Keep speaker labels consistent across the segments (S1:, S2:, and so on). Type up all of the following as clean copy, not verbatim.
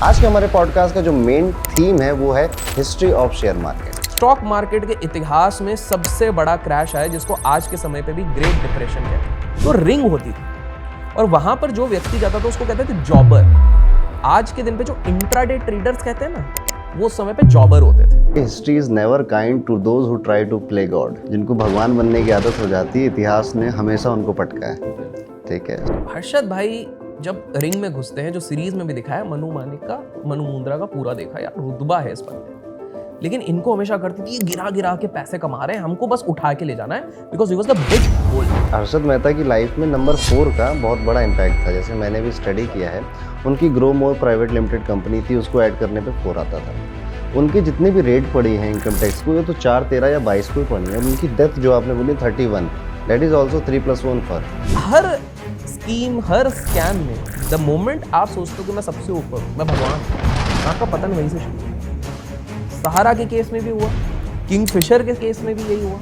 S1: आज के हमारे पॉडकास्ट का जो मेन थीम है वो है history of share market.
S2: Stock market के इतिहास में सबसे बड़ा क्रैश आया जिसको आज के समय पे भी ग्रेट डिप्रेशन कहते हैं। तो रिंग होती थी और वहां पर जो व्यक्ति जाता था उसको कहते थे जॉबर। आज के दिन पे जो इंट्राडे ट्रेडर्स कहते हैं ना, वो समय पे जॉबर होते थे।
S1: History is never kind to those who try to play God. जिनको भगवान बनने की आदत हो जाती है, इतिहास ने हमेशा उनको पटका है। ठीक है,
S2: हर्षद भाई जब रिंग में घुसते हैं, जो सीरीज में भी दिखाया, मनु मानिक का, मनु मुंद्रा का पूरा देखा यार, रुतबा है इस पर। लेकिन इनको हमेशा करते थे, ये गिरा गिरा के पैसे कमा रहे हैं, हमको बस उठा के ले जाना है, because he was the big goal.
S1: Harshad Mehta की लाइफ में नंबर 4 का बहुत बड़ा इम्पैक्ट था। जैसे मैंने भी स्टडी किया है, उनकी grow more private limited company थी, उसको ऐड करने पे 4 आता था। उनकी जितनी भी रेट पड़ी है इनकम टैक्स को, ये तो 4, 13 या 22 को ही पड़ी है। उनकी डेथ जो आपने बोली 31, that is also 3+1 for.
S2: Her scheme, her scam में द मोमेंट आप सोचते हो कि मैं सबसे ऊपर हूं, मैं भगवान हूं, आपका पतन वहीं से शुरू। सहारा के केस में भी हुआ, किंगफिशर के केस में भी यही हुआ,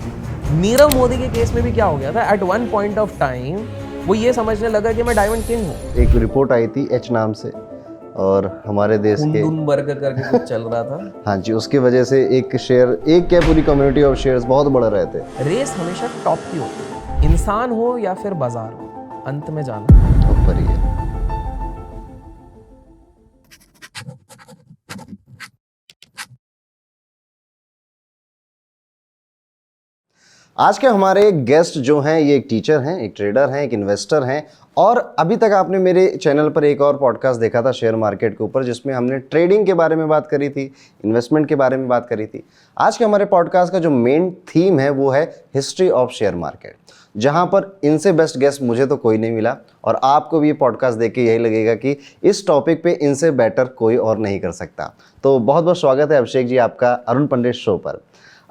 S2: नीरव मोदी के केस में भी क्या हो गया था, at one point of time वो ये समझने लगा कि मैं डायमंड किंग हूँ।
S1: एक रिपोर्ट आई थी एच नाम से, और हमारे देश के
S2: वर्ग करके कुछ चल रहा था।
S1: हाँ जी, उसकी वजह से एक शेयर, एक क्या पूरी कम्युनिटी ऑफ शेयर्स बहुत बढ़ रहे थे।
S2: रेस हमेशा टॉप की होती है, इंसान हो या फिर बाजार हो, अंत में जाना
S1: ऊपर ही है। आज के हमारे गेस्ट जो हैं, ये एक टीचर हैं, एक ट्रेडर हैं, एक इन्वेस्टर हैं, और अभी तक आपने मेरे चैनल पर एक और पॉडकास्ट देखा था शेयर मार्केट के ऊपर, जिसमें हमने ट्रेडिंग के बारे में बात करी थी, इन्वेस्टमेंट के बारे में बात करी थी। आज के हमारे पॉडकास्ट का जो मेन थीम है वो है हिस्ट्री ऑफ शेयर मार्केट, जहां पर इनसे बेस्ट गेस्ट मुझे तो कोई नहीं मिला, और आपको भी ये पॉडकास्ट देख के यही लगेगा कि इस टॉपिक पे इनसे बेटर कोई और नहीं कर सकता। तो बहुत बहुत स्वागत है अभिषेक जी आपका अरुण पंडित शो पर।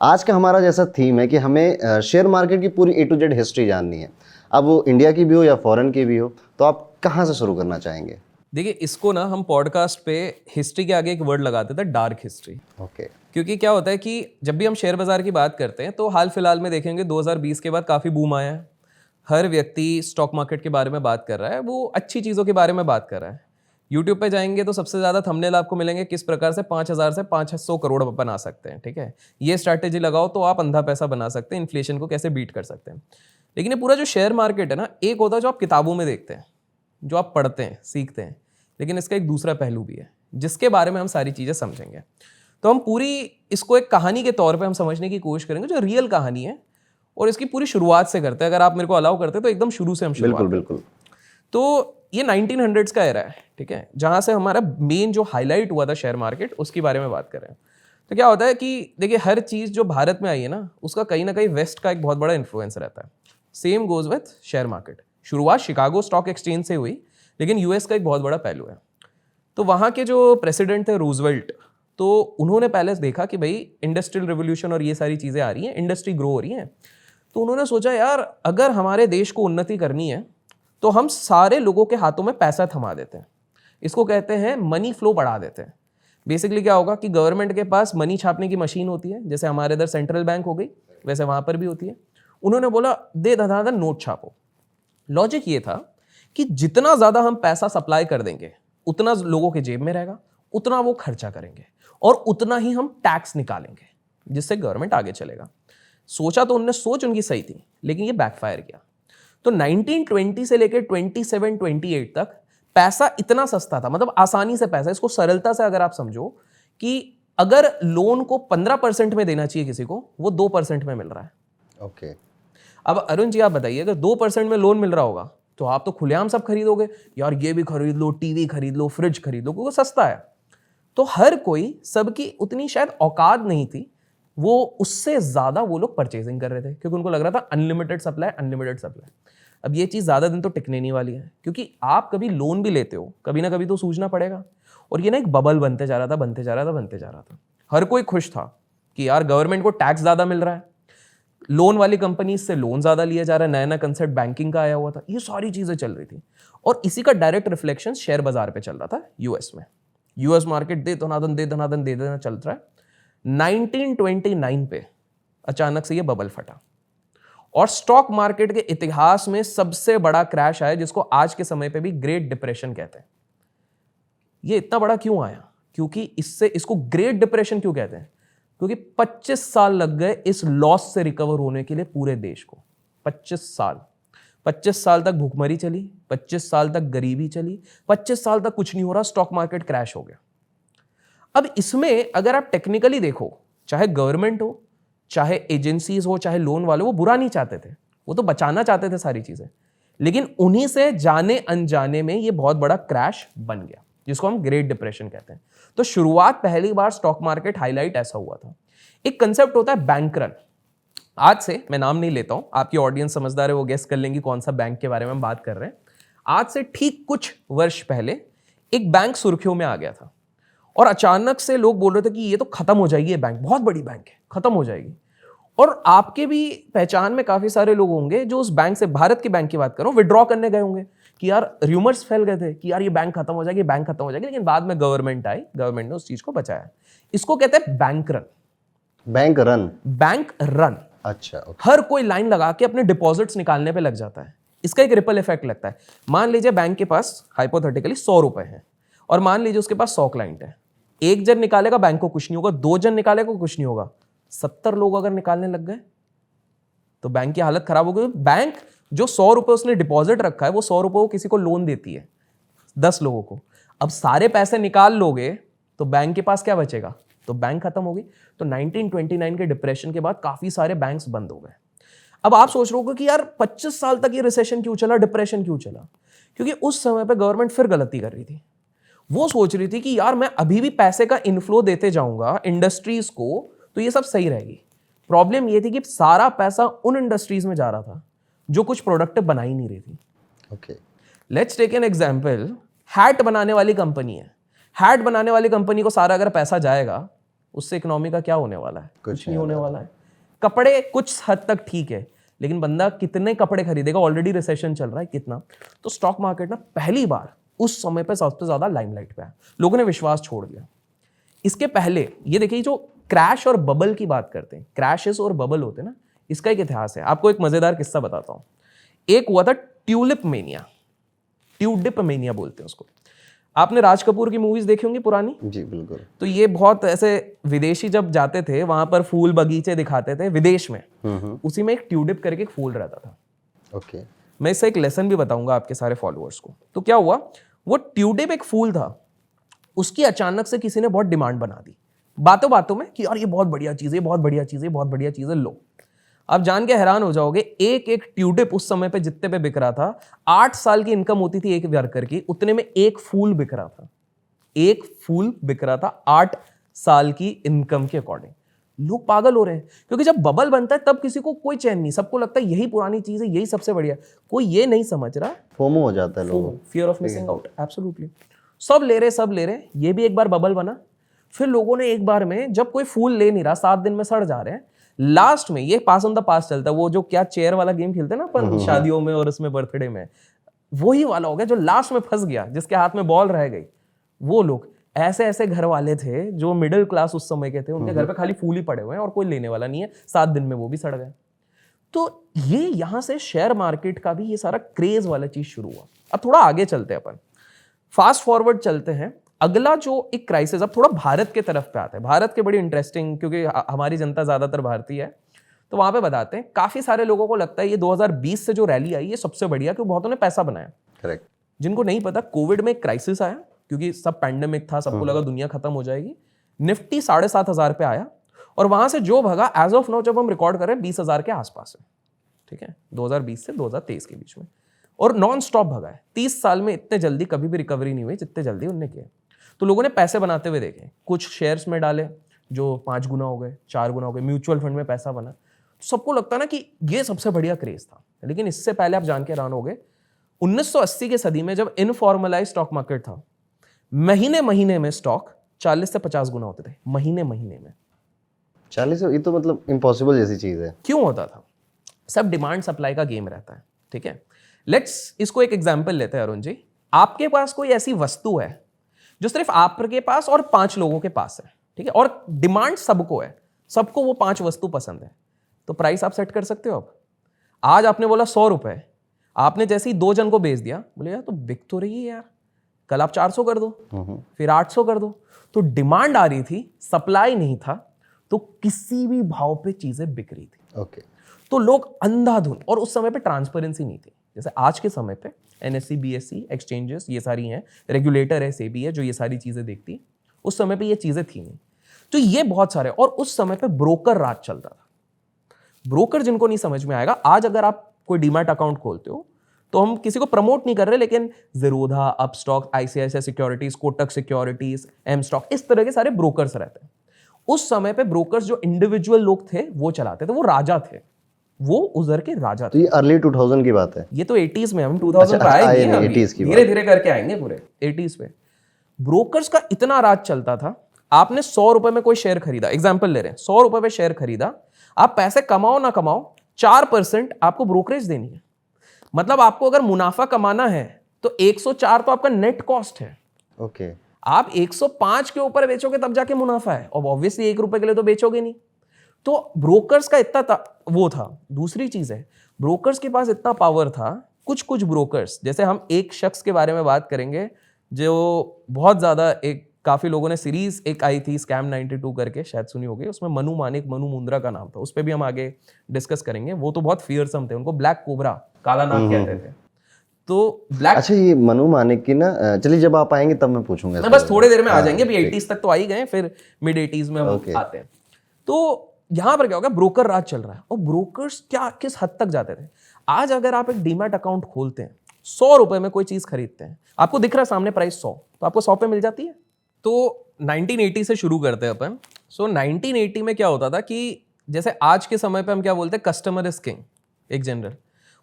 S1: आज का हमारा जैसा थीम है कि हमें शेयर मार्केट की पूरी A to Z हिस्ट्री जाननी है। अब वो इंडिया की भी हो या फॉरेन की भी हो, तो आप कहाँ से शुरू करना चाहेंगे?
S2: देखिए, इसको ना हम पॉडकास्ट पे हिस्ट्री के आगे एक वर्ड लगाते थे, डार्क हिस्ट्री।
S1: ओके।
S2: क्योंकि क्या होता है कि जब भी हम शेयर बाजार की बात करते हैं तो हाल फिलहाल में देखेंगे 2020 के बाद काफ़ी बूम आया है। हर व्यक्ति स्टॉक मार्केट के बारे में बात कर रहा है, वो अच्छी चीज़ों के बारे में बात कर रहा है। यूट्यूब पे जाएंगे तो सबसे ज़्यादा थंबनेल आपको मिलेंगे किस प्रकार से 5,000 से 500 करोड़ बना सकते हैं। ठीक है, ये स्ट्रैटेजी लगाओ तो आप अंधा पैसा बना सकते हैं, इन्फ्लेशन को कैसे बीट कर सकते हैं। लेकिन ये पूरा जो शेयर मार्केट है ना, एक होता है जो आप किताबों में देखते हैं, जो आप पढ़ते हैं, सीखते हैं, लेकिन इसका एक दूसरा पहलू भी है जिसके बारे में हम सारी चीज़ें समझेंगे। तो हम पूरी इसको एक कहानी के तौर पे हम समझने की कोशिश करेंगे, जो रियल कहानी है, और इसकी पूरी शुरुआत से करते हैं। अगर आप मेरे को अलाउ करते हैं तो एकदम शुरू से हम शुरुआत
S1: बिल्कुल बिल्कुल।
S2: तो ये 1900s का एरा है, ठीक है, जहाँ से हमारा मेन जो हाईलाइट हुआ था शेयर मार्केट, उसके बारे में बात करें तो क्या होता है कि देखिए, हर चीज़ जो भारत में आई है ना, उसका कहीं ना कहीं वेस्ट का एक बहुत बड़ा इन्फ्लुएंस रहता है। Same goes with share market. शुरुआत शिकागो स्टॉक एक्सचेंज से हुई, लेकिन यूएस का एक बहुत बड़ा पहलू है। तो वहाँ के जो प्रेसिडेंट थे रूजवेल्ट, तो उन्होंने पहले देखा कि भाई इंडस्ट्रियल रिवोल्यूशन और ये सारी चीज़ें आ रही हैं, इंडस्ट्री ग्रो हो रही है। तो उन्होंने सोचा यार, अगर हमारे देश को उन्नति करनी है तो हम सारे लोगों के हाथों में पैसा थमा देते हैं। इसको कहते हैं मनी फ्लो बढ़ा देते हैं। बेसिकली क्या होगा कि गवर्नमेंट के पास मनी छापने की मशीन होती है, जैसे हमारे इधर सेंट्रल बैंक हो गई, वैसे वहाँ पर भी होती है। उन्होंने बोला दे धनाधन नोट छापो। लॉजिक ये था कि जितना ज़्यादा हम पैसा सप्लाई कर देंगे, उतना लोगों के जेब में रहेगा, उतना वो खर्चा करेंगे, और उतना ही हम टैक्स निकालेंगे, जिससे गवर्नमेंट आगे चलेगा। सोचा तो उनने, सोच उनकी सही थी, लेकिन ये बैकफायर किया। तो 1920 से लेकर 27-28 तक पैसा इतना सस्ता था, मतलब आसानी से पैसा, इसको सरलता से अगर आप समझो कि अगर लोन को 15% में देना चाहिए किसी को, वो 2% में मिल रहा है।
S1: ओके।
S2: अब अरुण जी आप बताइए, अगर 2% में लोन मिल रहा होगा तो आप तो खुलेआम सब खरीदोगे यार, ये भी खरीद लो, टीवी खरीद लो, फ्रिज खरीद लो, क्योंकि सस्ता है। तो हर कोई, सबकी उतनी शायद औकात नहीं थी, वो उससे ज़्यादा वो लोग परचेजिंग कर रहे थे, क्योंकि उनको लग रहा था अनलिमिटेड सप्लाई, अनलिमिटेड सप्लाई। अब ये चीज़ ज़्यादा दिन तो टिकने नहीं वाली है, क्योंकि आप कभी लोन भी लेते हो, कभी ना कभी तो सूझना पड़ेगा। और ये ना एक बबल बनते जा रहा था, बनते जा रहा था, बनते जा रहा था। हर कोई खुश था कि यार गवर्नमेंट को टैक्स ज़्यादा मिल रहा है, लोन वाली कंपनी से लोन ज़्यादा लिया जा रहा है, नया नया कंसेप्ट बैंकिंग का आया हुआ था, ये सारी चीज़ें चल रही थी। और इसी का डायरेक्ट रिफ्लेक्शन शेयर बाजार पे चल रहा था यूएस में। यूएस मार्केट दे धनाधन दे धनाधन दे देना चल रहा है। 1929 पे अचानक से ये बबल फटा, और स्टॉक मार्केट के इतिहास में सबसे बड़ा क्रैश आया जिसको आज के समय पे भी ग्रेट डिप्रेशन कहते हैं। ये इतना बड़ा क्यों आया? क्योंकि इसको ग्रेट डिप्रेशन क्यों कहते हैं? क्योंकि 25 साल लग गए इस लॉस से रिकवर होने के लिए पूरे देश को। 25 साल तक भूखमरी चली, 25 साल तक गरीबी चली, 25 साल तक कुछ नहीं हो रहा, स्टॉक मार्केट क्रैश हो गया। अब इसमें अगर आप टेक्निकली देखो, चाहे गवर्नमेंट हो, चाहे एजेंसीज हो, चाहे लोन वाले, वो बुरा नहीं चाहते थे, वो तो बचाना चाहते थे सारी चीजें, लेकिन उन्हीं से जाने अनजाने में ये बहुत बड़ा क्रैश बन गया, जिसको हम ग्रेट डिप्रेशन कहते हैं। तो शुरुआत पहली बार स्टॉक मार्केट हाईलाइट ऐसा हुआ था। एक कंसेप्ट होता है बैंक रन। आज से मैं नाम नहीं लेता हूं, आपकी ऑडियंस समझदार है, वो गेस कर लेंगी कौन सा बैंक के बारे में हम बात कर रहे हैं। आज से ठीक कुछ वर्ष पहले एक बैंक सुर्खियों में आ गया था और अचानक से लोग बोल रहे थे कि ये तो खत्म हो जाएगी, ये बैंक बहुत बड़ी बैंक है, खत्म हो जाएगी। और आपके भी पहचान में काफी सारे लोग होंगे जो उस बैंक से, भारत के बैंक की बात करूं, विड्रॉ करने गए होंगे कि यार र्यूमर्स फैल गए थे कि यार ये बैंक खत्म हो जाएगी, बैंक खत्म हो जाएगी, लेकिन बाद में गवर्नमेंट आई, गवर्नमेंट ने उस चीज को बचाया। इसको कहते हैं bank run.
S1: Bank run?
S2: Bank run.
S1: अच्छा, okay.
S2: हर कोई लाइन लगा के अपने डिपॉजिट्स निकालने पे लग जाता है। इसका एक रिपल इफेक्ट लगता है। मान लीजिए बैंक के पास हाइपोथेटिकली 100 रुपए हैं और मान लीजिए उसके पास 100 क्लाइंट है। एक जन निकालेगा बैंक को कुछ नहीं होगा, 2 जन निकालेगा कुछ नहीं होगा, 70 लोग अगर निकालने लग गए तो बैंक की हालत खराब हो गई। बैंक जो 100 रुपए उसने डिपॉजिट रखा है, वो 100 रुपए वो किसी को लोन देती है 10 लोगों को। अब सारे पैसे निकाल लोगे तो बैंक के पास क्या बचेगा? तो बैंक खत्म होगी। तो 1929 के डिप्रेशन के बाद काफी सारे बैंक्स बंद हो गए। अब आप सोच रहे हो कि यार 25 साल तक ये रिसेशन क्यों चला, डिप्रेशन क्यों चला? क्योंकि उस समय पे गवर्नमेंट फिर गलती कर रही थी। वो सोच रही थी कि यार मैं अभी भी पैसे का इनफ्लो देते जाऊंगा इंडस्ट्रीज को तो ये सब सही रहेगी। प्रॉब्लम ये थी कि सारा पैसा उन इंडस्ट्रीज में जा रहा था जो कुछ प्रोडक्टिव बना ही नहीं रही थी।
S1: Okay,
S2: let's take an example. Hat बनाने वाली कंपनी है, हैट बनाने वाली कंपनी को सारा अगर पैसा जाएगा, उससे इकोनॉमी का क्या होने वाला है? कुछ नहीं होने वाला है। कपड़े कुछ हद तक ठीक है, लेकिन बंदा कितने कपड़े खरीदेगा? ऑलरेडी रिसेशन चल रहा है, कितना? तो स्टॉक मार्केट ना पहली बार उस समय पे सबसे ज्यादा लाइमलाइट पे आया, लोगों ने विश्वास छोड़ दिया। इसके पहले ये देखिए, जो क्रैश और बबल की बात करते हैं, क्रैशेस और बबल होते हैं ना, इसका एक इतिहास है। आपको एक मजेदार किस्सा बताता हूं। एक हुआ था ट्यूलिप मेनिया, ट्यूडिप मेनिया बोलते हैं उसको। आपने राज कपूर की मूवीज देखी होंगी पुरानी?
S1: जी बिल्कुल।
S2: तो ये बहुत ऐसे विदेशी जब जाते थे वहां पर फूल बगीचे दिखाते थे विदेश में, उसी में एक ट्यूडिप करके एक फूल रहता था।
S1: ओके,
S2: मैं इससे एक लेसन भी बताऊंगा आपके सारे फॉलोअर्स को। तो क्या हुआ, वो ट्यूडिप एक फूल था, उसकी अचानक से किसी ने बहुत डिमांड बना दी बातों बातों में कि यार ये बहुत बढ़िया चीज है, बहुत बढ़िया चीज है, बहुत बढ़िया चीज है, लो। आप जान के हैरान हो जाओगे, एक एक ट्यूडिप उस समय पे जितने पे बिक रहा था, 8 साल की इनकम होती थी एक वर्कर की, उतने में एक फूल बिक रहा था। एक फूल बिक रहा था 8 साल की इनकम के अकॉर्डिंग। लोग पागल हो रहे हैं, क्योंकि जब बबल बनता है तब किसी को कोई चैन नहीं, सबको लगता है यही पुरानी चीज है, यही सबसे बढ़िया। कोई ये नहीं समझ रहा,
S1: फोमो हो जाता है लोगों,
S2: fear of missing out. Absolutely, सब ले रहे, सब ले रहे। ये भी एक बार बबल बना, फिर लोगों ने एक बार में, जब कोई फूल ले नहीं रहा, 7 दिन में सड़ जा रहे हैं, लास्ट में ये पास ऑन द पास चलता है, वो जो क्या चेयर वाला गेम खेलते हैं ना अपन शादियों में और उसमें बर्थडे में, वही वाला हो गया। जो लास्ट में फंस गया, जिसके हाथ में बॉल रह गई, वो लोग ऐसे ऐसे घर वाले थे जो मिडिल क्लास उस समय के थे, उनके घर पे खाली फूल ही पड़े हुए हैं और कोई लेने वाला नहीं है, 7 दिन में वो भी सड़ गए। तो ये यहां से शेयर मार्केट का भी ये सारा क्रेज वाला चीज शुरू हुआ। अब थोड़ा आगे चलते हैं अपन, फास्ट फॉरवर्ड चलते हैं। अगला जो एक क्राइसिस, अब थोड़ा भारत के तरफ पे आता है। भारत के बड़ी इंटरेस्टिंग, क्योंकि हमारी जनता ज्यादातर भारतीय है, तो वहां पे बताते हैं काफी सारे लोगों को लगता है ये 2020 से जो रैली आई ये सबसे बढ़िया, क्योंकि बहुतों ने पैसा बनाया।
S1: करेक्ट।
S2: जिनको नहीं पता, कोविड में एक क्राइसिस आया, क्योंकि सब पैंडेमिक था, सबको लगा दुनिया खत्म हो जाएगी। निफ्टी 7,500 पे आया और वहां से जो भगा, एज ऑफ नाउ जब हम रिकॉर्ड कर रहे हैं 20,000 के आसपास है, ठीक है, 2020 से 2023 के बीच में, और नॉन स्टॉप भगा है। 30 साल में इतने जल्दी कभी भी रिकवरी नहीं हुई जितने जल्दी उनने किए। तो लोगों ने पैसे बनाते हुए देखे, कुछ शेयर्स में डाले जो 5 गुना हो गए, 4 गुना हो गए, म्यूचुअल फंड में पैसा बना। तो सबको लगता ना कि ये सबसे बढ़िया क्रेज था। लेकिन इससे पहले आप जान के हैरान हो गए, 1980 की सदी में जब इनफॉर्मलाइज स्टॉक मार्केट था, महीने महीने में स्टॉक 40 से 50 गुना होते थे, महीने महीने में
S1: 40। ये तो मतलब इम्पॉसिबल जैसी चीज है।
S2: क्यों होता था? सब डिमांड सप्लाई का गेम रहता है, ठीक है। लेट्स इसको एक एग्जांपल लेते हैं अरुण जी। आपके पास कोई ऐसी वस्तु है जो सिर्फ आपके पास और 5 लोगों के पास है, ठीक है, और डिमांड सबको है, सबको वो 5 वस्तु पसंद है, तो प्राइस आप सेट कर सकते हो। अब आज आपने बोला 100 रुपए, आपने जैसे ही 2 जन को बेच दिया, बोले यार तो बिक तो रही है यार, कल आप 400 कर दो, फिर 800 कर दो। तो डिमांड आ रही थी, सप्लाई नहीं था, तो किसी भी भाव पे चीजें बिक रही थी।
S1: ओके।
S2: तो लोग अंधाधुन, और उस समय पे ट्रांसपेरेंसी नहीं थी। जैसे आज के समय पे एनएससी, बीएससी, एक्सचेंजेस ये सारी हैं, रेगुलेटर है, सेबी है जो ये सारी चीजें देखती। उस समय पे ये चीजें थी नहीं। तो ये बहुत सारे, और उस समय पे ब्रोकर राज चलता था। ब्रोकर जिनको नहीं समझ में आएगा, आज अगर आप कोई डीमैट अकाउंट खोलते हो तो हम किसी को प्रमोट नहीं कर रहे, लेकिन ज़ीरोधा, अपस्टॉक, आईसीआईसीआई सिक्योरिटीज, कोटक सिक्योरिटीज, एम स्टॉक, इस तरह के सारे ब्रोकर्स रहते हैं। उस समय पे ब्रोकर्स जो इंडिविजुअल लोग थे वो चलाते थे, वो राजा थे, वो उधर के राजा
S1: तो
S2: थे।
S1: ये अर्ली 2000 की बात है।
S2: ये तो 80s में, हम 2000 पे आए नहीं हैं,
S1: 80s की
S2: धीरे धीरे करके आएंगे पूरे 80s पे। ब्रोकर्स का इतना राज चलता था, आपने 100 रुपए में कोई शेयर खरीदा, एग्जाम्पल ले रहे हैं, 100 रुपए में शेयर खरीदा, आप पैसे कमाओ ना कमाओ, 4% आपको ब्रोकरेज देनी है। मतलब आपको अगर मुनाफा कमाना है तो 104 तो आपका नेट कॉस्ट है।
S1: ओके।
S2: आप 105 के ऊपर बेचोगे तब जाके मुनाफा है, और ऑब्वियसली 1 रुपए के लिए तो बेचोगे नहीं। तो ब्रोकर्स का इतना वो था। दूसरी चीज है, ब्रोकर्स के पास इतना पावर था, कुछ कुछ ब्रोकर्स, जैसे हम एक शख्स के बारे में बात करेंगे जो बहुत ज्यादा, एक काफी लोगों ने सीरीज एक आई थी स्कैम 92 करके, शायद सुनी होगी, उसमें मनु मानिक, मनु मुंद्रा का नाम था, उस पर भी हम आगे डिस्कस करेंगे। वो तो बहुत फियरसम थे, उनको ब्लैक कोबरा, काला नाग कहते थे। तो ब्लैक,
S1: अच्छा, ये मनु मानिक की ना, चलिए जब आप आएंगे तब मैं पूछूंगा।
S2: मैं बस थोड़ी देर में आ जाएंगे, अभी 80s तक तो आ ही गए, फिर मिड 80s में हम आते हैं। तो यहां पर क्या होगा, ब्रोकर राज चल रहा है, और ब्रोकर्स क्या किस हद तक जाते थे। आज अगर आप एक डीमैट अकाउंट खोलते हैं, 100 रुपए में कोई चीज खरीदते हैं, आपको दिख रहा है सामने प्राइस 100, तो आपको 100 पे मिल जाती है। तो 1980 से शुरू करते हैं अपन। सो 1980 में क्या होता था कि जैसे आज के समय पे हम क्या बोलते हैं, कस्टमर इज किंग, एक जनरल।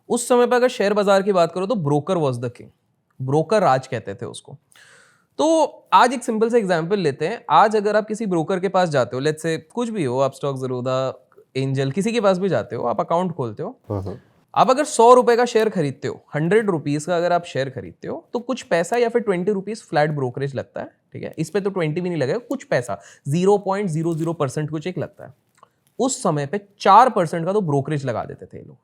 S2: उस समय पे अगर शेयर बाजार की बात करो तो broker was the king, broker raj कहते थे उसको। तो आज एक सिंपल सा एग्जांपल लेते हैं। आज अगर आप किसी ब्रोकर के पास जाते हो, लेट्स से कुछ भी हो, आप स्टॉक, ज़ीरोधा, एंजल, किसी के पास भी जाते हो, आप अकाउंट खोलते हो, आप अगर 100 रुपए का शेयर खरीदते हो, 100 रुपीज का अगर आप शेयर खरीदते हो, तो कुछ पैसा या फिर 20 रुपीज फ्लैट ब्रोकरेज लगता है, ठीक है। इस पे तो 20 भी नहीं लगेगा, कुछ पैसा 0.00% कुछ एक लगता है। उस समय पे 4% का तो ब्रोकरेज लगा देते थे लोग।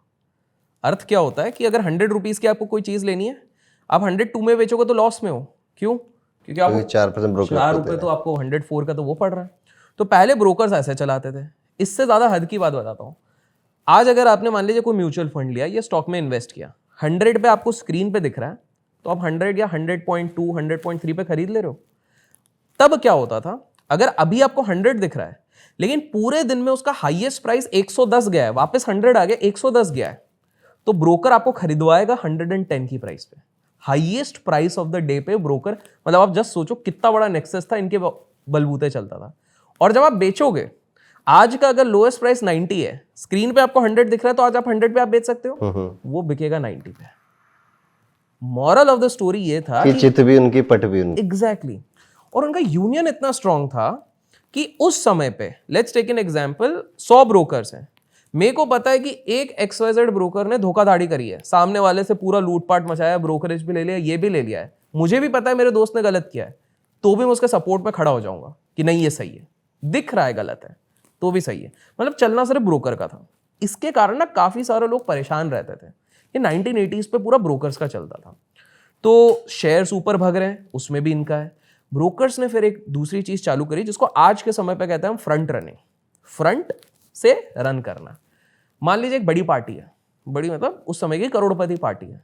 S2: अर्थ क्या होता है कि अगर 100 रुपीज की आपको कोई चीज लेनी है, आप 102 में बेचोगे तो लॉस में हो। क्यों? क्योंकि आपको
S1: 4% ब्रोकर
S2: 4 रुपए तो आपको 104 का तो वो पड़ रहा है। तो पहले ब्रोकर्स ऐसे चलाते थे। इससे ज्यादा हद की बात बताता हूँ। आज अगर आपने मान लीजिए कोई म्यूचुअल फंड लिया, ये स्टॉक में इन्वेस्ट किया, 100 पे आपको स्क्रीन पे दिख रहा है, तो आप 100 या 100.2, 100.3 पे खरीद ले रहे हो। तब क्या होता था, अगर अभी आपको 100 दिख रहा है, लेकिन पूरे दिन में उसका हाईएस्ट प्राइस 110 गया है, वापस 100 आ गया, 110 गया है, तो ब्रोकर आपको खरीदवाएगा 110 की प्राइस पे, highest price of the day पे ब्रोकर। मतलब आप जस्ट सोचो कितना बड़ा नेक्सस था, इनके बलबूते चलता था। और जब आप बेचोगे, आज का अगर लोएस्ट प्राइस 90 है, स्क्रीन पे आपको 100 दिख रहा है, तो आज आप 100 पे आप बेच सकते हो, वो बिकेगा 90 पे। मॉरल ऑफ द स्टोरी ये था
S1: कि चित भी उनकी, पट भी उनकी।
S2: एग्जैक्टली। और उनका यूनियन इतना स्ट्रांग था कि उस समय पे, let's take an example, 100 brokers हैं, मेरे को पता है कि एक XYZ ब्रोकर ने धोखाधड़ी करी है, सामने वाले से पूरा लूटपाट मचाया, ब्रोकरेज भी ले लिया, ये भी ले लिया है, मुझे भी पता है मेरे दोस्त ने गलत किया है, तो भी मैं उसके सपोर्ट में खड़ा हो जाऊंगा कि नहीं ये सही है, दिख रहा है गलत है तो भी सही है। मतलब चलना सिर्फ ब्रोकर का था। इसके कारण ना काफी सारे लोग परेशान रहते थे। ये 1980s पे पूरा ब्रोकर्स का चलता था। तो शेयर्स ऊपर भाग रहे हैं, उसमें भी इनका है। ब्रोकर्स ने फिर एक दूसरी चीज चालू करी जिसको आज के समय पे कहते हैं हम फ्रंट रनिंग, फ्रंट से रन करना। मान लीजिए एक बड़ी पार्टी है, बड़ी मतलब उस समय की करोड़पति पार्टी है,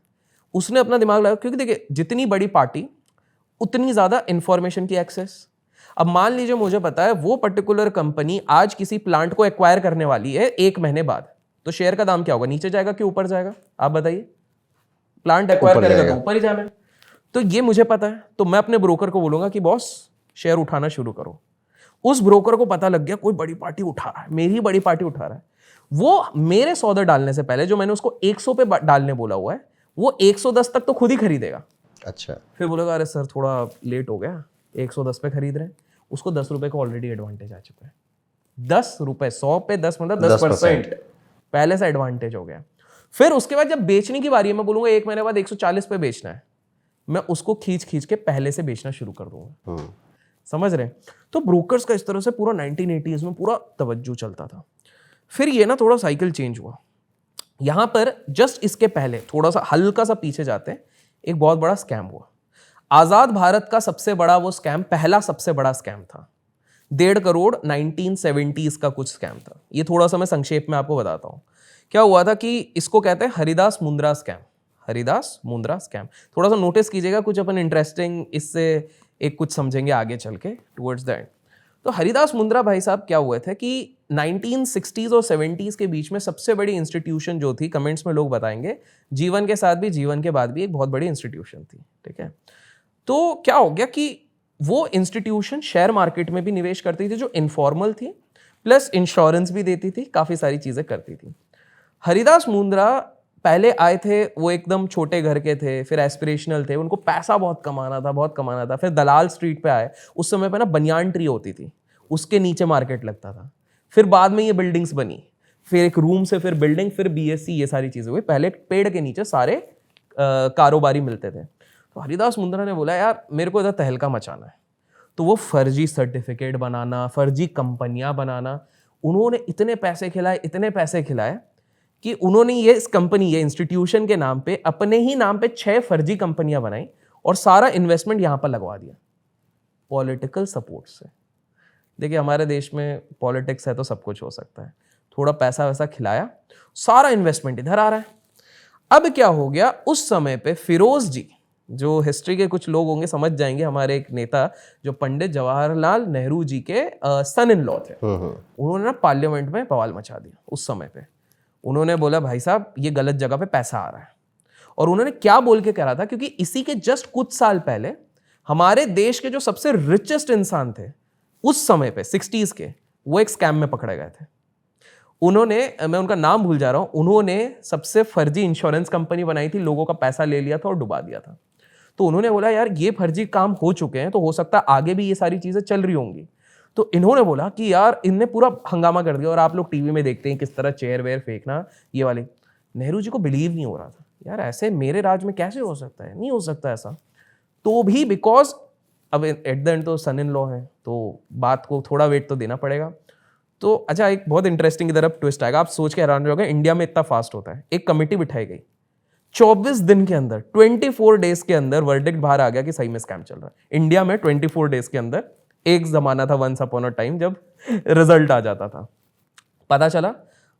S2: उसने अपना दिमाग लगाया, क्योंकि देखिए जितनी बड़ी पार्टी उतनी ज्यादा इंफॉर्मेशन की एक्सेस। अब मान लीजिए मुझे पता है वो पर्टिकुलर कंपनी आज किसी प्लांट को एक्वायर करने वाली है 1 महीने बाद, तो शेयर का दाम क्या होगा, नीचे जाएगा कि ऊपर जाएगा? आप बताइए। प्लांट एक्वायर करेगा तो ऊपर ही जाना है। तो ये मुझे पता है, तो मैं अपने ब्रोकर को बोलूंगा कि बॉस शेयर उठाना शुरू करो। उस ब्रोकर को पता लग गया कोई बड़ी पार्टी उठा रहा है, मेरी बड़ी पार्टी उठा रहा है, वो मेरे सौदे डालने से पहले जो मैंने उसको 100 पे डालने बोला हुआ है, वो 110 तक तो खुद ही खरीदेगा।
S1: अच्छा।
S2: फिर बोलेगा अरे सर थोड़ा लेट हो गया, 110 पे खरीद रहे हैं, उसको 10 रुपए का ऑलरेडी एडवांटेज आ चुका है। 10 रुपए, 100 पे 10 मतलब 10% पहले से एडवांटेज हो गया। फिर उसके बाद जब बेचने की बारी है, मैं बोलूंगा 1 महीने बाद 140 पे बेचना है, मैं उसको खींच खींच के पहले से बेचना शुरू कर दूंगा। समझ रहे? तो ब्रोकर्स का इस तरह से पूरा 1980s में पूरा तवज्जो चलता था। फिर ये ना थोड़ा साइकिल चेंज हुआ। यहां पर जस्ट इसके पहले थोड़ा सा हल्का सा पीछे जाते हैं, एक बहुत बड़ा स्कैम हुआ। आजाद भारत का सबसे बड़ा वो स्कैम, पहला सबसे बड़ा स्कैम था, 1.5 करोड़ 1970s का कुछ स्कैम था। ये थोड़ा सा मैं संक्षेप में आपको बताता हूँ। क्या हुआ था कि इसको कहते हैं हरिदास मुंद्रा स्कैम। हरिदास मुंद्रा स्कैम, थोड़ा सा नोटिस कीजिएगा, कुछ अपन इंटरेस्टिंग इससे एक कुछ समझेंगे आगे चल के टुवर्ड्स द एंड। तो हरिदास मुंद्रा भाई साहब क्या हुए थे कि 1960s और 70s के बीच में सबसे बड़ी इंस्टीट्यूशन जो थी, कमेंट्स में लोग बताएंगे, जीवन के साथ भी जीवन के बाद भी एक बहुत बड़ी इंस्टीट्यूशन थी, ठीक है। तो क्या हो गया कि वो इंस्टीट्यूशन शेयर मार्केट में भी निवेश करती थी, जो इनफॉर्मल थी, प्लस इंश्योरेंस भी देती थी, काफ़ी सारी चीज़ें करती थी। हरिदास मुंद्रा पहले आए थे, वो एकदम छोटे घर के थे, फिर एस्पिरेशनल थे, उनको पैसा बहुत कमाना था। फिर दलाल स्ट्रीट पे आए, उस समय पे ना बनियान ट्री होती थी, उसके नीचे मार्केट लगता था। फिर बाद में ये बिल्डिंग्स बनी, फिर एक रूम से फिर बिल्डिंग, फिर बीएससी, ये सारी चीज़ें हुई। पहले पेड़ के नीचे सारे कारोबारी मिलते थे। तो हरिदास मुंद्रा ने बोला यार मेरे को इधर तहलका मचाना है। तो वो फर्जी सर्टिफिकेट बनाना, फर्जी कंपनियां बनाना, उन्होंने इतने पैसे खिलाए कि उन्होंने ये इस कंपनी, ये इंस्टीट्यूशन के नाम पे, अपने ही नाम पे 6 फर्जी कंपनियां बनाई और सारा इन्वेस्टमेंट यहां पर लगवा दिया पॉलिटिकल सपोर्ट से। देखिए हमारे देश में पॉलिटिक्स है तो सब कुछ हो सकता है। थोड़ा पैसा वैसा खिलाया, सारा इन्वेस्टमेंट इधर आ रहा है। अब क्या हो गया, उस समय पे फिरोज जी, जो हिस्ट्री के कुछ लोग होंगे समझ जाएंगे, हमारे एक नेता जो पंडित जवाहरलाल नेहरू जी के सन इन लॉ थे, उन्होंने ना पार्लियामेंट में बवाल मचा दिया उस समय पे। उन्होंने बोला भाई साहब ये गलत जगह पे पैसा आ रहा है। और उन्होंने क्या बोल के करा था, क्योंकि इसी के जस्ट कुछ साल पहले हमारे देश के जो सबसे रिचेस्ट इंसान थे उस समय पे 60s के, वो एक स्कैम में पकड़े गए थे। उन्होंने, मैं उनका नाम भूल जा रहा हूं, उन्होंने सबसे फर्जी इंश्योरेंस कंपनी बनाई थी, लोगों का पैसा ले लिया था और डुबा दिया था। तो उन्होंने बोला यार ये फर्जी काम हो चुके हैं, तो हो सकता है आगे भी ये सारी चीजें चल रही होंगी। तो इन्होंने बोला कि यार इनने पूरा हंगामा कर दिया, और आप लोग टीवी में देखते हैं किस तरह चेयर वेयर फेंकना, ये वाले। नेहरू जी को बिलीव नहीं हो रहा था, यार ऐसे मेरे राज में कैसे हो सकता है, नहीं हो सकता ऐसा। तो भी बिकॉज अब एट द एंड तो सन इन लॉ है, तो बात को थोड़ा वेट तो देना पड़ेगा। तो अच्छा, एक बहुत इंटरेस्टिंग की तरफ ट्विस्ट आएगा, आप सोच के हैरान हो जाओगे इंडिया में इतना फास्ट होता है। एक कमेटी बिठाई गई, 24 दिन के अंदर, 24 डेज के अंदर वर्डिक्ट बाहर आ गया कि सही में स्कैम चल रहा है इंडिया में। 24 डेज के अंदर, एक जमाना था वंस अपॉन अ टाइम जब रिजल्ट आ जाता था। पता चला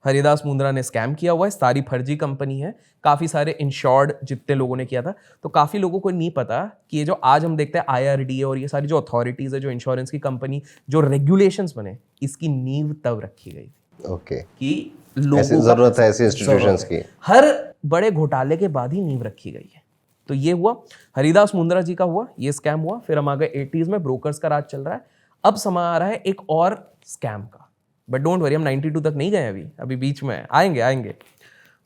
S2: हरिदास मुंद्रा ने स्कैम किया हुआ है, सारी फर्जी कंपनी है, काफी सारे इंश्योर्ड जितने लोगों ने किया था। तो काफी लोगों को नहीं पता कि ये जो आज हम देखते हैं IRDA और ये सारी जो अथॉरिटीज है, जो इंश्योरेंस की कंपनी, जो रेगुलेशंस बने, इसकी नींव तब रखी गई
S1: ओके,
S2: कि लोगों
S1: ऐसी
S2: को
S1: जरूरत है ऐसी इंस्टीट्यूशंस की,
S2: हर बड़े घोटाले के बाद ही नींव रखी गई है। तो ये हुआ हरिदास मुंद्रा जी का, हुआ ये स्कैम हुआ। फिर हम आ गए 80s में, ब्रोकर्स का राज चल रहा है। अब समय आ रहा है एक और स्कैम का, बट डोंट वरी, हम 92 तक नहीं गए अभी बीच में आएंगे।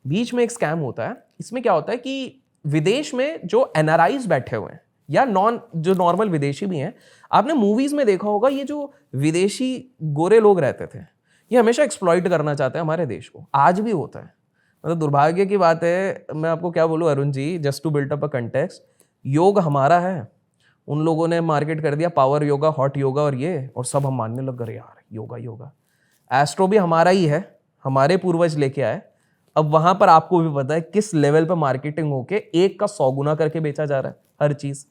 S2: बीच में एक स्कैम होता है। इसमें क्या होता है कि विदेश में जो NRIs बैठे हुए हैं, या जो नॉर्मल विदेशी भी हैं, आपने मूवीज में देखा होगा, ये जो विदेशी गोरे लोग रहते थे, ये हमेशा एक्सप्लॉइट करना चाहते हैं हमारे देश को। आज भी होता है, मतलब दुर्भाग्य की बात है। मैं आपको क्या बोलूं Arun ji, just to built up a context, योग हमारा है, उन लोगों ने मार्केट कर दिया पावर योगा, हॉट योगा और ये, और सब हम मानने लग गए यार योगा। एस्ट्रो भी हमारा ही है, हमारे पूर्वज लेके आए। अब वहां पर आपको भी पता है किस लेवल पर मार्केटिंग होके 1 का 100 गुना करके बेचा जा रहा है हर चीज।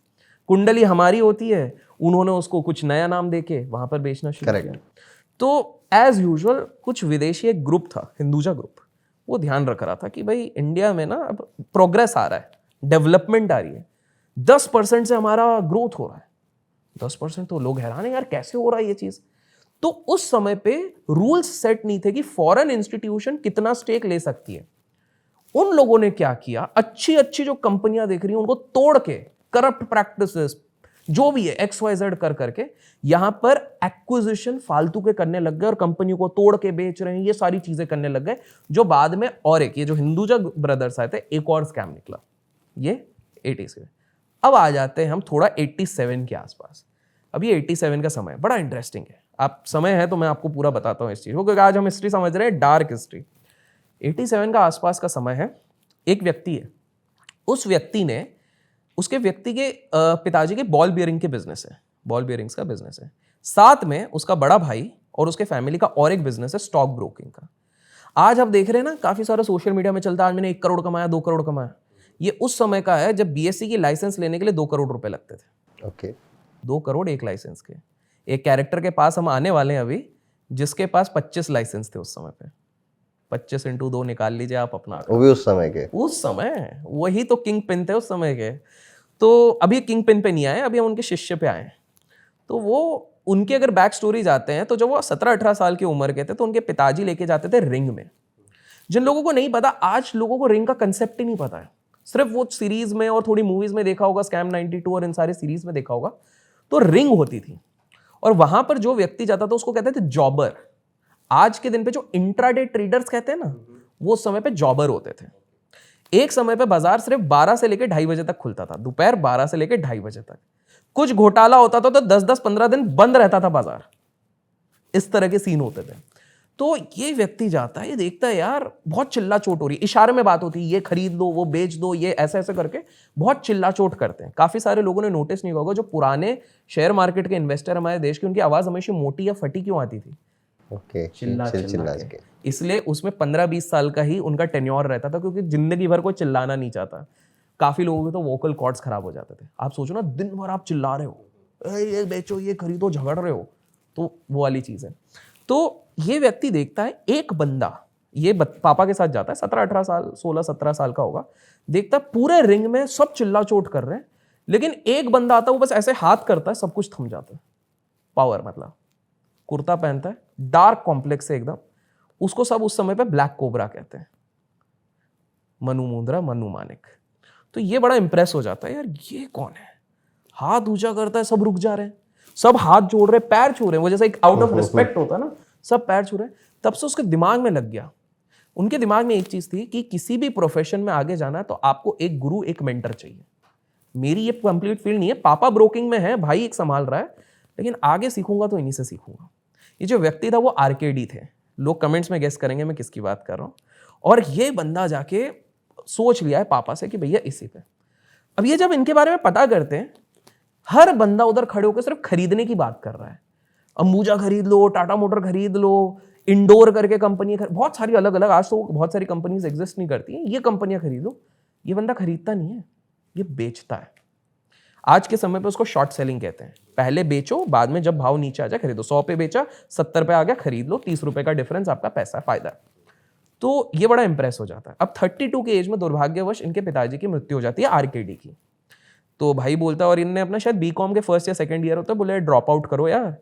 S2: कुंडली हमारी होती है, उन्होंने उसको कुछ नया नाम देके वहां पर बेचना शुरू किया। तो एज यूजुअल कुछ विदेशी एक ग्रुप था, हिंदुजा ग्रुप, वो ध्यान रख रहा था कि भाई इंडिया में ना अब प्रोग्रेस आ रहा है, डेवलपमेंट आ रही है, 10% से हमारा ग्रोथ हो रहा है। 10% तो लोग हैरान है यार कैसे हो रहा है ये चीज। तो उस समय पे रूल्स सेट नहीं थे कि फॉरेन इंस्टीट्यूशन कितना स्टेक ले सकती है। उन लोगों ने क्या किया, अच्छी अच्छी जो कंपनियां देख रही हैं उनको तोड़ के, करप्ट प्रैक्टिसेस जो भी है XYZ करके यहां पर एक्विजिशन फालतू के करने लग गए और कंपनियों को तोड़ के बेच रहे हैं, ये सारी चीजें करने लग गए। जो बाद में और एक ये जो हिंदुजा ब्रदर्स आए थे, एक और स्कैम निकला, ये 80s के। अब आ जाते हैं हम थोड़ा 87 के आसपास। अब ये 87 का समय बड़ा इंटरेस्टिंग है, आप समय है तो मैं आपको पूरा बताता हूँ इस चीज को, क्योंकि आज हम हिस्ट्री समझ रहे हैं, डार्क हिस्ट्री। 87 का आसपास का समय है। एक व्यक्ति है, उस व्यक्ति ने, उसके व्यक्ति के पिताजी के बॉल बियरिंग के बिजनेस है, बॉल बियरिंग्स का बिजनेस है। साथ में उसका बड़ा भाई और उसके फैमिली का और एक बिजनेस है स्टॉक ब्रोकिंग का। आज आप देख रहे हैं ना, काफी सारा सोशल मीडिया में चलता है, आज मैंने 1 करोड़ कमाया, 2 करोड़ कमाया। ये उस समय का है जब बीएससी की लाइसेंस लेने के लिए 2 करोड़ रुपए लगते थे।
S1: ओके।
S2: 2 करोड़ एक लाइसेंस के। एक कैरेक्टर के पास हम आने वाले हैं अभी, जिसके पास 25 लाइसेंस थे उस समय पे। 25 × 2 निकाल लीजिए आप अपना।
S1: वो भी उस समय के।
S2: उस समय वही तो किंग पिन थे उस समय के। तो अभी किंग पिन पे नहीं आए, अभी हम उनके शिष्य पे आए। तो वो उनके अगर बैक स्टोरी जाते हैं तो जब वो 17-18 साल की उम्र के थे तो उनके पिताजी लेके जाते थे रिंग में। जिन लोगों को नहीं पता, आज लोगों को रिंग का कंसेप्ट ही नहीं पता है। सिर्फ वो सीरीज में और थोड़ी मूवीज में देखा होगा, स्कैम 92 और इन सारे सीरीज में देखा होगा। तो रिंग होती थी और वहां पर जो व्यक्ति जाता था उसको कहते थे जॉबर। आज के दिन पे जो इंट्राडे ट्रेडर्स कहते हैं ना, वो उस समय पे जॉबर होते थे। एक समय पे बाजार सिर्फ 12 से लेकर 2:30 बजे तक खुलता था, दोपहर 12 से लेकर 2:30 बजे तक। कुछ घोटाला होता था तो 10-10, 15 दिन बंद रहता था बाजार। इस तरह के सीन होते थे। तो ये व्यक्ति जाता है, ये देखता है यार बहुत चिल्ला चोट हो रही है, इशारे में बात होती है, ये खरीद लो, वो बेच दो, ये ऐसे ऐसे करके बहुत चिल्ला चोट करते हैं। काफी सारे लोगों ने नोटिस नहीं होगा, जो पुराने शेयर मार्केट के इन्वेस्टर हमारे देश के, उनकी आवाज हमेशा मोटी या फटी क्यों आती थी?
S1: ओके।
S2: चिल्ला
S1: चिल्ला
S2: के। इसलिए उसमें 15-20 साल का ही उनका टेन्योर रहता था, क्योंकि जिंदगी भर कोई चिल्लाना नहीं चाहता। काफी लोगों के तो वोकल कॉर्ड्स खराब हो जाते थे। आप सोचो ना, दिन भर आप चिल्ला रहे हो, ये बेचो, ये खरीदो, झगड़ रहे हो, तो वो वाली चीज है। तो ये व्यक्ति देखता है एक बंदा, ये पापा के साथ जाता है, 17-18 साल, 16-17 साल का होगा। देखता है पूरे रिंग में सब चिल्ला चोट कर रहे हैं, लेकिन एक बंदा आता है, वो बस ऐसे हाथ करता है, सब कुछ थम जाता है। पावर मतलब कुर्ता पहनता है, डार्क कॉम्प्लेक्स है एकदम, उसको सब उस समय पे ब्लैक कोबरा कहते हैं, मनु मुंद्रा, मनु मानिक। तो ये बड़ा इंप्रेस हो जाता है, यार ये कौन है? हाथ ऊंचा करता है, सब रुक जा रहे हैं, सब हाथ जोड़ रहे, पैर छू रहे हैं, वो जैसे एक आउट ऑफ रिस्पेक्ट होता है ना, सब पैर छू रहे हैं। तब से उसके दिमाग में लग गया। उनके दिमाग में एक चीज थी कि किसी भी प्रोफेशन में आगे जाना है तो आपको एक गुरु, एक मेंटर चाहिए। मेरी ये कंप्लीट फील्ड नहीं है, पापा ब्रोकिंग में है, भाई एक संभाल रहा है, लेकिन आगे सीखूंगा तो इन्हीं से सीखूंगा। ये जो व्यक्ति था वो आरकेडी थे। लोग कमेंट्स में गेस करेंगे मैं किसकी बात कर रहा हूं। और ये बंदा जाके सोच लिया है पापा से कि भैया इसी पे। अब ये जब इनके बारे में पता करते हैं, हर बंदा उधर खड़े होकर सिर्फ खरीदने की बात कर रहा है। अंबुजा खरीद लो, टाटा मोटर खरीद लो, इंडोर करके कंपनी, बहुत सारी अलग अलग, आज तो बहुत सारी कंपनीज एग्जिस्ट नहीं करती हैं, ये कंपनियां खरीदो। ये बंदा खरीदता नहीं है, ये बेचता है। आज के समय पे उसको शॉर्ट सेलिंग कहते हैं। पहले बेचो, बाद में जब भाव नीचे आ जाए खरीदो। 100 पे बेचा, 70 पे आ गया, खरीद लो, 30 रुपए का डिफरेंस आपका पैसा, फायदा। तो ये बड़ा इंप्रेस हो जाता है। अब 32 के एज में दुर्भाग्यवश इनके पिताजी की मृत्यु हो जाती है आरकेडी की। तो भाई बोलता है, और इनने अपना शायद बीकॉम के फर्स्ट या सेकंड ईयर होता है, बोले ड्रॉप आउट करो यार,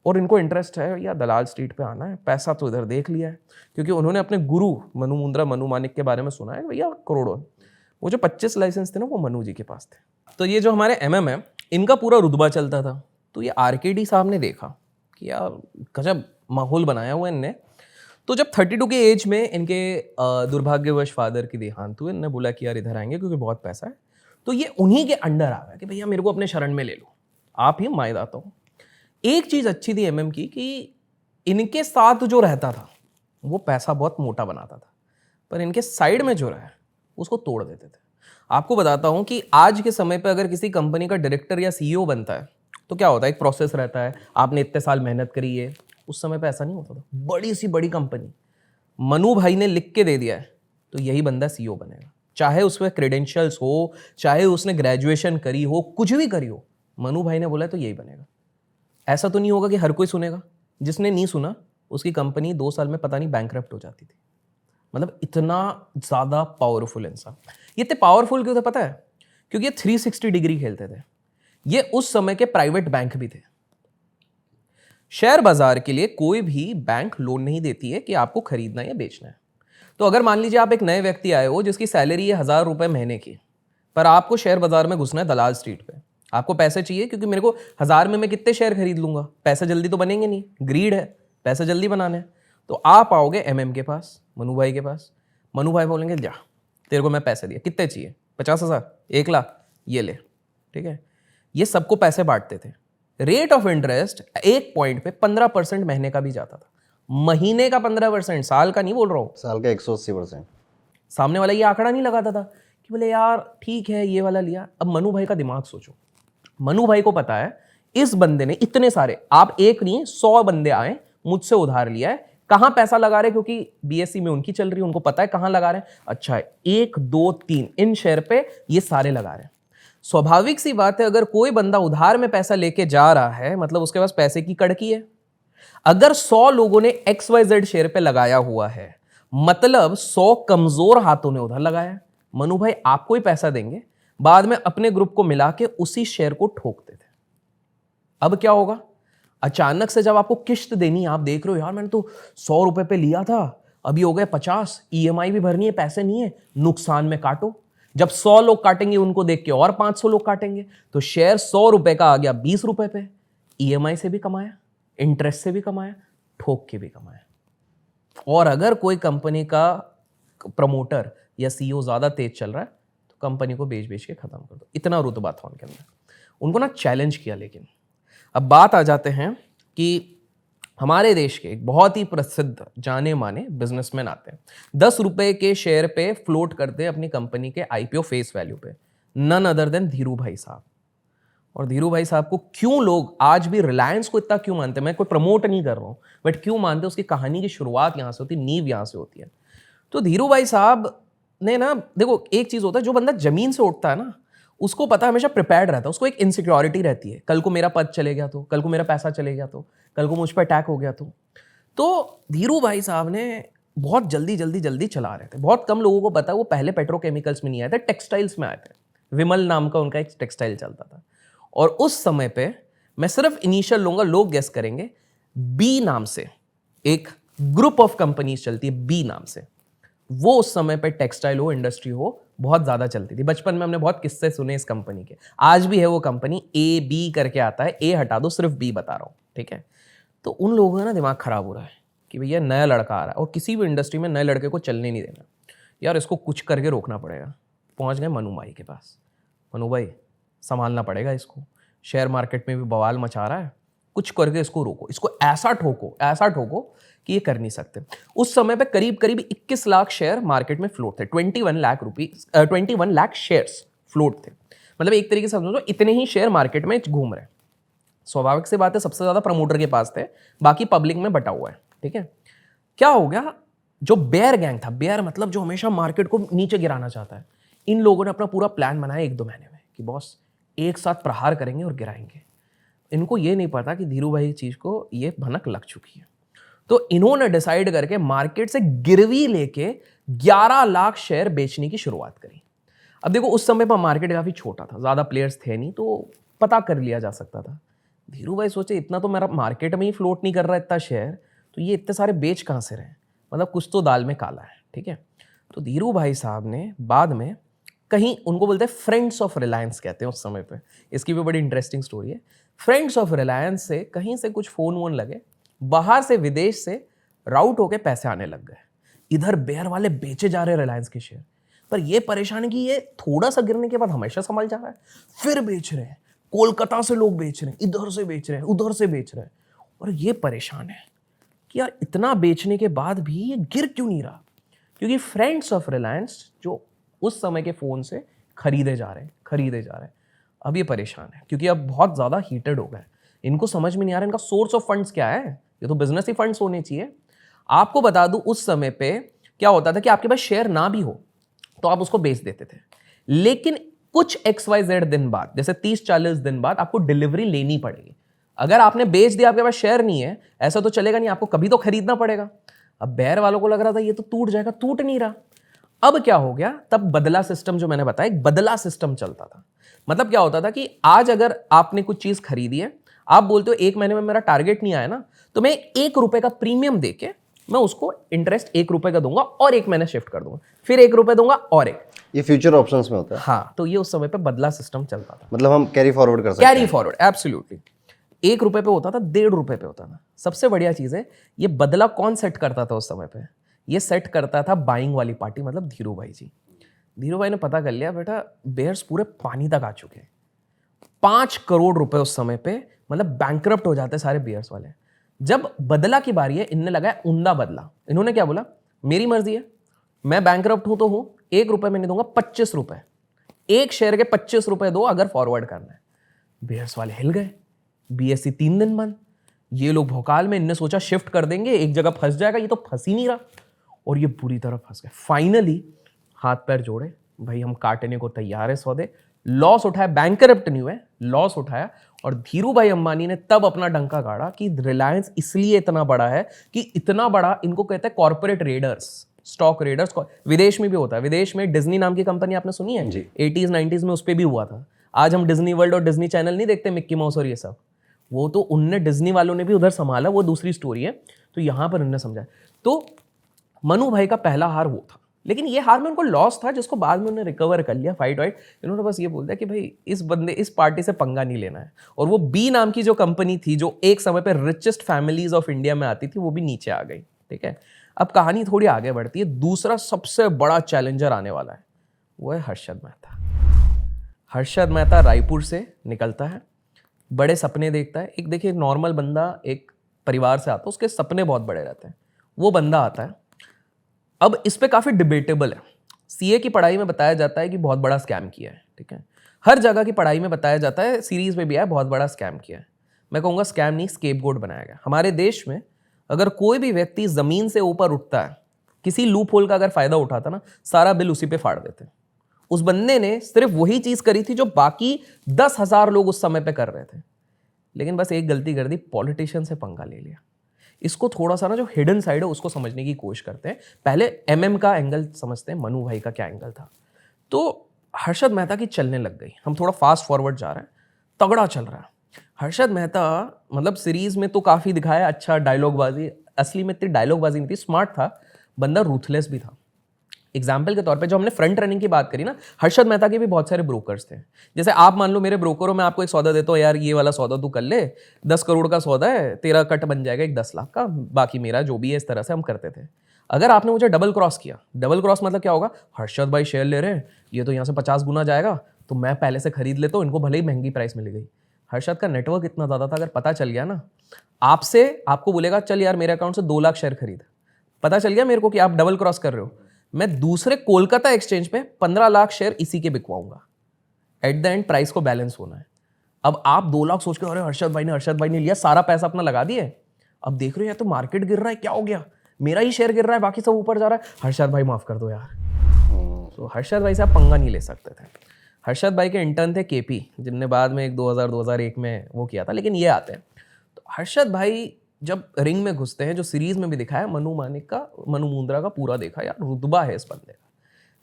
S2: और इनको इंटरेस्ट है या दलाल स्ट्रीट पे आना है, पैसा तो इधर देख लिया है। क्योंकि उन्होंने अपने गुरु मनु मुंद्रा, मनु मानिक के बारे में सुना है, भैया करोड़ों। वो जो 25 लाइसेंस थे ना, वो मनु जी के पास थे। तो ये जो हमारे एमएम है, इनका पूरा रुतबा चलता था। तो ये आरकेडी साहब ने देखा कि यार गजब माहौल बनाया हुआ इनने। तो जब 32 के एज में इनके दुर्भाग्यवश फादर की देहांत हुई, इन्होंने बोला कि यार इधर आएंगे क्योंकि बहुत पैसा है। तो ये उन्हीं के अंडर आ गया कि भैया मेरे को अपने शरण में ले लो, आप ही मायदाता हो। एक चीज अच्छी थी एमएम की कि इनके साथ जो रहता था वो पैसा बहुत मोटा बनाता था, पर इनके साइड में जो रहा है उसको तोड़ देते थे। आपको बताता हूं कि आज के समय पे अगर किसी कंपनी का डायरेक्टर या सीईओ बनता है तो क्या होता है, एक प्रोसेस रहता है, आपने इतने साल मेहनत करी है। उस समय पे ऐसा नहीं होता था। बड़ी सी बड़ी कंपनी, मनु भाई ने लिख के दे दिया है तो यही बंदा सीईओ बनेगा, चाहे उसमें क्रेडेंशियल्स हो, चाहे उसने ग्रेजुएशन करी हो, कुछ भी करी हो, मनु भाई ने बोला है तो यही बनेगा। ऐसा तो नहीं होगा कि हर कोई सुनेगा। जिसने नहीं सुना उसकी कंपनी 2 साल में पता नहीं बैंकरप्ट हो जाती थी। मतलब इतना ज्यादा पावरफुल इंसान। ये इतने पावरफुल क्यों थे पता है? क्योंकि ये 360 डिग्री खेलते थे। ये उस समय के प्राइवेट बैंक भी थे। शेयर बाजार के लिए कोई भी बैंक लोन नहीं देती है कि आपको खरीदना या बेचना है। तो अगर मान लीजिए आप एक नए व्यक्ति आए हो जिसकी सैलरी है 1000 रुपए महीने की, पर आपको शेयर बाजार में घुसना है दलाल स्ट्रीट पे। आपको पैसे चाहिए क्योंकि मेरे को 1000 में मैं कितने शेयर खरीद लूंगा, पैसे जल्दी तो बनेंगे नहीं, ग्रीड है, पैसे जल्दी बनाने हैं। तो आप आओगे एमएम के पास, मनु भाई के पास। मनु भाई बोलेंगे जा तेरे को मैं पैसे दिया, कितने चाहिए? 50,000, 1 लाख, ये ले, ठीक है। ये सबको पैसे बांटते थे। रेट ऑफ इंटरेस्ट एक पॉइंट पे 15% महीने का भी जाता था। महीने का 15%, साल का नहीं बोल रहा हूँ,
S1: साल का 180%।
S2: सामने वाला ये आंकड़ा नहीं लगाता था कि बोले यार ठीक है ये वाला लिया। अब मनु भाई का दिमाग सोचो। मनु भाई को पता है इस बंदे ने इतने सारे, आप एक नहीं 100 बंदे आए, मुझसे उधार लिया है, कहां पैसा लगा रहे, क्योंकि बीएसई में उनकी चल रही है, उनको पता है कहां लगा रहे हैं। अच्छा, 1 2 3 इन शेयर पे ये सारे लगा रहे हैं। स्वाभाविक सी बात है, अगर कोई बंदा उधार में पैसा लेके जा रहा है मतलब उसके पास पैसे की कड़की है। अगर 100 लोगों ने XYZ शेयर पे लगाया हुआ है, मतलब 100 कमजोर हाथों ने उधर लगाया। मनु भाई आपको ही पैसा देंगे, बाद में अपने ग्रुप को मिला के उसी शेयर को ठोकते थे। अब क्या होगा, अचानक से जब आपको किश्त देनी, आप देख रहे हो यार मैंने तो 100 रुपए पे लिया था, अभी हो गए 50, EMI भी भरनी है, पैसे नहीं है, नुकसान में काटो। जब 100 लोग काटेंगे उनको देख के और 500 लोग काटेंगे, तो शेयर 100 रुपए का आ गया 20 रुपए पे। EMI से भी कमाया, इंटरेस्ट से भी कमाया, ठोक के भी कमाया। और अगर कोई कंपनी का प्रमोटर या CEO ज्यादा तेज चल रहा है तो कंपनी को बेच बेच के खत्म कर दो। इतना रुतबा था उनके अंदर, उनको ना चैलेंज किया। लेकिन अब बात आ जाते हैं कि हमारे देश के एक बहुत ही प्रसिद्ध जाने माने बिजनेसमैन आते हैं, 10 रुपए के शेयर पे फ्लोट करते हैं अपनी कंपनी के IPO फेस वैल्यू पे, नन अदर देन धीरू भाई साहब। और धीरू भाई साहब को क्यों लोग आज भी रिलायंस को इतना क्यों मानते हैं, मैं कोई प्रमोट नहीं कर रहा हूं, बट क्यों मानते हैं, उसकी कहानी की शुरुआत यहां से होती है, नींव यहां से होती है। तो धीरू भाई साहब ने ना, देखो एक चीज होता है, जो बंदा जमीन से उठता है ना उसको पता हमेशा प्रिपेयर्ड रहता है, उसको एक इनसिक्योरिटी रहती है, कल को मेरा पद चले गया तो, कल को मेरा पैसा चले गया तो, कल को मुझ पर अटैक हो गया तो धीरू भाई साहब ने बहुत जल्दी चला रहे थे। बहुत कम लोगों को पता है वो पहले पेट्रोकेमिकल्स में नहीं आए थे, टेक्सटाइल्स में आए थे। विमल नाम का उनका एक टेक्सटाइल चलता था। और उस समय पे मैं सिर्फ इनिशियल लूंगा, लोग गेस करेंगे, बी नाम से एक ग्रुप ऑफ कंपनीज चलती है, बी नाम से। वो उस समय पे टेक्सटाइल हो, इंडस्ट्री हो, बहुत ज्यादा चलती थी। बचपन में हमने बहुत किस्से सुने इस कंपनी के। आज भी है वो कंपनी, AB करके आता है, A हटा दो, सिर्फ B बता रहा हूं, ठीक है। तो उन लोगों का ना दिमाग खराब हो रहा है कि भैया नया लड़का आ रहा है और किसी भी इंडस्ट्री में नए लड़के को चलने नहीं देना यार, इसको कुछ करके रोकना पड़ेगा। पहुंच गए मनु भाई के पास, मनु भाई संभालना पड़ेगा इसको, शेयर मार्केट में भी बवाल मचा रहा है, कुछ करके इसको रोको, इसको ऐसा ठोको कि ये कर नहीं सकते। उस समय पे करीब 21 लाख शेयर मार्केट में फ्लोट थे, 21 लाख शेयर्स फ्लोट थे। मतलब एक तरीके से समझो इतने ही शेयर मार्केट में घूम रहे हैं। स्वाभाविक सी बात है, सबसे ज्यादा प्रमोटर के पास थे, बाकी पब्लिक में बटा हुआ है, ठीक है। क्या हो गया, जो बेयर गैंग था, बेयर मतलब जो हमेशा मार्केट को नीचे गिराना चाहता है, इन लोगों ने अपना पूरा प्लान बनाया 1-2 महीने में कि बॉस एक साथ प्रहार करेंगे और गिराएंगे। इनको ये नहीं पता कि धीरू भाई चीज को ये भनक लग चुकी है। तो इन्होंने डिसाइड करके मार्केट से गिरवी लेके 11 लाख शेयर बेचने की शुरुआत करी। अब देखो उस समय पर मार्केट काफी छोटा था, ज्यादा प्लेयर्स थे नहीं, तो पता कर लिया जा सकता था। धीरू भाई सोचे इतना तो मेरा मार्केट में ही फ्लोट नहीं कर रहा इतना शेयर, तो ये इतने सारे बेच कहां से रहे, मतलब कुछ तो दाल में काला है, ठीक है। तो धीरू भाई साहब ने बाद में कहीं, उनको बोलते हैं फ्रेंड्स ऑफ रिलायंस कहते हैं उस समय पे, इसकी भी बड़ी इंटरेस्टिंग स्टोरी है। फ्रेंड्स ऑफ रिलायंस से कहीं से कुछ फोन वोन लगे, बाहर से विदेश से राउट होके पैसे आने लग गए। इधर बेयर वाले बेचे जा रहे रिलायंस के शेयर, पर ये परेशान कि ये थोड़ा सा गिरने के बाद हमेशा संभल जा रहा है, फिर बेच रहे हैं, कोलकाता से लोग बेच रहे हैं, इधर से बेच रहे हैं, उधर से बेच रहे हैं। और ये परेशान है कि यार इतना बेचने के बाद भी ये गिर क्यों नहीं रहा, क्योंकि फ्रेंड्स ऑफ रिलायंस जो उस समय के फोन से खरीदे जा रहे हैं। अब ये परेशान है क्योंकि अब बहुत ज्यादा हीटेड हो गए, इनको समझ में नहीं आ रहा इनका सोर्स ऑफ फंड्स क्या है, ये तो बिजनेस ही फंड्स होने चाहिए। आपको बता दूं उस समय पे क्या होता था कि आपके पास शेयर ना भी हो तो आप उसको बेच देते थे, लेकिन कुछ XYZ दिन बाद, जैसे 30-40 दिन बाद आपको डिलीवरी लेनी पड़ेगी। अगर आपने बेच दिया, आपके पास शेयर नहीं है, ऐसा तो चलेगा नहीं, आपको कभी तो खरीदना पड़ेगा। अब बेयर वालों को लग रहा था ये तो टूट जाएगा, टूट नहीं रहा। अब क्या हो गया, तब बदला सिस्टम, जो मैंने बताया, एक बदला सिस्टम चलता था। मतलब क्या होता था कि आज अगर आपने कुछ चीज खरीदी है, आप बोलते हो 1 महीने में मेरा टारगेट नहीं आया ना, तो मैं 1 रुपए का प्रीमियम देके मैं उसको इंटरेस्ट 1 रुपए का दूंगा और 1 महीने शिफ्ट कर दूंगा, फिर 1 रुपए दूंगा और 1।
S1: ये फ्यूचर ऑप्शंस में होता है।
S2: हाँ, तो ये उस समय पे बदला सिस्टम चलता था।
S1: मतलब हम कैरी फॉरवर्ड कर सकते हैं।
S2: Carry forward, absolutely. 1 रुपए पे होता था, 1.5 रुपए पे होता था। सबसे बढ़िया चीज है, ये बदला कौन सेट करता था उस समय पे, ये सेट करता था बाइंग वाली पार्टी, मतलब धीरू भाई जी। धीरू भाई ने पता कर लिया बेटा बेयर्स पूरे पानी तक आ चुके हैं, 5 करोड़ रुपए उस समय पे, मतलब बैंकरप्ट हो जाते सारे बेयर्स वाले। जब बदला की बारी है, इनने लगाया उम्दा बदला। इन्होंने क्या बोला, मेरी मर्जी है, मैं बैंकरप्ट हूं तो हूं, 1 रुपए में नहीं दूंगा, 25 रुपए, एक शेयर के 25 रुपए दो अगर फॉरवर्ड करना है। बेयर्स वाले हिल गए, BSE 3 दिन बंद, ये लोग भोकाल में, इनने सोचा शिफ्ट कर देंगे, एक जगह फंस जाएगा, ये तो फंस ही नहीं रहा और ये बुरी तरह फंस गए। फाइनली हाथ पैर जोड़े, भाई हम काटने को तैयार है सौदे, लॉस उठाया, बैंकरप्ट नहीं हुए, लॉस उठाया और धीरू भाई अंबानी ने तब अपना डंका गाड़ा कि रिलायंस इसलिए इतना बड़ा है कि इतना बड़ा, इनको कहते हैं कॉर्पोरेट रेडर्स, स्टॉक रेडर्स। विदेश में भी होता है, विदेश में डिज्नी नाम की कंपनी आपने सुनी है, 80s 90s में उस पर भी हुआ था। आज हम डिज्नी वर्ल्ड और डिज्नी चैनल नहीं देखते, मिक्की माउस और ये सब, वो तो उनने, डिज्नी वालों ने भी उधर संभाला, वो दूसरी स्टोरी है। तो यहां पर उन्होंने समझा। तो मनु भाई का पहला हार वो था, लेकिन ये हार में उनको लॉस था जिसको बाद में उन्होंने रिकवर कर लिया, फाइट वाइट। इन्होंने बस ये बोल दिया कि भाई इस पार्टी से पंगा नहीं लेना है। और वो बी नाम की जो कंपनी थी, जो एक समय पे रिचेस्ट फैमिलीज ऑफ इंडिया में आती थी, वो भी नीचे आ गई। ठीक है, अब कहानी थोड़ी आगे बढ़ती है। दूसरा सबसे बड़ा चैलेंजर आने वाला है, वो है हर्षद मेहता। हर्षद मेहता रायपुर से निकलता है, बड़े सपने देखता है। एक देखिए, नॉर्मल बंदा एक परिवार से आता है, उसके सपने बहुत बड़े रहते हैं। वो बंदा आता है। अब इस पे काफी डिबेटेबल है। सीए की पढ़ाई में बताया जाता है कि बहुत बड़ा स्कैम किया है, ठीक है। हर जगह की पढ़ाई में बताया जाता है, सीरीज में भी है, बहुत बड़ा स्कैम किया है। मैं कहूँगा स्कैम नहीं, स्केपगोट बनाया गया। हमारे देश में अगर कोई भी व्यक्ति जमीन से ऊपर उठता है, किसी लूप होल का अगर फायदा उठाता ना, सारा बिल उसी पे फाड़ देते। उस बंदे ने सिर्फ वही चीज करी थी जो बाकी 10,000 लोग उस समय पे कर रहे थे, लेकिन बस एक गलती कर दी, पॉलिटिशियन से पंगा ले लिया। इसको थोड़ा सा ना, जो हिडन साइड है उसको समझने की कोशिश करते हैं। पहले एमएम का एंगल समझते हैं, मनु भाई का क्या एंगल था। तो हर्षद मेहता की चलने लग गई। हम थोड़ा फास्ट फॉरवर्ड जा रहे हैं, तगड़ा चल रहा है हर्षद मेहता। मतलब सीरीज में तो काफी दिखाया, अच्छा डायलॉगबाजी, असली में इतनी डायलॉगबाजी नहीं थी, स्मार्ट था बंदा, रूथलेस भी था। एग्जाम्पल के तौर पे जो हमने फ्रंट रनिंग की बात करी ना, हर्षद मेहता के भी बहुत सारे ब्रोकर्स थे। जैसे आप मान लो मेरे ब्रोकर हो, मैं आपको एक सौदा देता हूँ, यार ये वाला सौदा तू कर ले, 10 करोड़ का सौदा है, तेरा कट बन जाएगा एक 10 लाख का, बाकी मेरा जो भी है। इस तरह से हम करते थे। अगर आपने मुझे डबल क्रॉस किया, डबल क्रॉस मतलब क्या होगा, हर्षद भाई शेयर ले रहे हैं, ये तो यहाँ से 50 गुना जाएगा, तो मैं पहले से खरीद लेता हूँ, इनको भले ही महंगी प्राइस मिल गई। हर्षद का नेटवर्क इतना ज़्यादा था, अगर पता चल गया ना आपको बोलेगा चल यार मेरे अकाउंट से 2 लाख शेयर खरीद, पता चल गया मेरे को कि आप डबल क्रॉस कर रहे हो, मैं दूसरे कोलकाता एक्सचेंज पे 15 लाख शेयर इसी के बिकवाऊंगा। एट द एंड प्राइस को बैलेंस होना है। अब आप 2 लाख सोच के, अरे हर्षद भाई ने लिया, सारा पैसा अपना लगा दिए, अब देख रहे हो यार तो मार्केट गिर रहा है, क्या हो गया, मेरा ही शेयर गिर रहा है, बाकी सब ऊपर जा रहा है, हर्षद भाई माफ कर दो यार। तो हर्षद भाई से आप पंगा नहीं ले सकते थे। हर्षद भाई के इंटर्न थे केपी, जिनने बाद में 2000-2001 में वो किया था, लेकिन ये आते हैं। तो हर्षद भाई जब रिंग में घुसते हैं, जो सीरीज में भी दिखाया, मनु मुंद्रा का पूरा देखा, यार रुतबा है इस बंदे का,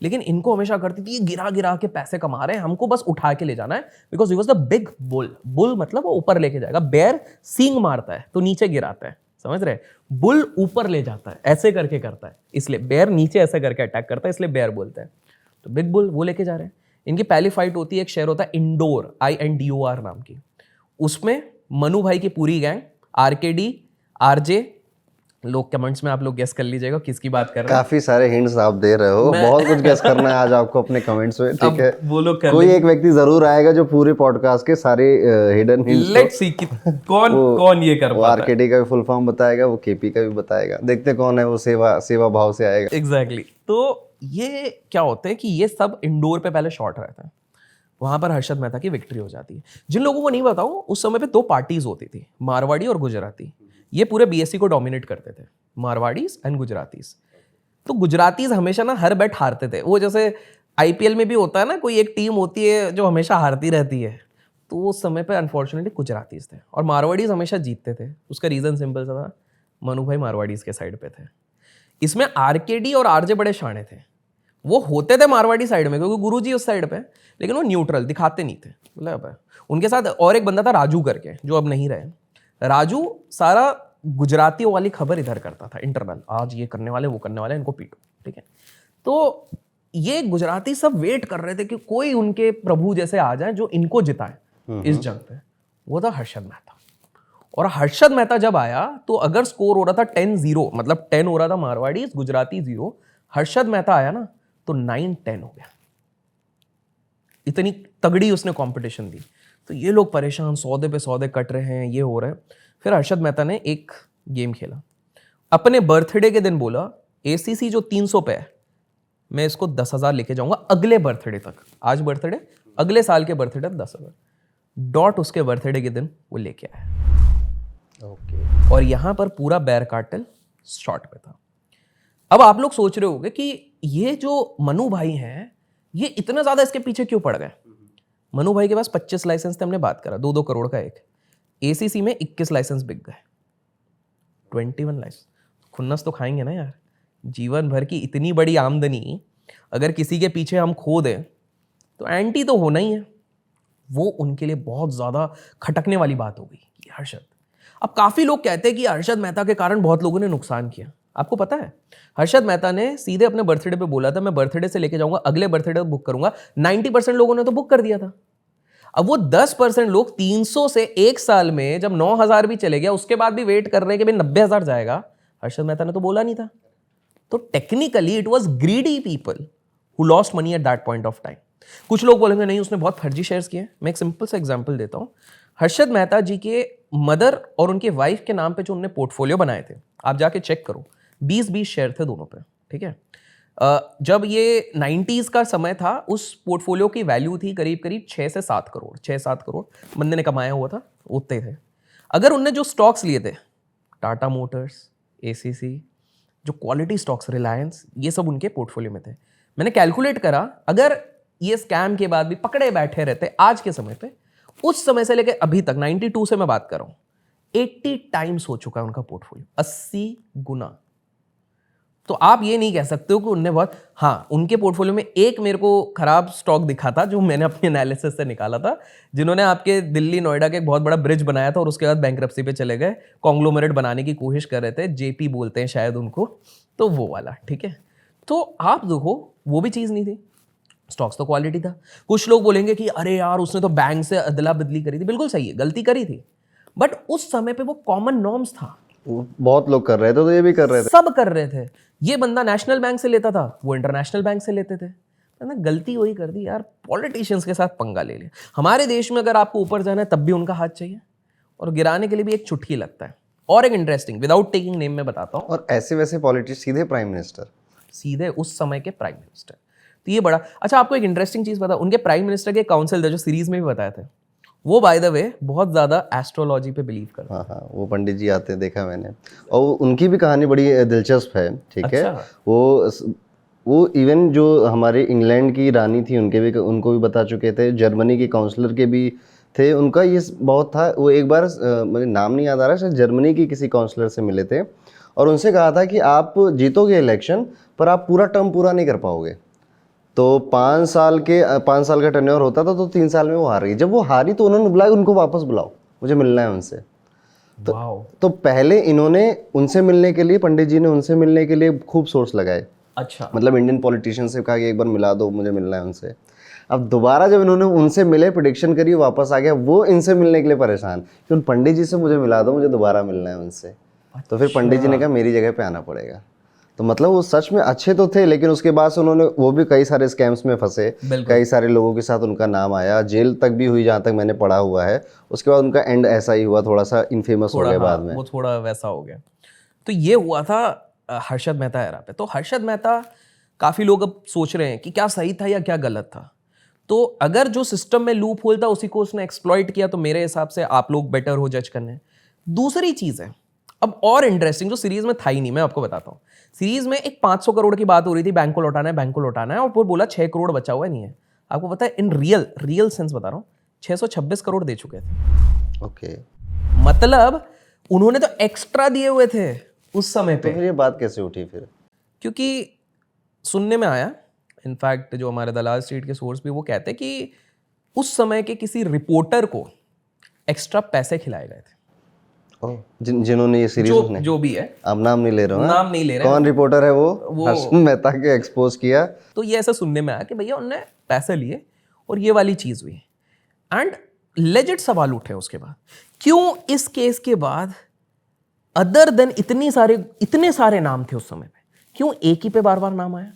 S2: लेकिन इनको हमेशा करती थी, ये गिरा गिरा के पैसे कमा रहे हैं, हमको बस उठा के ले जाना है, because he was the big bull. Bull मतलब वो ऊपर लेके जाएगा, बेयर सींग मारता है तो नीचे गिराता है, समझ रहे, बुल ऊपर ले जाता है, ऐसे करके करता है, इसलिए बेयर नीचे ऐसे करके अटैक करता है, इसलिए बेयर बोलते हैं। तो बिग बुल वो लेके जा रहे हैं। इनकी पहली फाइट होती है, एक शेयर होता है इंडोर, INDOR नाम की, उसमें मनु भाई की पूरी गैंग, RKD, RJ, लोग कमेंट्स में आप लोग गेस कर लीजिएगा किसकी बात कर रहे हैं।
S1: काफी सारे हिंट्स आप दे रहे हो, बहुत कुछ गेस करना है आज आपको अपने कमेंट्स में, ठीक है।
S2: वो लोग
S1: कोई एक व्यक्ति जरूर आएगा जो पूरे पॉडकास्ट के सारे हिडन हिंट्स,
S2: लेट्स सी कौन ये कर पाता है।
S1: RKD का भी फुल फॉर्म बताएगा, वो KP का भी बताएगा, देखते कौन है वो सेवा भाव से आएगा।
S2: एग्जैक्टली। तो ये क्या होता है कि ये सब इंडोर पे पहले शॉट रहता है, वहां पर हर्षद मेहता की विक्ट्री हो जाती है। जिन लोगों को नहीं बताऊं, उस समय पे 2 पार्टीज होती थी, मारवाड़ी और गुजराती। ये पूरे BSE को डोमिनेट करते थे, मारवाड़ीज एंड गुजरातीज। तो गुजरातीज हमेशा ना हर बैट हारते थे। वो जैसे IPL में भी होता है ना, कोई एक टीम होती है जो हमेशा हारती रहती है, तो उस समय पे अनफॉर्चुनेटली गुजरातीज थे, और मारवाड़ीज हमेशा जीतते थे। उसका रीजन सिंपल सा था, मनु भाई मारवाड़ीज के साइड पे थे। इसमें RKD और RJ बड़े शाणे थे। वो होते थे मारवाड़ी साइड में क्योंकि गुरुजी उस साइड पे, लेकिन वो न्यूट्रल दिखाते नहीं थे। मतलब उनके साथ और एक बंदा था राजू करके, जो अब नहीं रहे। राजू सारा गुजरातियों वाली खबर इधर करता था, इंटरनल, आज ये करने वाले, वो करने वाले, इनको पीटो, ठीक है। तो ये गुजराती सब वेट कर रहे थे कि कोई उनके प्रभु जैसे आ जाए जो इनको जिताए इस जंग पे। वो था हर्षद मेहता। और हर्षद मेहता जब आया तो अगर स्कोर हो रहा था 10-0, मतलब 10 हो रहा था मारवाड़ी, गुजराती 0, हर्षद मेहता आया ना तो 9-10 हो गया। इतनी तगड़ी उसने कंपटीशन दी। तो ये लोग परेशान, सौदे पे सौदे कट रहे हैं, ये हो रहा है। फिर हर्षद मेहता ने एक गेम खेला, अपने बर्थडे के दिन बोला ACC जो 300 पे है, मैं इसको 10,000 लेके जाऊंगा अगले बर्थडे तक। आज बर्थडे, अगले साल के बर्थडे 10,000 डॉट उसके बर्थडे के दिन वो लेके आया।
S1: ओके।
S2: और यहाँ पर पूरा बेयर कार्टेल शॉर्ट पे था। अब आप लोग सोच रहे होंगे कि ये जो मनु भाई हैं ये इतना ज्यादा इसके पीछे क्यों पड़ गए। मनु भाई के पास 25 लाइसेंस थे, हमने बात करा 2-2 करोड़ का एक। एसीसी में 21 लाइसेंस बिक गए, 21 लाइसेंस। खुन्नस तो खाएंगे ना यार, जीवन भर की इतनी बड़ी आमदनी अगर किसी के पीछे हम खो दें तो एंटी तो होना ही है। वो उनके लिए बहुत ज़्यादा खटकने वाली बात हो गई कि हर्षद, अब काफ़ी लोग कहते हैं कि हर्षद मेहता के कारण बहुत लोगों ने नुकसान किया। आपको पता है हर्षद मेहता ने सीधे अपने बर्थडे पे बोला था मैं बर्थडे से लेके जाऊंगा, अगले बर्थडे बुक करूंगा। 90% लोगों ने तो बुक कर दिया था। अब वो 10% लोग 300 से एक साल में जब 9,000 भी चले गया उसके बाद भी वेट कर रहे हैं कि भाई 90,000 जाएगा। हर्षद मेहता ने तो बोला नहीं था। तो technically it was greedy people who lost money at that point of time. कुछ लोग बोलेंगे नहीं उसने बहुत फर्जी शेयर्स किए। मैं एक सिंपल सा एग्जांपल देता हूं। हर्षद मेहता जी के मदर और उनके वाइफ के नाम पे जो उन्होंने पोर्टफोलियो बनाए थे, आप जाके चेक करो, 20-20 शेयर थे दोनों पे, ठीक है। जब ये 90s का समय था उस पोर्टफोलियो की वैल्यू थी करीब करीब 6 से 7 करोड़, 6-7 करोड़ बंदे ने कमाया हुआ था, उतने थे। अगर उनने जो स्टॉक्स लिए थे, टाटा मोटर्स, एसीसी, जो क्वालिटी स्टॉक्स, रिलायंस, ये सब उनके पोर्टफोलियो में थे। मैंने कैलकुलेट करा, अगर ये स्कैम के बाद भी पकड़े बैठे रहते आज के समय पे, उस समय से लेकर अभी तक 92 से मैं बात कर रहा हूं, 80 टाइम्स हो चुका है उनका पोर्टफोलियो, 80 गुना। तो आप ये नहीं कह सकते हो कि उनने बहुत, हाँ उनके पोर्टफोलियो में एक मेरे को खराब स्टॉक दिखा था जो मैंने अपने एनालिसिस से निकाला था, जिन्होंने आपके दिल्ली नोएडा के एक बहुत बड़ा ब्रिज बनाया था और उसके बाद बैंक्रप्सी पे चले गए, कॉन्ग्लोमरेट बनाने की कोशिश कर रहे थे, जेपी बोलते हैं शायद उनको, तो वो वाला, ठीक है। तो आप देखो वो भी चीज़ नहीं थी, स्टॉक्स तो क्वालिटी था। कुछ लोग बोलेंगे कि अरे यार उसने तो बैंक से अदला बदली करी थी, बिल्कुल सही है, गलती करी थी, बट उस समय पे वो कॉमन नॉर्म्स था,
S1: बहुत लोग कर रहे थे तो ये भी कर रहे थे,
S2: सब कर रहे थे। ये बंदा नेशनल बैंक से लेता था, वो इंटरनेशनल बैंक से लेते थे। मैंने गलती वही कर दी यार, पॉलिटिशियंस के साथ पंगा ले लिया। हमारे देश में अगर आपको ऊपर जाना है तब भी उनका हाथ चाहिए, और गिराने के लिए भी एक चुटकी लगता है। और एक इंटरेस्टिंग, विदाउट टेकिंग नेम में बताता हूँ,
S1: और ऐसे वैसे पॉलिटिक्स सीधे प्राइम मिनिस्टर,
S2: सीधे उस समय के प्राइम मिनिस्टर। तो ये बड़ा अच्छा, आपको एक इंटरेस्टिंग चीज पता, उनके प्राइम मिनिस्टर के काउंसिल थे जो सीरीज में भी बताए थे, वो बाय द वे बहुत ज्यादा एस्ट्रोलॉजी पे बिलीव करते हैं।
S1: हाँ, वो पंडित जी आते हैं, देखा मैंने, और उनकी भी कहानी बड़ी दिलचस्प है, ठीक है।
S2: अच्छा।
S1: वो इवन जो हमारे इंग्लैंड की रानी थी उनको भी बता चुके थे, जर्मनी के काउंसलर के भी थे, उनका ये बहुत था। वो एक बार मुझे नाम नहीं याद आ रहा, शायद जर्मनी की किसी काउंसलर से मिले थे और उनसे कहा था कि आप जीतोगे इलेक्शन पर आप पूरा टर्म पूरा नहीं कर पाओगे। तो 5 साल का टर्नओवर होता था, तो 3 साल में वो हार गई। जब वो हारी तो उन्होंने बुलाया, उनको वापस बुलाओ, मुझे मिलना है उनसे। तो पहले इन्होंने उनसे मिलने के लिए, पंडित जी ने उनसे मिलने के लिए खूब सोर्स लगाए। अच्छा, मतलब इंडियन पॉलिटिशियन से कहा कि एक बार मिला दो, मुझे मिलना है उनसे। अब दोबारा जब इन्होंने उनसे मिले, प्रेडिक्शन करी, वापस आ गया, वो इनसे मिलने के लिए परेशान कि उन पंडित जी से मुझे मिला दो, मुझे दोबारा मिलना है उनसे। तो फिर पंडित जी ने कहा मेरी जगह पे आना पड़ेगा। तो मतलब वो सच में अच्छे तो थे, लेकिन उसके बाद से उन्होंने, वो भी कई सारे स्कैम्स में फंसे, कई सारे लोगों के साथ उनका नाम आया, जेल तक भी हुई जहाँ तक मैंने पढ़ा हुआ है। उसके बाद उनका एंड ऐसा ही हुआ, थोड़ा सा इनफेमस हो गया बाद में,
S2: वो थोड़ा वैसा हो गया। तो ये हुआ था हर्षद मेहता एरा पे। तो हर्षद मेहता, काफ़ी लोग अब सोच रहे हैं कि क्या सही था या क्या गलत था। तो अगर जो सिस्टम में लूप होल था उसी को उसने एक्सप्लॉइट किया, तो मेरे हिसाब से आप लोग बेटर हो जज करने। दूसरी चीज़ है अब और इंटरेस्टिंग, जो सीरीज में था ही नहीं, मैं आपको बताता हूँ। सीरीज में एक 500 करोड़ की बात हो रही थी, बैंक को लौटाना है, बैंक को लौटाना है, और वो बोला 6 करोड़ बचा हुआ नहीं है। आपको पता है इन रियल सेंस बता रहा हूँ, 626 करोड़ दे चुके थे।
S1: ओके,
S2: मतलब उन्होंने तो एक्स्ट्रा दिए हुए थे उस समय पे।
S1: तो फिर ये बात कैसे उठी फिर?
S2: क्योंकि सुनने में आया, इनफैक्ट जो हमारे दलाल स्ट्रीट के सोर्स भी वो कहते हैं कि उस समय के किसी रिपोर्टर को एक्स्ट्रा पैसे खिलाए गए थे।
S1: जिन्होंने ये सीरीज
S2: जो भी है,
S1: आप नाम नहीं ले रहे हो,
S2: नाम नहीं ले रहे,
S1: कौन रिपोर्टर है वो हर्षद मेहता के एक्सपोज किया।
S2: तो ये ऐसा सुनने में आया कि भैया उन्होंने पैसे लिए और ये वाली चीज हुई। एंड लेजिट सवाल उठे उसके बाद, क्यों इस केस के बाद अदर देन इतने सारे नाम थे उस समय पे, क्यों एक ही पे बार बार नाम आया?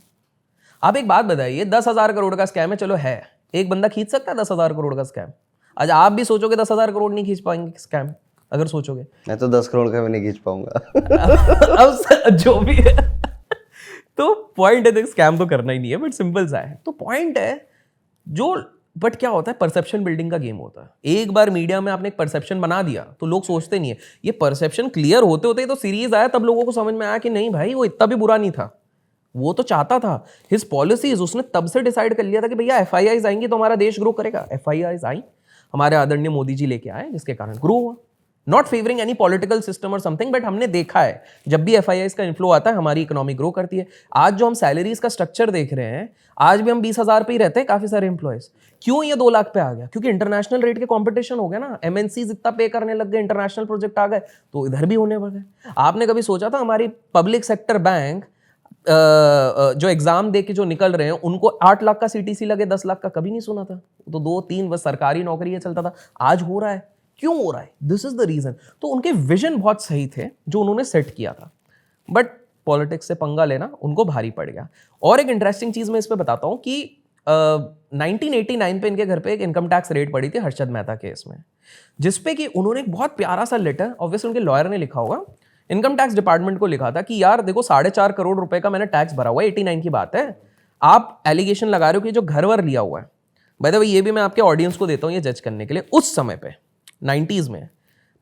S2: आप एक बात बताइए, 10,000 करोड़ का स्कैम है, चलो है, एक बंदा खींच सकता है 10,000 करोड़ का स्कैम? आज आप भी सोचोगे 10,000 करोड़ नहीं खींच पाएंगे स्कैम, अगर सोचोगे।
S1: मैं तो 10 करोड़ का भी नहीं खींच पाऊंगा।
S2: अब जो भी है, तो पॉइंट है, स्कैम तो करना ही नहीं है, बट सिंपल सा है। तो पॉइंट है, जो बट क्या होता है, परसेप्शन बिल्डिंग का गेम होता है। एक बार मीडिया में आपने एक परसेप्शन बना दिया तो लोग सोचते नहीं है। ये परसेप्शन क्लियर होते होते तो सीरीज आया, तब लोगों को समझ में आया कि नहीं भाई वो इतना भी बुरा नहीं था, वो तो चाहता था। हिज पॉलिसीज, उसने तब से डिसाइड कर लिया था कि भैया एफआईआईज आएंगी तो हमारा देश ग्रो करेगा। एफआईआईज आई, हमारे आदरणीय मोदी जी लेके आए, जिसके कारण ग्रो हुआ। Not favouring any political system और समथिंग, बट हमने देखा है जब भी एफआईआईज का इन्फ्लो आता है हमारी इकोनॉमी ग्रो करती है। आज जो हम सैलरीज का स्ट्रक्चर देख रहे हैं, आज भी हम 20,000 पे ही रहते हैं काफी सारे एम्प्लॉयज। क्यों ये 2 लाख पे आ गया? क्योंकि इंटरनेशनल रेट के कंपटीशन हो गया ना, एमएनसीज इतना पे करने लग गए, इंटरनेशनल प्रोजेक्ट आ गए तो इधर भी होने लगे। आपने कभी सोचा था हमारी पब्लिक सेक्टर बैंक जो एग्जाम दे के जो निकल रहे हैं उनको 8 लाख का सीटीसी लगे, 10 लाख का? कभी नहीं सुना था। तो 2-3 बस सरकारी नौकरी चलता था, आज हो रहा है। क्यों हो रहा है? This is the reason. तो उनके विजन बहुत सही थे जो उन्होंने सेट किया था, बट पॉलिटिक्स से पंगा लेना उनको भारी पड़ गया। और एक इंटरेस्टिंग चीज मैं इस पे बताता हूं कि 1989 पे इनके घर पे एक इनकम टैक्स रेड पड़ी थी हर्षद मेहता केस में, जिसपे कि उन्होंने एक बहुत प्यारा सा लेटर, ऑब्वियसली उनके लॉयर ने लिखा होगा, इनकम टैक्स डिपार्टमेंट को लिखा था कि यार देखो 4.5 करोड़ रुपए का मैंने टैक्स भरा हुआ है, 89 की बात है, आप एलिगेशन लगा रहे हो कि जो घर वर लिया हुआ है। बाय द वे ये भी मैं आपके ऑडियंस को देता हूं ये जज करने के लिए। उस समय पे 90s में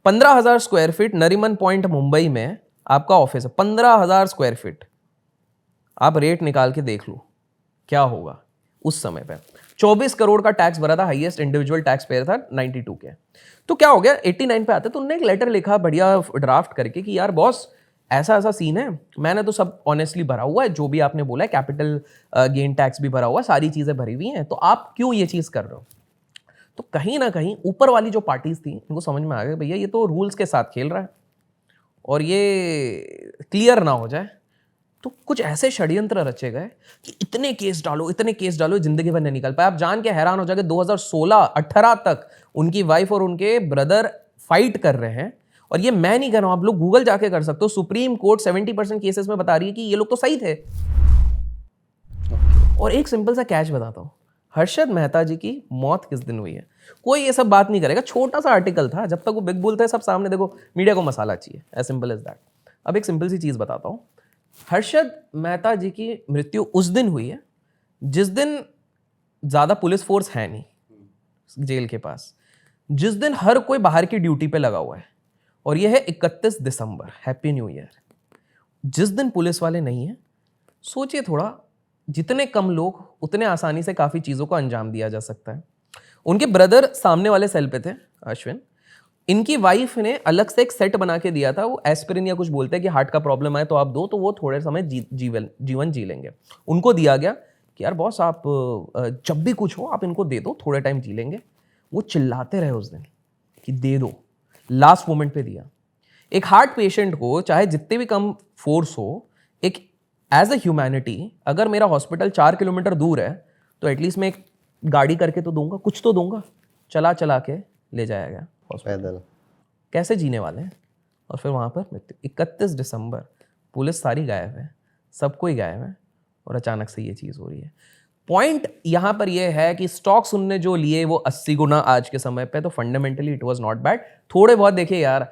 S2: 15,000 square feet Nariman point Mumbai में आपका ऑफिस है, 15,000 स्क्वायर फीट। आप रेट निकाल के देख लो क्या होगा उस समय पे। 24 करोड़ का टैक्स भरा था, हाईएस्ट इंडिविजुअल टैक्स पेयर था 92 के। तो क्या हो गया, 89 पे आते तो उन्होंने एक लेटर लिखा बढ़िया ड्राफ्ट करके कि यार बॉस ऐसा ऐसा सीन है, मैंने तो सब ऑनेस्टली भरा हुआ है, जो भी आपने बोला है, कैपिटल गेन टैक्स भी भरा हुआ है, सारी चीजें भरी हुई हैं, तो आप क्यों ये चीज कर रहे हो? तो कहीं ना कहीं ऊपर वाली जो पार्टीज थी इनको समझ में आ गया भैया ये तो रूल्स के साथ खेल रहा है और ये क्लियर ना हो जाए। तो कुछ ऐसे षड्यंत्र रचे गए कि इतने केस डालो, जिंदगी भर नहीं निकल पाए। आप जान के हैरान हो जाएंगे 2016-18 तक उनकी वाइफ और उनके ब्रदर फाइट कर रहे हैं। और ये मैं नहीं कर रहा हूं, आप लोग गूगल जाके कर सकते हो। सुप्रीम कोर्ट 70% केसेस में बता रही है कि ये लोग तो सही थे। और एक सिंपल सा कैच बताता हूं, हर्षद मेहता जी की मौत किस दिन हुई है? कोई ये सब बात नहीं करेगा, छोटा सा आर्टिकल था, जब तक वो बिग बुल थे सब सामने, देखो मीडिया को मसाला चाहिए, एज सिंपल एज दैट। अब एक सिंपल सी चीज बताता हूं, हर्षद मेहता जी की मृत्यु उस दिन हुई है जिस दिन ज्यादा पुलिस फोर्स है नहीं जेल के पास, जिस दिन हर कोई बाहर की ड्यूटी पे लगा हुआ है, और यह है 31 दिसंबर, हैप्पी न्यू ईयर। जिस दिन पुलिस वाले नहीं है, सोचिए थोड़ा, जितने कम लोग उतने आसानी से काफी चीजों को अंजाम दिया जा सकता है। उनके ब्रदर सामने वाले सेल पे थे, अश्विन। इनकी वाइफ ने अलग से एक सेट बना के दिया था, वो एस्पिरिन या कुछ बोलते हैं कि हार्ट का प्रॉब्लम आए तो आप दो, तो वो थोड़े समय जीवन जी लेंगे। उनको दिया गया कि यार बॉस आप जब भी कुछ हो आप इनको दे दो, थोड़े टाइम जी लेंगे। वो चिल्लाते रहे उस दिन कि दे दो, लास्ट मोमेंट पे दिया। एक हार्ट पेशेंट को चाहे जितने भी कम फोर्स हो, एक एज अ ह्यूमैनिटी, अगर मेरा हॉस्पिटल 4 किलोमीटर दूर है तो एटलीस्ट मैं एक गाड़ी करके तो दूंगा, कुछ तो दूंगा। चला के ले जाया गया
S1: पैदल,
S2: कैसे जीने वाले हैं? और फिर वहाँ पर मृत्यु। 31 दिसंबर, पुलिस सारी गायब है, सब कोई गायब है, और अचानक से ये चीज़ हो रही है। पॉइंट यहाँ पर यह है कि स्टॉक्स उनने जो लिए वो 80 गुना आज के समय पे, तो fundamentally it was not bad. थोड़े बहुत देखिए यार,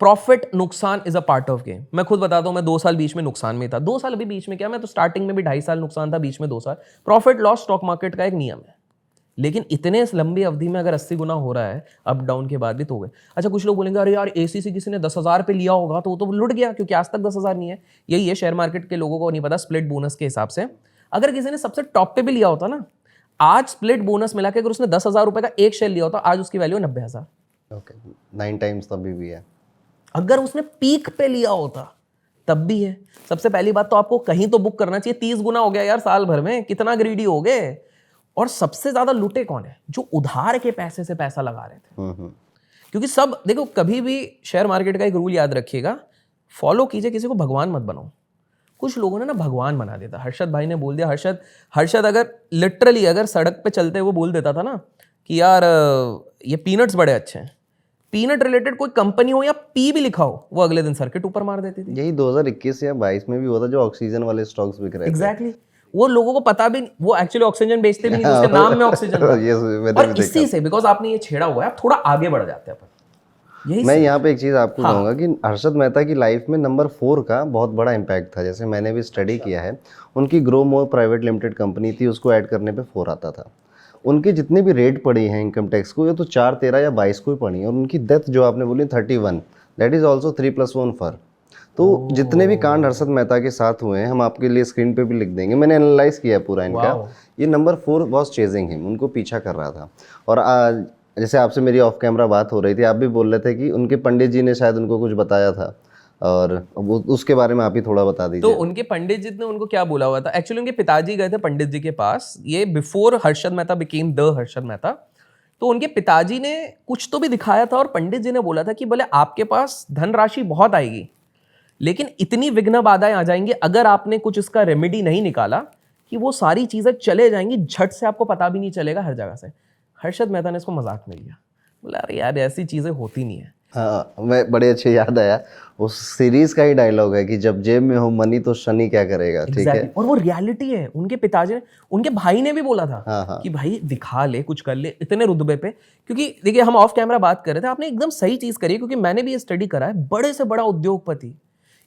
S2: प्रॉफिट नुकसान is a part of game. मैं खुद बताता हूँ, मैं 2 साल बीच में नुकसान में था। 2 साल अभी बीच में क्या, मैं तो स्टार्टिंग में भी 2.5 साल नुकसान था, बीच में 2 साल। प्रॉफिट लॉस स्टॉक मार्केट का एक नियम है, लेकिन इतने लंबी अवधि में अगर 80 गुना हो रहा है अप डाउन के बाद भी, तो हो गए। अच्छा, कुछ लोग बोलेंगे अरे यार एसीसी किसी ने 10,000 पे लिया होगा तो वो तो लुट गया, क्योंकि आज तक 10,000 नहीं है। यही है, शेयर मार्केट के लोगों को नहीं पता स्प्लिट बोनस के हिसाब से। अगर किसी ने सबसे टॉप पे भी लिया होता ना, आज स्प्लिट बोनस मिला के अगर उसने 10,000 रुपए का एक शेयर लिया होता, आज उसकी वैल्यू 90,000।
S1: ओके, 9 टाइम्स तभी भी है।
S2: अगर उसने पीक पे लिया होता तब भी है। सबसे पहली बात तो आपको कहीं तो बुक करना चाहिए। 30 गुना हो गया यार साल भर में, कितना ग्रीडी हो गए। और सबसे ज्यादा लूटे कौन है? जो उधार के पैसे से पैसा लगा रहे थे। क्योंकि सब देखो, कभी भी शेयर मार्केट का एक रूल याद रखिएगा, फॉलो कीजिए, किसी को भगवान मत बनाओ। कुछ लोगों ने ना भगवान बना देता। हर्षद भाई ने बोल दिया, हर्षद अगर लिटरली अगर सड़क पे चलते हुए बोल देता था ना कि यार ये पीनट्स बड़े अच्छे हैं, पीनट रिलेटेड कोई कंपनी हो या पी भी लिखा हो, वो अगले दिन सर्किट ऊपर मार देती थी।
S1: यही 2021 या 22 में भी हुआ था, जो ऑक्सीजन वाले स्टॉक्स बिक रहे थे।
S2: एग्जैक्टली, वो लोगों को पता भी, वो एक्चुअली ऑक्सीजन बेचते भी नहीं थे, उसके नाम में ऑक्सीजन था। और इसी से, बिकॉज आपने ये छेड़ा हुआ है, आप थोड़ा आगे बढ़ जाते हैं अपन। यही
S1: मैं यहाँ पे एक चीज़ आपको कहूँगा कि हर्षद मेहता की लाइफ में नंबर 4 का बहुत बड़ा इम्पैक्ट था। जैसे मैंने भी स्टडी किया है, उनकी grow more private limited company थी, उसको ऐड करने पे 4 आता था। उनकी जितनी भी रेट पड़ी है इनकम टैक्स को, ये तो 4, 13 या 22 को ही पड़ी है, और उनकी डेथ जो आपने बोली 31, दैट इज़ ऑल्सो 3+1 फर। तो जितने भी कांड हर्षद मेहता के साथ हुए हैं, हम आपके लिए स्क्रीन पे भी लिख देंगे, मैंने एनालाइज किया है पूरा इनका। ये नंबर 4 वॉज चेजिंग हिम, उनको पीछा कर रहा था। और जैसे आपसे मेरी ऑफ कैमरा बात हो रही थी, आप भी बोल रहे थे कि उनके पंडित जी ने शायद उनको कुछ बताया था, और उसके बारे में आप ही थोड़ा बता दीजिए।
S2: तो उनके पंडित जी ने उनको क्या बोला हुआ था? एक्चुअली उनके पिताजी गए थे पंडित जी के पास, ये before Harshad Mehta became the Harshad Mehta. तो उनके पिताजी ने कुछ तो भी दिखाया था और पंडित जी ने बोला था कि बोले आपके पास धनराशि बहुत आएगी, लेकिन इतनी विघ्न बाधाएं आ जाएंगी अगर आपने कुछ इसका रेमेडी नहीं निकाला कि वो सारी चीजें चले जाएंगी झट से, आपको पता भी नहीं चलेगा हर जगह से। हर्षद मेहता ने इसको मजाक में लिया, बोला अरे यार ऐसी चीजें होती नहीं है।
S1: हाँ, मैं बड़े अच्छे याद आया, उस सीरीज का ही डायलॉग है कि जब जेब में हो मनी तो शनि क्या करेगा। ठीक है,
S2: और वो रियलिटी है। उनके पिताजी ने, उनके भाई ने भी बोला था
S1: हाँ।
S2: कि भाई दिखा ले, कुछ कर ले इतने रुतबे पे। क्योंकि देखिए हम ऑफ कैमरा बात कर रहे थे, आपने एकदम सही चीज करी, क्योंकि मैंने भी ये स्टडी करा है, बड़े से बड़ा उद्योगपति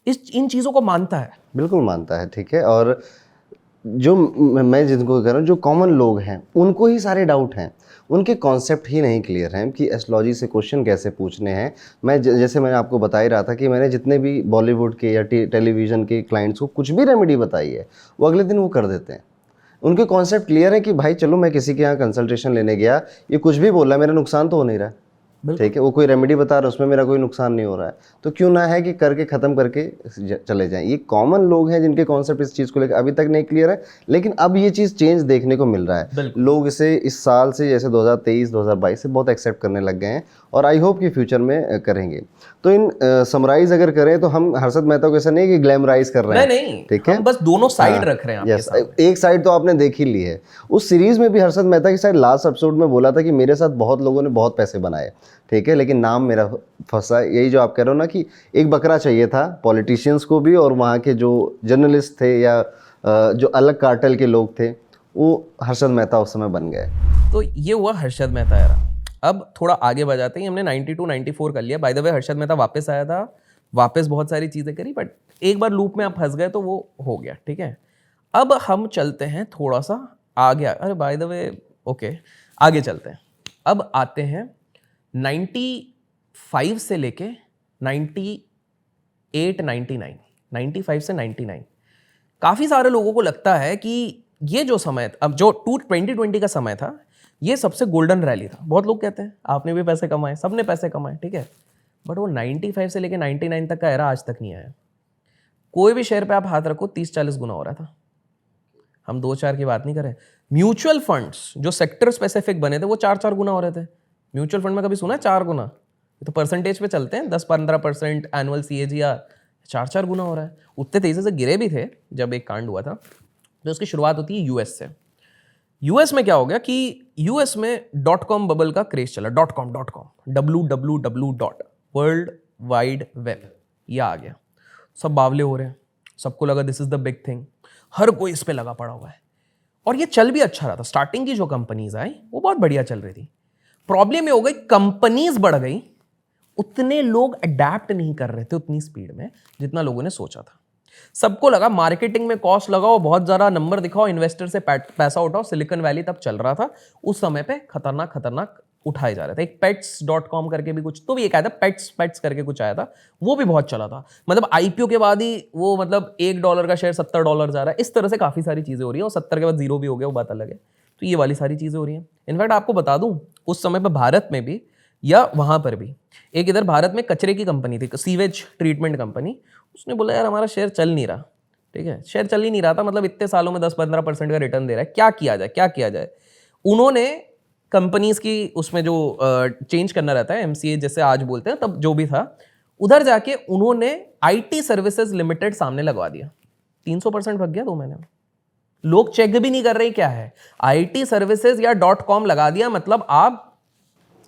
S2: इन चीजों को मानता है,
S1: बिल्कुल मानता है। ठीक है, और जो मैं जिनको कह रहा हूँ, जो कॉमन लोग हैं उनको ही सारे डाउट हैं, उनके कॉन्सेप्ट ही नहीं क्लियर हैं कि एस्ट्रोलॉजी से क्वेश्चन कैसे पूछने हैं। मैं जैसे मैंने आपको बता ही रहा था कि मैंने जितने भी बॉलीवुड के या टेलीविज़न के क्लाइंट्स को कुछ भी रेमेडी बताई है, वो अगले दिन वो कर देते हैं। उनके कॉन्सेप्ट क्लियर है कि भाई चलो मैं किसी के यहाँ कंसल्टेशन लेने गया, ये कुछ भी बोल रहा है, मेरा नुकसान तो हो नहीं रहा है। ठीक है, वो कोई रेमेडी बता रहा है, उसमें मेरा कोई नुकसान नहीं हो रहा है, तो क्यों ना है कि करके ख़त्म करके चले जाएं। ये कॉमन लोग हैं जिनके कॉन्सेप्ट इस चीज़ को लेकर अभी तक नहीं क्लियर है, लेकिन अब ये चीज़ चेंज देखने को मिल रहा है। लोग इसे इस साल से, जैसे 2023 2022 से बहुत एक्सेप्ट करने लग गए हैं, और आई होप कि फ्यूचर में करेंगे। तो इन समराइज अगर करें तो हम हर्षद मेहता को ऐसा नहीं कि ग्लैमराइज कर रहे हैं,
S2: नहीं,
S1: ठीक है,
S2: बस दोनों साइड रख रहे हैं आपके सामने।
S1: एक साइड तो आपने देख ही ली है। उस सीरीज में भी हर्षद मेहता की साइड लास्ट एपिसोड में बोला था कि मेरे साथ बहुत लोगों ने बहुत पैसे बनाए, ठीक है, लेकिन नाम मेरा फंसा। यही जो आप कह रहे हो ना कि एक बकरा चाहिए था पॉलिटिशियंस को भी, और वहाँ के जो जर्नलिस्ट थे या जो अलग कार्टेल के लोग थे, वो हर्षद मेहता उस समय बन गए।
S2: तो ये हुआ हर्षद मेहता यार। अब थोड़ा आगे बढ़ाते हैं, हमने 92 94 कर लिया। By the way Harshad Mehta वापस आया था, वापस बहुत सारी चीज़ें करी, बट एक बार लूप में आप फंस गए तो वो हो गया। ठीक है, अब हम चलते हैं थोड़ा सा आगे। अरे बाय द वे ओके, आगे चलते हैं। अब आते हैं 95 से लेके 98 99, 95 से 99। काफ़ी सारे लोगों को लगता है कि ये जो समय, अब जो 2020 का समय था, ये सबसे गोल्डन रैली था। बहुत लोग कहते हैं आपने भी पैसे कमाए, सबने पैसे कमाए, ठीक है, बट वो 95 से लेके 99 तक का एरा आज तक नहीं आया। कोई भी शेयर पे आप हाथ रखो 30-40 गुना हो रहा था। हम 2-4 की बात नहीं करें। म्यूचुअल फंड्स जो सेक्टर स्पेसिफिक बने थे वो 4-4 गुना हो रहे थे। म्यूचुअल फंड में कभी सुना है 4 गुना? ये तो परसेंटेज पे चलते हैं, 10-15% एनुअल CAGR, 4-4 गुना हो रहा है। उतने तेजी से गिरे भी थे जब एक कांड हुआ था। तो उसकी शुरुआत होती है यूएस से। यूएस में क्या हो गया कि यूएस में .com बबल का क्रेज चला। .com www. World wide web, ये आ गया। सब बावले हो रहे हैं, सबको लगा this is the big thing, हर कोई इस पे लगा पड़ा हुआ है, और ये चल भी अच्छा रहा था। स्टार्टिंग की जो कंपनीज आई वो बहुत बढ़िया चल रही थी। प्रॉब्लम ये हो गई, कंपनीज बढ़ गई, उतने लोग अडेप्ट नहीं कर रहे थे उतनी स्पीड में जितना लोगों ने सोचा था। सबको लगा मार्केटिंग में कॉस्ट लगाओ, बहुत ज़्यादा नंबर दिखाओ, इन्वेस्टर से पैसा उठाओ। सिलिकॉन वैली तब चल रहा था, उस समय पे खतरनाक उठाए जा रहे थे। एक pets.com करके भी कुछ तो भी एक आया था, पेट्स करके कुछ आया था, वो भी बहुत चला था। मतलब IPO के बाद ही वो, मतलब $1 का शेयर $70 जा रहा है। इस तरह से काफ़ी सारी चीज़ें हो रही है, और 70 के बाद जीरो भी हो गया, वो बात अलग है। तो ये वाली सारी चीज़ें हो रही हैं। इनफैक्ट आपको बता दूं, उस समय पर भारत में भी या वहाँ पर भी एक इधर भारत में कचरे की कंपनी थी, सीवेज ट्रीटमेंट कंपनी। उसने बोला यार हमारा शेयर चल नहीं रहा, ठीक है, शेयर चल ही नहीं रहा था, मतलब इतने सालों में 10-15% का रिटर्न दे रहा है, क्या किया जाए। उन्होंने कंपनीज की उसमें जो चेंज करना रहता है, MCA जैसे आज बोलते हैं, तब जो भी था, उधर जाके उन्होंने IT सर्विसेज लिमिटेड सामने लगवा दिया। 300% भाग गया 2 महीने में। लोग चेक भी नहीं कर रहे क्या है, IT सर्विसेज या .com लगा दिया, मतलब आप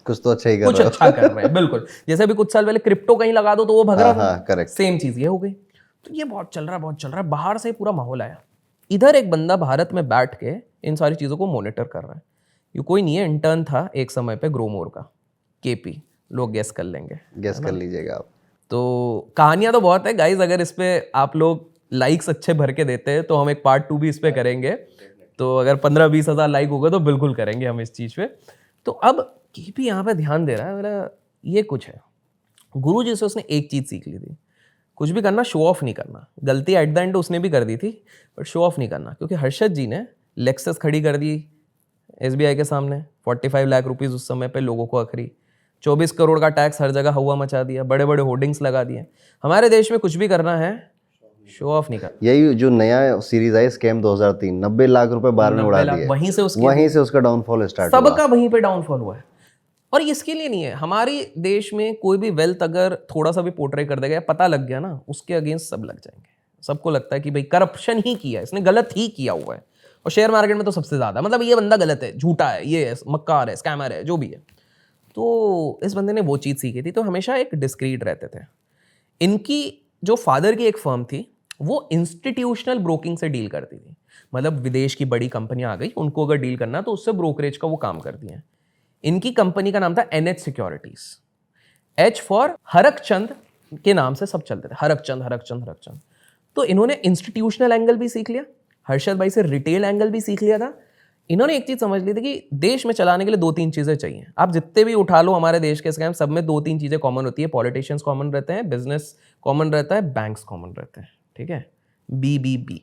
S1: कुछ तो अच्छा ही कर
S2: कुछ
S1: रहे हो।
S2: अच्छा कर रहे हैं। बिल्कुल, जैसे अभी कुछ साल पहले क्रिप्टो कहीं लगा दो तो वो भग रहा था,
S1: करेक्ट,
S2: सेम चीज ये हो गई। तो ये बहुत चल रहा है। बाहर से पूरा माहौल आया, इधर एक बंदा भारत में बैठ के इन सारी चीजों को मॉनिटर कर रहा है। ये कोई नहीं है, इंटर्न था एक समय पे ग्रोमोर का, KP। लोग गेस कर लेंगे,
S1: गेस कर लीजिएगा आप।
S2: तो कहानियां तो बहुत है गाइज। अगर इस पे आप लोग लाइक्स अच्छे भर के देते हैं तो हम एक पार्ट 2 भी इस पे करेंगे। तो अगर 15-20 हज़ार लाइक होगा तो बिल्कुल करेंगे हम इस चीज़ पे। तो अब केपी यहाँ पे ध्यान दे रहा है, मेरा ये कुछ है। गुरु जी से उसने एक चीज़ सीख ली थी, कुछ भी करना शो ऑफ नहीं करना। गलती एट द एंड उसने भी कर दी थी, बट शो ऑफ नहीं करना। क्योंकि हर्षद जी ने लेक्सस खड़ी कर दी SBI के सामने, 45 लाख रुपीज़ उस समय पे लोगों को आखिरी, 24 करोड़ का टैक्स हर जगह हुआ मचा दिया, बड़े बड़े होर्डिंग्स लगा दिए। हमारे देश में कुछ भी करना है शो ऑफ नहीं करना।
S1: यही जो नया सीरीज आई स्कैम 2003, 90 लाख रुपए बार में उड़ा दिए,
S2: वहीं से
S1: उसका डाउनफॉल स्टार्ट हुआ।
S2: सबका वहीं पे डाउनफॉल हुआ है। और इसके लिए नहीं है, हमारे देश में कोई भी वेल्थ अगर थोड़ा सा भी पोर्ट्रे कर देगा या पता लग गया ना, उसके अगेंस्ट सब लग जाएंगे। सबको लगता है कि भाई करप्शन ही किया है, इसने गलत ही किया हुआ है। और शेयर मार्केट में तो सबसे ज्यादा, मतलब ये बंदा गलत है, झूठा है, ये है, मक्कार है, स्कैमर है, जो भी है। तो इस बंदे ने वो चीज़ सीखी थी, तो हमेशा एक डिस्क्रीट रहते थे। इनकी जो फादर की एक फर्म थी, वो इंस्टीट्यूशनल ब्रोकिंग से डील करती थी। मतलब विदेश की बड़ी कंपनियां आ गई, उनको अगर डील करना तो उससे ब्रोकरेज का वो काम करती हैं। इनकी कंपनी का नाम था NH securities. H for Harakchand के नाम से सब चलते थे, हरकचंद हरकचंद हरकचंद। तो इन्होंने इंस्टीट्यूशनल एंगल भी सीख लिया, हर्षद भाई से रिटेल एंगल भी सीख लिया था। इन्होंने एक चीज समझ ली थी कि देश में चलाने के लिए 2-3 चीजें चाहिए। आप जितने भी उठा लो हमारे देश के स्कैम, सब में 2-3 चीजें कॉमन होती है। पॉलिटिशियंस कॉमन रहते हैं, बिजनेस कॉमन रहता है, बैंक्स कॉमन रहते हैं, ठीक है, BBB।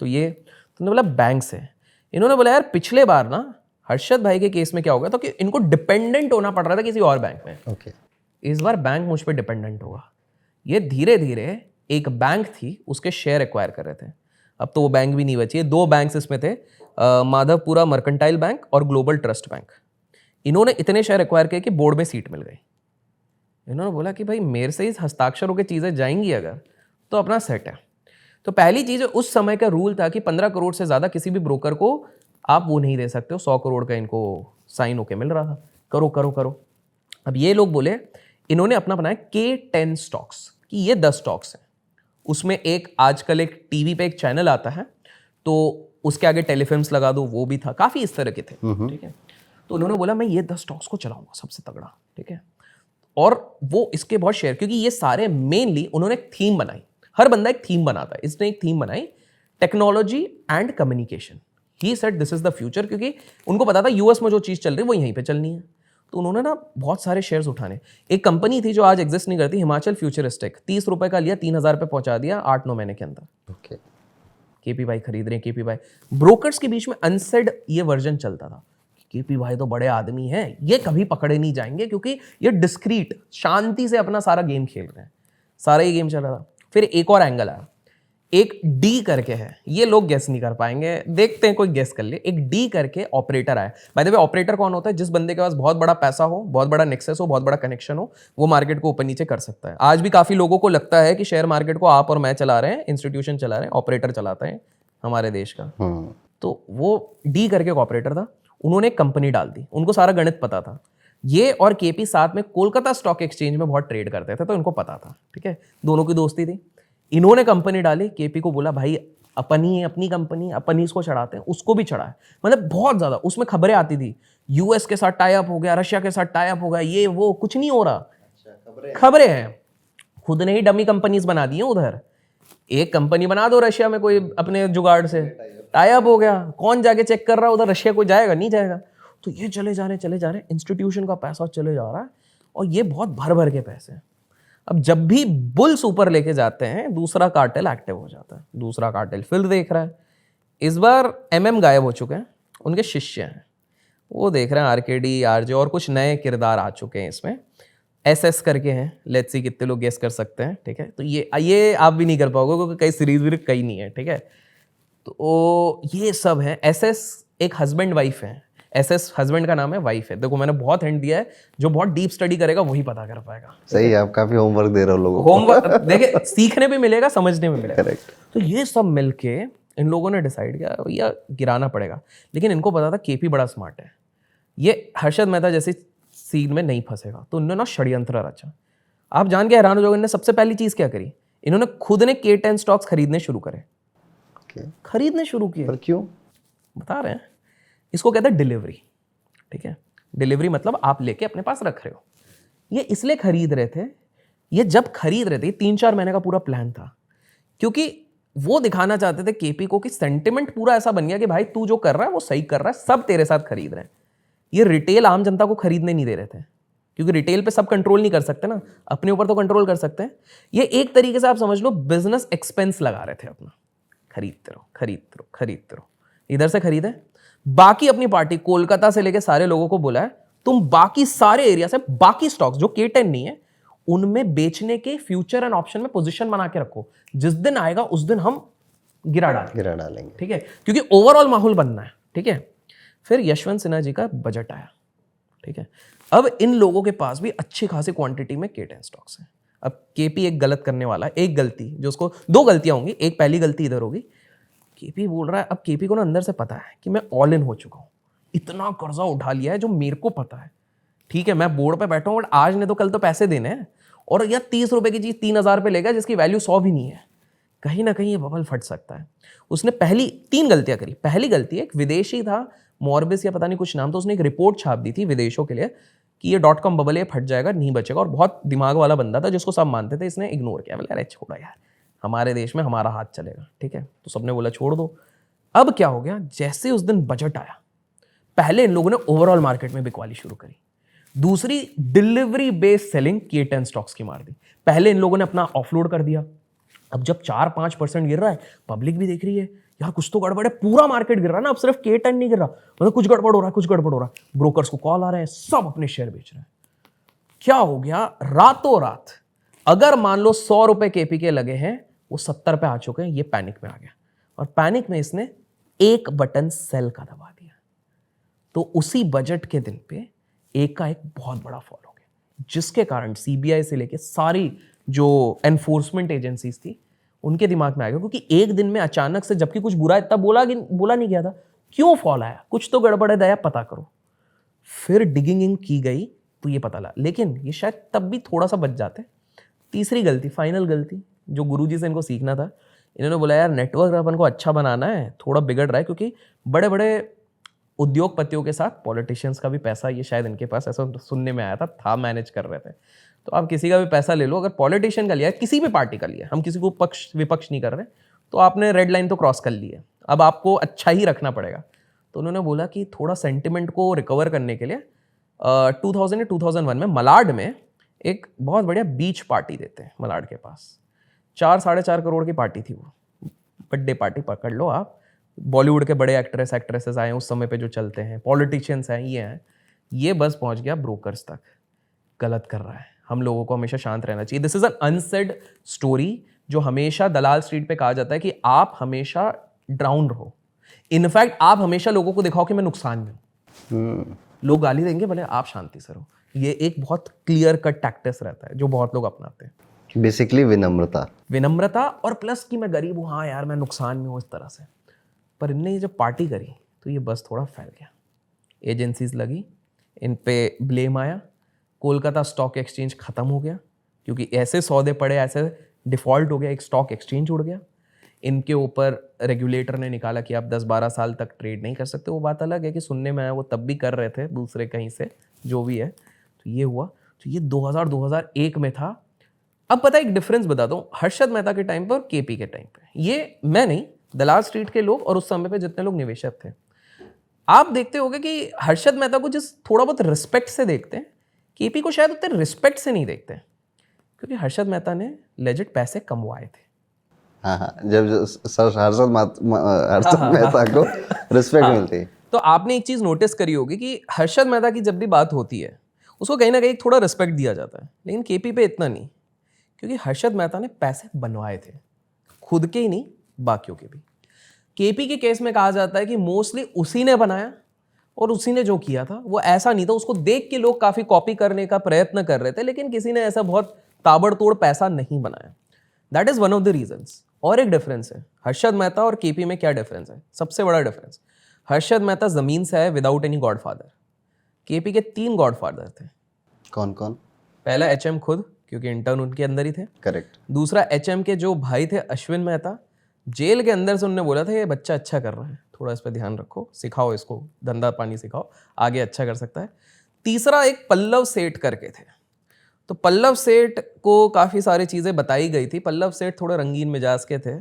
S2: तो ये तुमने बोला बैंक्स है। इन्होंने बोला यार पिछले बार ना हर्षद भाई के केस में क्या होगा, तो कि इनको डिपेंडेंट होना पड़ रहा था किसी और बैंक में।
S1: ओके।
S2: इस बार बैंक मुझ पर डिपेंडेंट होगा। ये धीरे धीरे एक बैंक थी, उसके शेयर एक्वायर कर रहे थे। अब तो वो बैंक भी नहीं बची है। 2 बैंक्स इसमें थे, माधवपुरा मर्केंटाइल बैंक और ग्लोबल ट्रस्ट बैंक। इन्होंने इतने शेयर एक्वायर किए कि बोर्ड में सीट मिल गई। इन्होंने बोला कि भाई मेरे से इस हस्ताक्षरों की चीज़ें जाएंगी अगर, तो अपना सेट है। तो पहली चीज़, उस समय का रूल था कि 15 करोड़ से ज़्यादा किसी भी ब्रोकर को आप वो नहीं दे सकते हो। 100 करोड़ का इनको साइन होके मिल रहा था, करो करो करो। अब ये लोग बोले, इन्होंने अपना बनाया K10 स्टॉक्स, कि ये 10 स्टॉक्स हैं। उसमें एक आजकल एक टीवी पे एक चैनल आता है, तो उसके आगे टेलीफिल्म्स लगा दो, वो भी था, काफ़ी इस तरह के थे, ठीक है। तो उन्होंने बोला मैं ये 10 स्टॉक्स को चलाऊंगा सबसे तगड़ा, ठीक है। और वो इसके बहुत शेयर, क्योंकि ये सारे मेनली उन्होंने एक थीम बनाई। हर बंदा एक थीम बनाता है, इसने एक थीम बनाई, technology and communication. He said this is the future, क्योंकि उनको पता था यूएस में जो चीज़ चल रही है वो यहीं पे चलनी है। तो उन्होंने ना बहुत सारे शेयर्स उठाने। एक कंपनी थी जो आज एग्जिस्ट नहीं करती, हिमाचल फ्यूचरिस्टिक, 30 रुपए का लिया, 3,000 पे पहुंचा दिया 8-9 महीने के अंदर।
S1: ओके।
S2: केपी भाई खरीद रहे हैं, केपी भाई। ब्रोकर्स के बीच में अनसेड ये वर्जन चलता था, केपी भाई तो बड़े आदमी हैं, ये कभी पकड़े नहीं जाएंगे, क्योंकि ये डिस्क्रीट शांति से अपना सारा गेम खेल रहे हैं। सारा ये गेम चल रहा था। फिर एक और एंगल आया, एक डी करके है, ये लोग गेस नहीं कर पाएंगे, देखते हैं कोई गेस कर ले। एक डी करके ऑपरेटर आया। बाय द वे ऑपरेटर कौन होता है? जिस बंदे के पास बहुत बड़ा पैसा हो, बहुत बड़ा नेक्सस हो, बहुत बड़ा कनेक्शन हो, वो मार्केट को ऊपर नीचे कर सकता है। आज भी काफी लोगों को लगता है कि शेयर मार्केट को आप और मैं चला रहे हैं, इंस्टीट्यूशन चला रहे हैं, ऑपरेटर चलाते हैं हमारे देश का। तो वो डी करके एक ऑपरेटर था, उन्होंने एक कंपनी डाल दी, उनको सारा गणित पता था। ये और केपी साथ में कोलकाता स्टॉक एक्सचेंज में बहुत ट्रेड करते थे, तो इनको पता था, ठीक है, दोनों की दोस्ती थी। इन्होंने कंपनी डाली, केपी को बोला भाई अपनी अपनी कंपनी, अपन ही इसको चढ़ाते हैं, उसको भी चढ़ाया। मतलब बहुत ज्यादा उसमें खबरें आती थी, यूएस के साथ टाई अप हो गया, रशिया के साथ टाई अप हो गया, ये वो, कुछ नहीं हो रहा। खबरें हैं, खुद ने ही डमी कंपनीज बना दी हैं उधर। एक कंपनी बना दो रशिया में कोई अपने जुगाड़ से, टाई अप हो गया, कौन जाके चेक कर रहा है उधर? रशिया कोई जाएगा? नहीं जाएगा। तो ये चले जा रहे, इंस्टीट्यूशन का पैसा चले जा रहा है, और ये बहुत भर भर के पैसे हैं। अब जब भी बुल्स ऊपर लेके जाते हैं, दूसरा कार्टेल एक्टिव हो जाता है, दूसरा कार्टेल फिर देख रहा है। इस बार MM गायब हो चुके हैं, उनके शिष्य हैं, वो देख रहे हैं, RKD, RJ और कुछ नए किरदार आ चुके हैं इसमें। SS करके हैं, लेट्स सी कितने लोग गेस कर सकते हैं, ठीक है। तो ये आप भी नहीं कर पाओगे, क्योंकि कई सीरीज भी कई नहीं है, ठीक है। तो ये सब है। SS एक हस्बैंड वाइफ है, SS हस्बैंड का नाम है, वाइफ है। देखो मैंने बहुत हिंट दिया है, जो बहुत डीप स्टडी करेगा वही पता कर पाएगा।
S1: सही है, आप काफी होमवर्क दे रहे हो लोगों को।
S2: होमवर्क देखे, सीखने भी मिलेगा, समझने में मिलेगा।
S1: करेक्ट।
S2: तो ये सब मिलके इन लोगों ने डिसाइड किया भैया गिराना पड़ेगा। लेकिन इनको पता था केपी बड़ा स्मार्ट है, ये हर्षद मेहता जैसी सीन में नहीं फंसेगा। तो उन्होंने ना षड्यंत्र रचा। आप जान के हैरान हो जाओगे, इन्होंने सबसे पहली चीज क्या करी, इन्होंने खुद ने K10 स्टॉक्स खरीदने शुरू करे। खरीदने शुरू किए।
S1: पर क्यों?
S2: बता रहे हैं, इसको कहते हैं डिलीवरी, ठीक है। डिलीवरी मतलब आप लेके अपने पास रख रहे हो। ये इसलिए खरीद रहे थे, ये जब खरीद रहे थे, 3-4 महीने का पूरा प्लान था, क्योंकि वो दिखाना चाहते थे केपी को कि सेंटिमेंट पूरा ऐसा बन गया कि भाई तू जो कर रहा है वो सही कर रहा है, सब तेरे साथ खरीद रहे हैं। ये रिटेल आम जनता को खरीदने नहीं दे रहे थे, क्योंकि रिटेल पे सब कंट्रोल नहीं कर सकते ना, अपने ऊपर तो कंट्रोल कर सकते हैं। ये एक तरीके से आप समझ लो बिजनेस एक्सपेंस लगा रहे थे अपना, खरीदते रहो खरीदते रहो खरीदते रहो, इधर से खरीदे। बाकी अपनी पार्टी कोलकाता से लेके सारे लोगों को बोला है तुम बाकी सारे एरिया से बाकी स्टॉक्स जो K10 नहीं है उनमें बेचने के फ्यूचर एंड ऑप्शन में पोजीशन बना के रखो, जिस दिन आएगा उस दिन हम गिरा
S1: डालेंगे,
S2: ठीक है, क्योंकि ओवरऑल माहौल बनना है, ठीक है। फिर यशवंत सिन्हा जी का बजट आया, ठीक है। अब इन लोगों के पास भी अच्छी खासी क्वांटिटी में K10 स्टॉक्स हैं। अब केपी एक गलत करने वाला है, एक गलती जो उसको, दो गलतियां होंगी, एक पहली गलती इधर होगी, केपी बोल रहा है, अब केपी को ना अंदर से पता है कि मैं ऑल इन हो चुका हूं, इतना कर्जा उठा लिया है जो मेरे को पता है, ठीक है, मैं बोर्ड पे बैठा हूं बट आज ने तो कल तो पैसे देने हैं, और यार 30 रुपए की चीज 3000 पे लेगा जिसकी वैल्यू 100 भी नहीं है, कहीं ना कहीं ये बबल फट सकता है। उसने पहली 3 गलतियां करी। पहली गलती, एक विदेशी था मॉर्बिस या पता नहीं कुछ नाम, तो उसने एक रिपोर्ट छाप दी थी विदेशों के लिए कि ये .com बबल ये फट जाएगा, नहीं बचेगा, और बहुत दिमाग वाला बंदा था जिसको सब मानते थे, इसने इग्नोर किया, बोला अरे छोड़ो यार, हमारे देश में हमारा हाथ चलेगा, ठीक है, तो सबने बोला छोड़ दो। अब क्या हो गया, जैसे उस दिन बजट आया, पहले इन लोगों ने ओवरऑल मार्केट में बिकवाली शुरू करी, दूसरी delivery based selling K10 stocks की मार दी। पहले इन लोगों ने अपना ऑफलोड कर दिया, अब जब 4-5% गिर रहा है, पब्लिक भी देख रही है यार कुछ तो गड़बड़ है, पूरा मार्केट गिर रहा है ना, अब सिर्फ K10 नहीं गिर रहा, मतलब कुछ गड़बड़ हो रहा है, कुछ गड़बड़ हो रहा है, ब्रोकर्स को कॉल आ रहे हैं, सब अपने शेयर बेच रहे हैं। क्या हो गया, रातों रात अगर मान लो 100 रुपए केपी के लगे हैं वो 70 पे आ चुके हैं, ये पैनिक में आ गया, और पैनिक में इसने एक बटन सेल का दबा दिया, तो उसी बजट के दिन पे एक का एक बहुत बड़ा फॉल हो गया, जिसके कारण सीबीआई से लेके सारी जो एनफोर्समेंट एजेंसीज थी उनके दिमाग में आ गया, क्योंकि एक दिन में अचानक से, जबकि कुछ बुरा इतना बोला नहीं गया था, क्यों फॉल आया, कुछ तो गड़बड़ है दया, पता करो। फिर डिगिंग इन की गई तो ये पता लगा, लेकिन ये शायद तब भी थोड़ा सा बच जाते। तीसरी गलती, फाइनल गलती, जो गुरुजी से इनको सीखना था, इन्होंने बोला यार नेटवर्क अपन को अच्छा बनाना है, थोड़ा बिगड़ रहा है, क्योंकि बड़े बड़े उद्योगपतियों के साथ पॉलिटिशियंस का भी पैसा, ये शायद इनके पास ऐसा सुनने में आया था मैनेज कर रहे थे। तो आप किसी का भी पैसा ले लो, अगर पॉलिटिशियन का लिया है, किसी भी पार्टी का लिया है, हम किसी को पक्ष विपक्ष नहीं कर रहे, तो आपने रेड लाइन तो क्रॉस कर ली है, अब आपको अच्छा ही रखना पड़ेगा। तो उन्होंने बोला कि थोड़ा सेंटिमेंट को रिकवर करने के लिए 2000 या 2001 में मलाड में एक बहुत बढ़िया बीच पार्टी देते हैं मलाड के पास, 4-4.5 करोड़ की पार्टी थी वो, बर्थडे पार्टी पकड़ लो आप, बॉलीवुड के बड़े एक्ट्रेसेस आए उस समय पे जो चलते हैं, पॉलिटिशियंस हैं, ये बस पहुंच गया ब्रोकर्स तक, गलत कर रहा है, हम लोगों को हमेशा शांत रहना चाहिए। This is an unsaid story, जो हमेशा दलाल स्ट्रीट पे कहा जाता है कि आप हमेशा ड्राउन रहो, इनफैक्ट आप हमेशा लोगों को दिखाओ कि मैं नुकसान में हूं, लोग गाली देंगे भले, आप शांति से रहो, ये एक बहुत क्लियर कट टैक्टिस रहता है जो बहुत लोग अपनाते हैं।
S1: बेसिकली विनम्रता
S2: और प्लस कि मैं गरीब हूं, हाँ यार मैं नुकसान में हूं, इस तरह से। पर इनने ये जब पार्टी करी तो ये बस थोड़ा फैल गया, एजेंसीज लगी, इन पे ब्लेम आया, कोलकाता स्टॉक एक्सचेंज खत्म हो गया, क्योंकि ऐसे सौदे पड़े, ऐसे डिफॉल्ट हो गया, एक स्टॉक एक्सचेंज उड़ गया, इनके ऊपर रेगुलेटर ने निकाला कि आप 10-12 साल तक ट्रेड नहीं कर सकते। वो बात अलग है कि सुनने में आया वो तब भी कर रहे थे दूसरे कहीं से, जो भी है। तो ये हुआ, तो ये 2000-2001 में था। अब पता है एक डिफरेंस बता दूं, हर्षद मेहता के टाइम पर और केपी के टाइम पे, ये मैं नहीं, दलाल स्ट्रीट के लोग और उस समय पे जितने लोग निवेशक थे, आप देखते होंगे कि हर्षद मेहता को जिस थोड़ा बहुत रिस्पेक्ट से देखते हैं, केपी को शायद उतने रिस्पेक्ट से नहीं देखते, क्योंकि हर्षद मेहता ने लेजिट पैसे कमवाए थे।
S1: हाँ, जब हर्षद मेहता को रिस्पेक्ट मिलती है।
S2: तो आपने एक चीज नोटिस करी होगी कि हर्षद मेहता की जब भी बात होती है उसको कहीं ना कहीं थोड़ा रिस्पेक्ट दिया जाता है, लेकिन केपी पे इतना नहीं, क्योंकि हर्षद मेहता ने पैसे बनवाए थे, खुद के ही नहीं बाकियों के भी। केपी के केस में कहा जाता है कि मोस्टली उसी ने बनाया और उसी ने जो किया था वो ऐसा नहीं था, उसको देख के लोग काफी कॉपी करने का प्रयत्न कर रहे थे, लेकिन किसी ने ऐसा बहुत ताबड़तोड़ पैसा नहीं बनाया। That is one of the reasons. और एक डिफरेंस है, हर्षद मेहता और केपी में क्या डिफरेंस है, सबसे बड़ा डिफरेंस, हर्षद मेहता जमीन से आए विदाउट एनी गॉडफादर, केपी के 3 गॉडफादर थे।
S1: कौन कौन?
S2: पहला एचएम खुद, क्योंकि इंटर्न उनके अंदर ही थे।
S1: करेक्ट।
S2: दूसरा एचएम के जो भाई थे अश्विन मेहता, जेल के अंदर से उन्होंने बोला था ये बच्चा अच्छा कर रहा है, थोड़ा इस पर ध्यान रखो, सिखाओ इसको, धंधा पानी सिखाओ, आगे अच्छा कर सकता है। तीसरा एक पल्लव सेठ करके थे, तो पल्लव सेठ को काफ़ी सारी चीज़ें बताई गई थी। पल्लव सेठ थोड़े रंगीन मिजाज के थे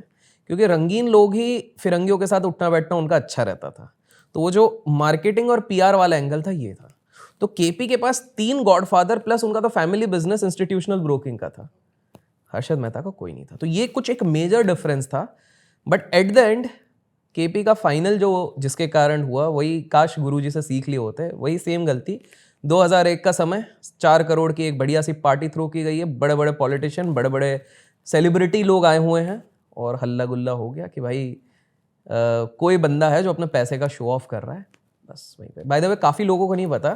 S2: क्योंकि रंगीन लोग ही फिरंगियों के साथ उठना बैठना उनका अच्छा रहता था। तो वो जो मार्केटिंग और पीआर वाला एंगल था ये था। तो केपी के पास 3 गॉडफादर प्लस उनका तो फैमिली बिजनेस इंस्टीट्यूशनल ब्रोकिंग का था। हर्षद मेहता का कोई नहीं था। तो ये कुछ एक मेजर डिफरेंस था। But at the end KP का फाइनल जो जिसके कारण हुआ वही काश गुरुजी से सीख लिए होते, वही सेम गलती। 2001 का समय 4 करोड़ की एक बढ़िया सी पार्टी थ्रो की गई है, बड़े बड़े पॉलिटिशियन बड़े बड़े सेलिब्रिटी लोग आए हुए हैं और हल्ला गुल्ला हो गया कि भाई कोई बंदा है जो अपने पैसे का शो ऑफ कर रहा है, बस वहीं पे। बाय द वे काफ़ी लोगों को नहीं पता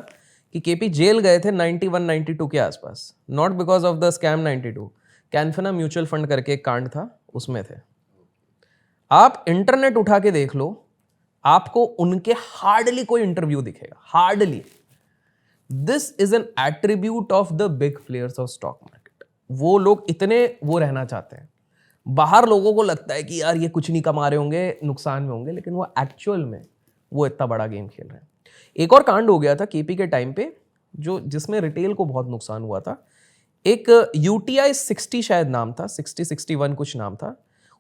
S2: कि केपी जेल गए थे 91-92 के आसपास, not because of the scam 92। Canfina mutual fund करके एक कांड था, उसमें थे। आप इंटरनेट उठा के देख लो, आपको उनके हार्डली कोई इंटरव्यू दिखेगा, hardly. This is an attribute of the big players of stock market. वो लोग इतने वो रहना चाहते हैं। बाहर लोगों को लगता है कि यार ये कुछ नहीं कमा रहे होंगे, नुकसान में होंगे, लेकिन वो एक्चुअल में वो इतना बड़ा गेम खेल रहे हैं। एक और कांड हो गया था केपी के टाइम पे जो जिसमें रिटेल को बहुत नुकसान हुआ था। एक UTI 60 शायद नाम था, 60-61 कुछ नाम था।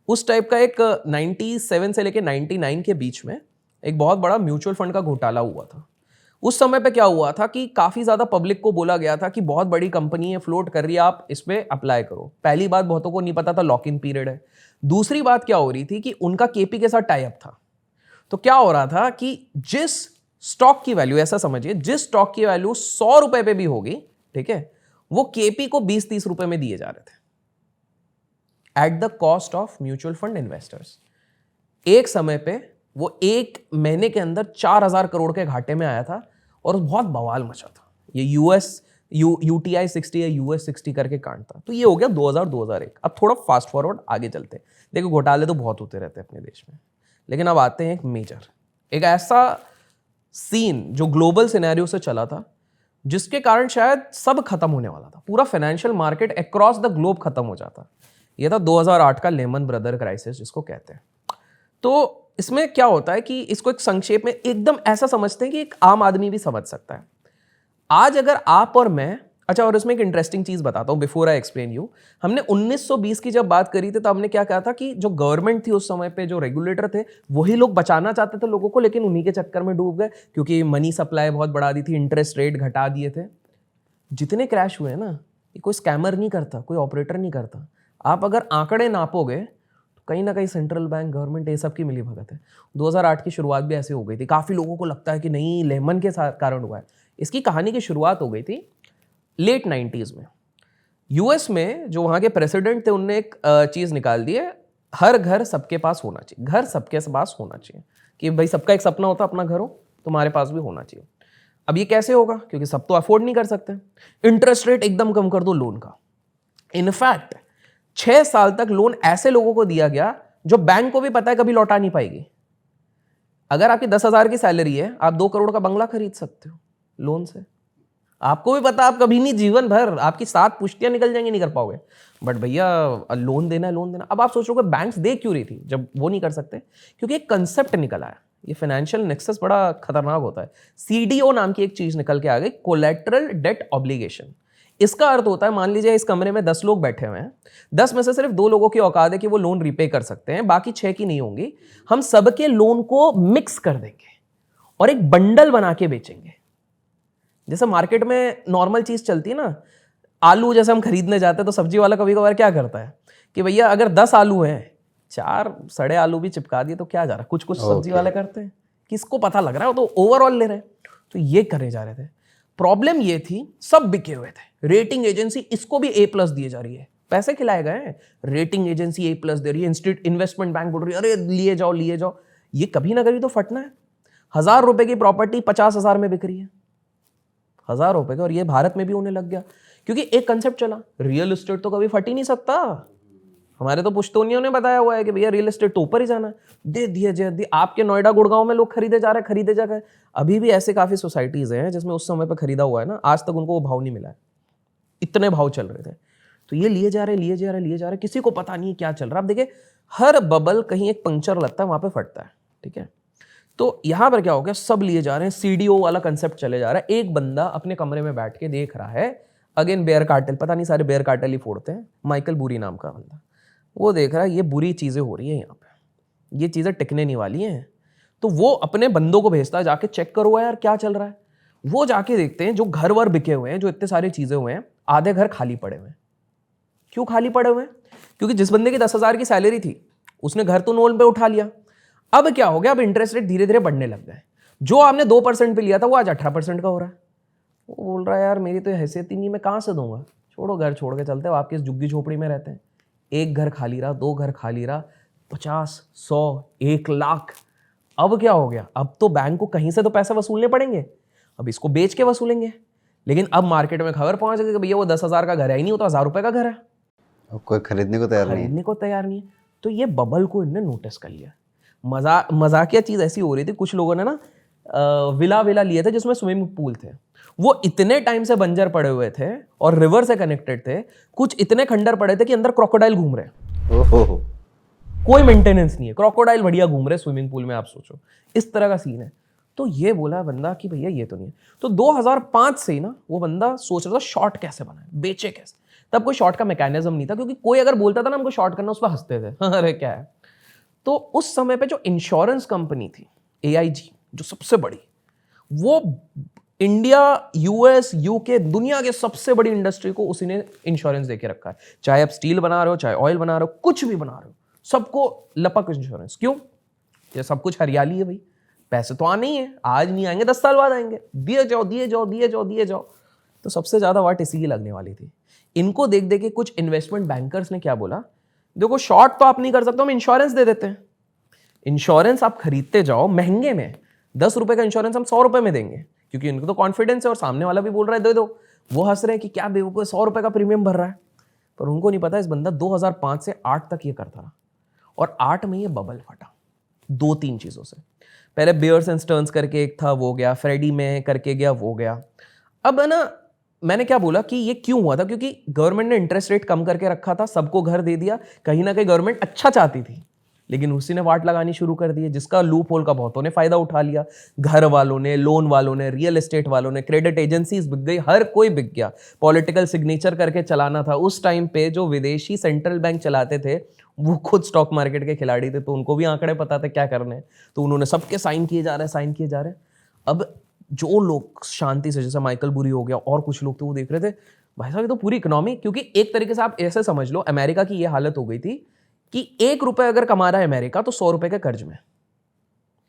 S2: उस टाइप का एक 97 से लेके 99 के बीच में एक बहुत बड़ा म्यूचुअल फंड का घोटाला हुआ था। उस समय पे क्या हुआ था कि काफी ज्यादा पब्लिक को बोला गया था कि बहुत बड़ी कंपनी है, फ्लोट कर रही है, आप इस पे अप्लाई करो। पहली बात, बहुतों को नहीं पता था लॉक इन पीरियड है। दूसरी बात क्या हो रही थी कि उनका केपी के साथ टाई अप था। तो क्या हो रहा था कि जिस स्टॉक की वैल्यू, ऐसा समझिए, जिस स्टॉक की वैल्यू 100 रुपए पे भी होगी, ठीक है, वो केपी को 20-30 रुपए में दिए जा रहे थे at the cost of mutual fund investors. एक समय पे वो एक महीने के अंदर 4000 करोड़ के घाटे में आया था और बहुत बवाल मचा था। ये UTI 60 या US 60 करके कांड था। तो ये हो गया 2000-2001। अब थोड़ा फास्ट फॉरवर्ड आगे चलते हैं। देखो घोटाले तो बहुत होते रहते हैं अपने देश में, लेकिन अब आते हैं एक मेजर, एक ऐसा सीन जो ग्लोबल सिनेरियो से चला था, जिसके कारण शायद सब खत्म होने वाला था। पूरा financial market across the globe खत्म हो जाता। यह था 2008 का लेमन ब्रदर क्राइसिस जिसको कहते हैं। तो इसमें क्या होता है कि इसको एक संक्षेप में एकदम ऐसा समझते हैं कि एक आम आदमी भी समझ सकता है। आज अगर आप और मैं, अच्छा, और इसमें एक इंटरेस्टिंग चीज बताता हूं बिफोर आई एक्सप्लेन यू। हमने 1920 की जब बात करी थी तो हमने क्या कहा था कि जो गवर्नमेंट थी उस समय पे, जो रेगुलेटर थे, वही लोग बचाना चाहते थे लोगों को, लेकिन उन्हीं के चक्कर में डूब गए क्योंकि मनी सप्लाई बहुत बढ़ा दी थी, इंटरेस्ट रेट घटा दिए थे। जितने क्रैश हुए ना, ये कोई स्कैमर नहीं करता, कोई ऑपरेटर नहीं करता। आप अगर आंकड़े नापोगे तो कहीं ना कहीं सेंट्रल बैंक, गवर्नमेंट, ये सब की मिली भगत है। 2008 की शुरुआत भी ऐसे हो गई थी। काफी लोगों को लगता है कि नहीं लेमन के कारण हुआ है। इसकी कहानी की शुरुआत हो गई थी लेट 90s में। US में जो वहां के प्रेसिडेंट थे, उनने एक चीज निकाल दी है, हर घर सबके पास होना चाहिए। घर सबके पास होना चाहिए कि भाई सबका एक सपना होता है अपना घर हो, तुम्हारे पास भी होना चाहिए। अब ये कैसे होगा, क्योंकि सब तो अफोर्ड नहीं कर सकते। इंटरेस्ट रेट एकदम कम कर दो लोन का। इनफैक्ट 6 साल तक लोन ऐसे लोगों को दिया गया जो बैंक को भी पता है कभी लौटा नहीं पाएगी। अगर आपकी 10,000 की सैलरी है, आप 2 करोड़ का बंगला खरीद सकते हो लोन से। आपको भी पता, आप कभी नहीं, जीवन भर आपकी 7 पुश्तियां निकल जाएंगी, नहीं कर पाओगे। बट भैया लोन देना है, लोन देना। अब आप सोचोगे बैंक्स दे क्यों रही थी जब वो नहीं कर सकते? क्योंकि एक कंसेप्ट निकल आया। ये फाइनेंशियल नेक्सस बड़ा खतरनाक होता है। CDO नाम की एक चीज निकल के आ गई, कोलेटरल डेट ऑब्लिगेशन। इसका अर्थ होता है, मान लीजिए इस कमरे में 10 लोग बैठे हुए हैं, 10 में से सिर्फ 2 लोगों की औकात है कि वो लोन रिपे कर सकते हैं, बाकी 6 की नहीं होंगी। हम सबके लोन को मिक्स कर देंगे और एक बंडल बना के बेचेंगे। जैसे मार्केट में नॉर्मल चीज चलती है ना, आलू जैसे हम खरीदने जाते हैं तो सब्जी वाला कभी कभार क्या करता है कि भैया अगर 10 आलू हैं, 4 सड़े आलू भी चिपका दिए तो क्या जा रहा है, कुछ कुछ सब्जी वाले करते हैं, किसको पता लग रहा है, वो तो ओवरऑल ले रहे हैं। तो ये करने जा रहे थे। प्रॉब्लम ये थी, सब बिके हुए थे। रेटिंग एजेंसी इसको भी A+ दिए जा रही है, पैसे खिलाए गए हैं, रेटिंग एजेंसी A+ दे रही है, इन्वेस्टमेंट बैंक बोल रही है अरे लिए जाओ लिए जाओ। ये कभी ना कभी तो फटना है। 1000 रुपए की प्रॉपर्टी 50,000 में बिक रही है, 1000 रुपए का। और ये भारत में भी होने लग गया क्योंकि एक कंसेप्ट चला, रियल एस्टेट तो कभी फट ही नहीं सकता। हमारे तो पुश्तौनियों ने बताया हुआ है कि भैया रियल एस्टेट तो ऊपर ही जाना है। दे दिए आपके नोएडा गुड़गांव में लोग खरीदे जा रहे हैं, खरीदे जा रहे हैं। अभी भी ऐसे काफी सोसाइटीज हैं जिसमें उस समय पर खरीदा हुआ है ना, आज तक उनको वो भाव नहीं मिला है, इतने भाव चल रहे थे। तो ये लिए जा रहे, किसी को पता नहीं क्या चल रहा। अब देखिए, हर बबल कहीं एक पंक्चर लगता है, वहां पे फटता है, ठीक है। तो यहां पर क्या हो गया, सब लिए जा रहे हैं, CDO वाला कंसेप्ट चले जा रहा है। एक बंदा अपने कमरे में बैठ के देख रहा है, अगेन बेयर कार्टेल, पता नहीं सारे बेयर कार्टेल ही फोड़ते हैं, माइकल बूरी नाम का बंदा। वो देख रहा है ये बुरी चीज़ें हो रही है यहाँ पे, ये चीज़ें टिकने नहीं वाली हैं, तो वो अपने बंदों को भेजता है, जाके चेक करो यार क्या चल रहा है। वो जाके देखते हैं जो घर वर बिके हुए हैं, जो इतने सारी चीज़ें हुए हैं, आधे घर खाली पड़े हुए हैं। क्यों खाली पड़े हुए हैं? क्योंकि जिस बंदे की 10,000 की सैलरी थी उसने घर तो लोन पे उठा लिया। अब क्या हो गया, अब इंटरेस्ट रेट धीरे धीरे बढ़ने लग गए। जो आपने 2% पे लिया था वो आज 18% का हो रहा है। वो बोल रहा है यार मेरी तो हैसियत ही नहीं, मैं कहाँ से दूंगा, छोड़ो घर छोड़ के चलते हो। आपके इस झुग्गी झोपड़ी में रहते हैं, एक घर खाली रहा, 2 घर खाली रहा, 50, 100, 1 लाख। अब क्या हो गया, अब तो बैंक को कहीं से तो पैसे वसूलने पड़ेंगे, अब इसको बेच के वसूलेंगे। लेकिन अब मार्केट में खबर पहुंच गई कि भैया वो 10,000 का घर है ही नहीं, वो तो 1,000 रुपए का घर है,
S1: अब कोई खरीदने को तैयार नहीं है।
S2: खरीदने को तैयार नहीं है। तो ये बबल को इनने नोटिस कर लिया। मजाकिया चीज ऐसी हो रही थी, कुछ लोगों ने ना विला लिए थे जिसमें स्विमिंग पूल थे, वो इतने टाइम से बंजर पड़े हुए थे और रिवर से कनेक्टेड थे, कुछ इतने खंडर पड़े थे कि अंदर क्रोकोडाइल घूम रहे हैं।
S1: ओहो,
S2: कोई मेंटेनेंस नहीं है, क्रोकोडाइल बढ़िया घूम रहे स्विमिंग पूल में, आप सोचो इस तरह का सीन है। तो ये बोला बंदा कि भैया ये तो नहीं है। तो 2005 से ही ना वो बंदा सोच रहा था शॉर्ट कैसे बनाए, बेचे कैसे। तब कोई शॉर्ट का मैकेनिज्म नहीं था, क्योंकि कोई अगर बोलता था ना हमको शॉर्ट करना, उस पर हंसते थे अरे क्या है। तो उस समय पे जो इंश्योरेंस कंपनी थी AIG, जो सबसे बड़ी, वो इंडिया, US, UK, दुनिया के सबसे बड़ी इंडस्ट्री को उसी ने इंश्योरेंस देके रखा है। चाहे आप स्टील बना रहे हो, चाहे ऑयल बना रहे हो, कुछ भी बना रहे हो, सबको लपक इंश्योरेंस। क्यों? ये सब कुछ हरियाली है भाई, पैसे तो आने ही है, आज नहीं आएंगे 10 साल बाद आएंगे, दिए जाओ दिए जाओ दिए जाओ दिए जाओ। तो सबसे ज्यादा वाट इसी की लगने वाली थी। इनको देख देख के कुछ इन्वेस्टमेंट बैंकर्स ने क्या बोला, देखो शॉर्ट तो आप नहीं कर सकते, हम इंश्योरेंस दे देते हैं। इंश्योरेंस आप खरीदते जाओ महंगे में, 10 रुपए का इंश्योरेंस हम 100 रुपए में देंगे, क्योंकि इनको तो कॉन्फिडेंस है और सामने वाला भी बोल रहा है दे दो। वो हंस रहे हैं कि क्या बेवकूफ, 100 रुपए का प्रीमियम भर रहा है। पर उनको नहीं पता इस बंदा 2005 से 8 तक ये करता रहा, और 8 में ये बबल फटा 2-3 चीजों से। पहले बियर्स एंड स्टर्न्स करके एक था, वो गया, फ्रेडी में करके गया, वो गया। अब है ना, मैंने क्या बोला कि ये क्यों हुआ था, क्योंकि गवर्नमेंट ने इंटरेस्ट रेट कम करके रखा था, सबको घर दे दिया, कहीं ना कहीं गवर्नमेंट अच्छा चाहती थी, लेकिन उसी ने वाट लगानी शुरू कर दी, जिसका लूप होल का बहुतों ने फायदा उठा लिया। घर वालों ने, लोन वालों ने, रियल एस्टेट वालों ने, क्रेडिट एजेंसीज बिक गई, हर कोई बिक गया। पॉलिटिकल सिग्नेचर करके चलाना था उस टाइम पे, जो विदेशी सेंट्रल बैंक चलाते थे वो खुद स्टॉक मार्केट के खिलाड़ी थे, तो उनको भी आंकड़े पता थे क्या करने हैं, तो उन्होंने सबके साइन किए जा रहे हैं, साइन किए जा रहे हैं। अब जो लोग शांति से, जैसे माइकल बुरी हो गया और कुछ लोग थे, वो देख रहे थे भाई साहब ये तो पूरी इकोनॉमी, क्योंकि एक तरीके से आप ऐसे समझ लो अमेरिका की ये हालत हो गई थी कि 1 रुपए अगर कमा रहा है अमेरिका तो 100 रुपए के कर्ज में,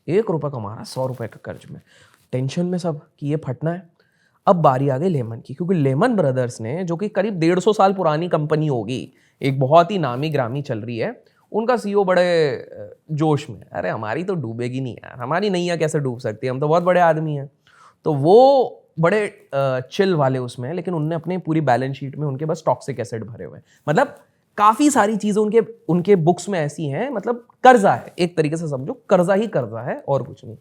S2: 1 रुपए कमा रहा है 100 रुपए के कर्ज में, टेंशन में सब कि ये फटना है। अब बारी आ गई लेमन की, क्योंकि लेमन ब्रदर्स ने, जो कि करीब 150 साल पुरानी कंपनी होगी, एक बहुत ही नामी ग्रामी चल रही है, उनका CEO बड़े जोश में, अरे हमारी तो डूबेगी नहीं यार, हमारी नैया कैसे डूब सकती है, हम तो बहुत बड़े आदमी हैं। तो वो बड़े चिल वाले उसमें है, लेकिन उनने अपने पूरी बैलेंस शीट में उनके बस टॉक्सिक एसेट भरे हुए हैं। मतलब काफी सारी चीजें उनके बुक्स में ऐसी हैं, मतलब कर्जा है, एक तरीके से समझो कर्जा ही कर्जा है और कुछ नहीं।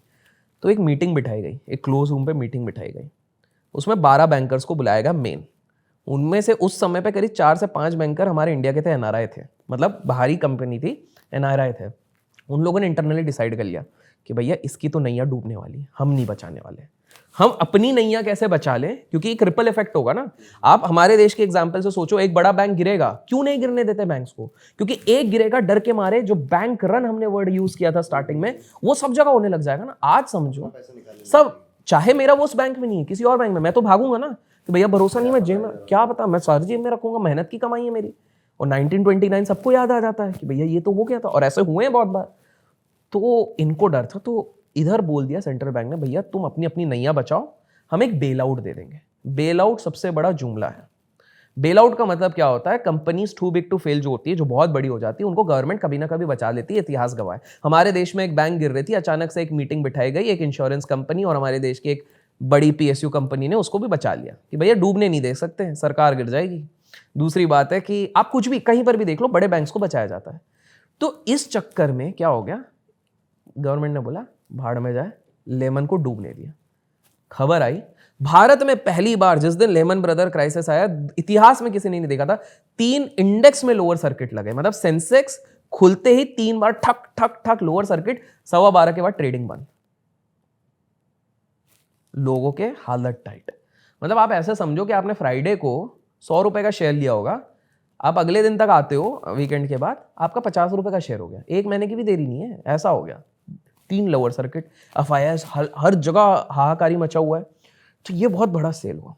S2: तो एक मीटिंग बिठाई गई, एक क्लोज रूम पे मीटिंग बिठाई गई, उसमें 12 बैंकर्स को बुलाया गया मेन। उनमें से उस समय पे करीब 4 से 5 बैंकर हमारे इंडिया के थे, NRI थे, मतलब बाहरी कंपनी थी, NRI थे। उन लोगों ने इंटरनली डिसाइड कर लिया कि भैया इसकी तो नैया डूबने वाली है, हम नहीं बचाने वाले, हम अपनी नैया कैसे बचा लें, क्योंकि एक रिपल इफेक्ट होगा ना। आप हमारे देश के एग्जांपल से सोचो, एक बड़ा बैंक गिरेगा, क्यों नहीं गिरने देते बैंक्स को, क्योंकि एक गिरेगा डर के मारे, जो बैंक रन हमने वर्ड यूज किया था स्टार्टिंग में, वो सब जगह होने लग जाएगा ना। आज समझो सब, चाहे मेरा वो उस बैंक में नहीं है, किसी और बैंक में, मैं तो भागूंगा ना कि भैया भरोसा नहीं, मैं जेब में, क्या पता, मैं सारी जेब में रखूंगा, मेहनत की कमाई है मेरी। और 1929 सबको याद आ जाता है कि भैया ये तो हो गया था, और ऐसे हुए हैं बहुत बार। तो इनको डर था, तो इधर बोल दिया सेंट्रल बैंक ने, भैया तुम अपनी अपनी नैया बचाओ, हम एक बेल आउट दे देंगे। बेल आउट सबसे बड़ा जुमला है। बेल आउट का मतलब क्या होता है, companies too big to fail जो होती है, जो बहुत बड़ी हो जाती है, उनको गवर्नमेंट कभी ना कभी बचा लेती है, इतिहास गवाह है। हमारे देश में एक बैंक गिर रही थी, अचानक से एक मीटिंग बिठाई गई, एक इंश्योरेंस कंपनी और हमारे देश की एक बड़ी PSU कंपनी ने उसको भी बचा लिया कि भैया डूबने नहीं दे सकते, सरकार गिर जाएगी। दूसरी बात है कि आप कुछ भी कहीं पर भी देख लो, बड़े बैंक्स को बचाया जाता है। तो इस चक्कर में क्या हो गया, गवर्नमेंट ने बोला भाड़ में जाए, लेमन को डूबने दिया। खबर आई भारत में पहली बार, जिस दिन लेमन ब्रदर क्राइसिस आया, इतिहास में किसी ने नहीं देखा था, 3 इंडेक्स में लोअर सर्किट लगे, मतलब सेंसेक्स खुलते ही 3 बार ठक ठक ठक लोअर सर्किट, 12:15 के बाद ट्रेडिंग बंद। लोगों के हालत टाइट। मतलब आप ऐसे समझो कि आपने फ्राइडे को 100 रुपए का शेयर लिया होगा, आप अगले दिन तक आते हो वीकेंड के बाद, आपका 50 रुपए का शेयर हो गया, 1 महीने की भी देरी नहीं है, ऐसा हो गया। 3 लोअर सर्किट, FIS, हर जगह हाहाकारी मचा हुआ है। तो ये बहुत बड़ा सेल हुआ।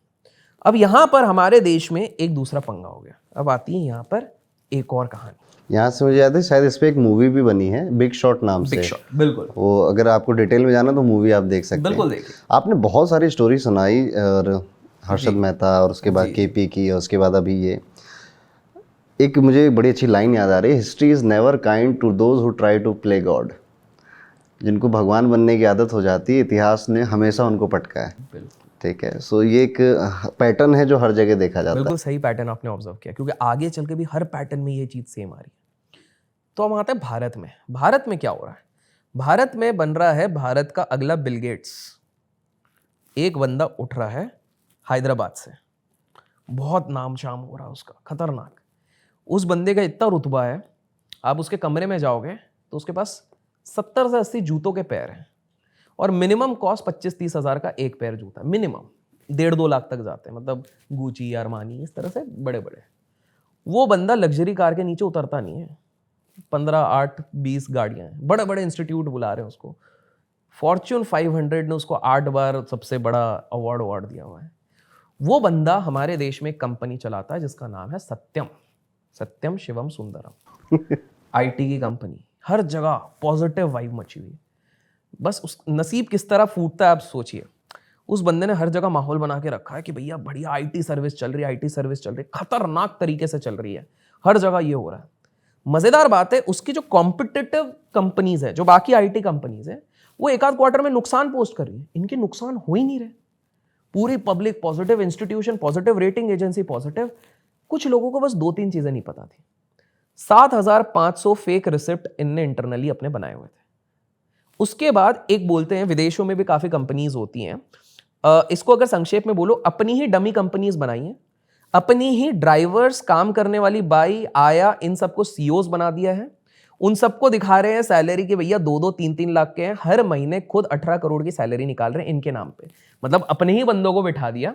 S2: अब यहाँ पर हमारे देश में एक दूसरा पंगा हो गया। अब आती है यहाँ पर एक और कहानी।
S1: यहाँ से मुझे याद है शायद इस पे एक मूवी भी बनी है, बिग शॉट नाम से।
S2: बिग शॉट, बिल्कुल।
S1: वो अगर आपको डिटेल में जाना तो मूवी आप देख सकते हैं।
S2: बिल्कुल देखिए।
S1: आपने बहुत सारी स्टोरी सुनाई, और हर्षद मेहता, और उसके बाद KP की, और उसके बाद अभी ये एक मुझे बड़ी अच्छी लाइन याद आ रही है, history is never kind to those who try to play God. जिनको भगवान बनने की आदत हो जाती है, इतिहास ने हमेशा उनको पटका है।
S2: बिल्कुल
S1: ठीक है, सो ये एक पैटर्न है जो हर जगह देखा जाता है।
S2: बिल्कुल सही पैटर्न आपने ऑब्जर्व किया, क्योंकि आगे चल के भी हर पैटर्न में ये चीज सेम आ रही है। तो हम आते हैं भारत में। भारत में क्या हो रहा है? भारत में बन रहा है भारत का अगला बिल गेट्स। एक बंदा उठ रहा है हैदराबाद से, बहुत नाम शाम हो रहा है उसका, खतरनाक। उस बंदे का इतना रुतबा है, आप उसके कमरे में जाओगे तो उसके पास 70 से 80 जूतों के पैर हैं, और मिनिमम कॉस्ट 25-30 हज़ार का एक पैर जूता, मिनिमम 1.5-2 लाख तक जाते हैं, मतलब गुची, अरमानी, इस तरह से बड़े बड़े। वो बंदा लग्जरी कार के नीचे उतरता नहीं है। 15, 8, 20 गाड़ियां हैं, बड़े बड़े इंस्टीट्यूट बुला रहे हैं उसको। फॉर्च्यून 500 ने उसको 8 बार सबसे बड़ा अवार्ड दिया हुआ है। वो बंदा हमारे देश में एक कंपनी चलाता है जिसका नाम है सत्यम शिवम सुंदरम। IT की कंपनी, हर जगह पॉजिटिव वाइब मची हुई। बस उस नसीब किस तरह फूटता है आप सोचिए। उस बंदे ने हर जगह माहौल बना के रखा है कि भैया बढ़िया IT सर्विस चल रही है, खतरनाक तरीके से चल रही है, हर जगह ये हो रहा है। मजेदार बात है, उसकी जो कॉम्पिटिटिव कंपनीज है, जो बाकी IT कंपनीज है, वो एक आध क्वार्टर में नुकसान पोस्ट कर रही है, इनके नुकसान हो ही नहीं रहे। पूरी public positive, institution positive, rating agency positive. कुछ लोगों को बस 2-3 चीजें नहीं पता थी। 7,500 फेक रिसिप्ट इनने इंटरनली अपने बनाए हुए थे। उसके बाद एक बोलते हैं, विदेशों में भी काफी कंपनीज होती हैं, इसको अगर संक्षेप में बोलो, अपनी ही डमी कंपनीज बनाई हैं, अपनी ही ड्राइवर्स, काम करने वाली बाई, आया, इन सबको CEOs बना दिया है। उन सबको दिखा रहे हैं सैलरी के भैया 2-2, 3-3 लाख के हैं, हर महीने खुद 18 करोड़ की सैलरी निकाल रहे हैं इनके नाम पे। मतलब अपने ही बंदों को बिठा दिया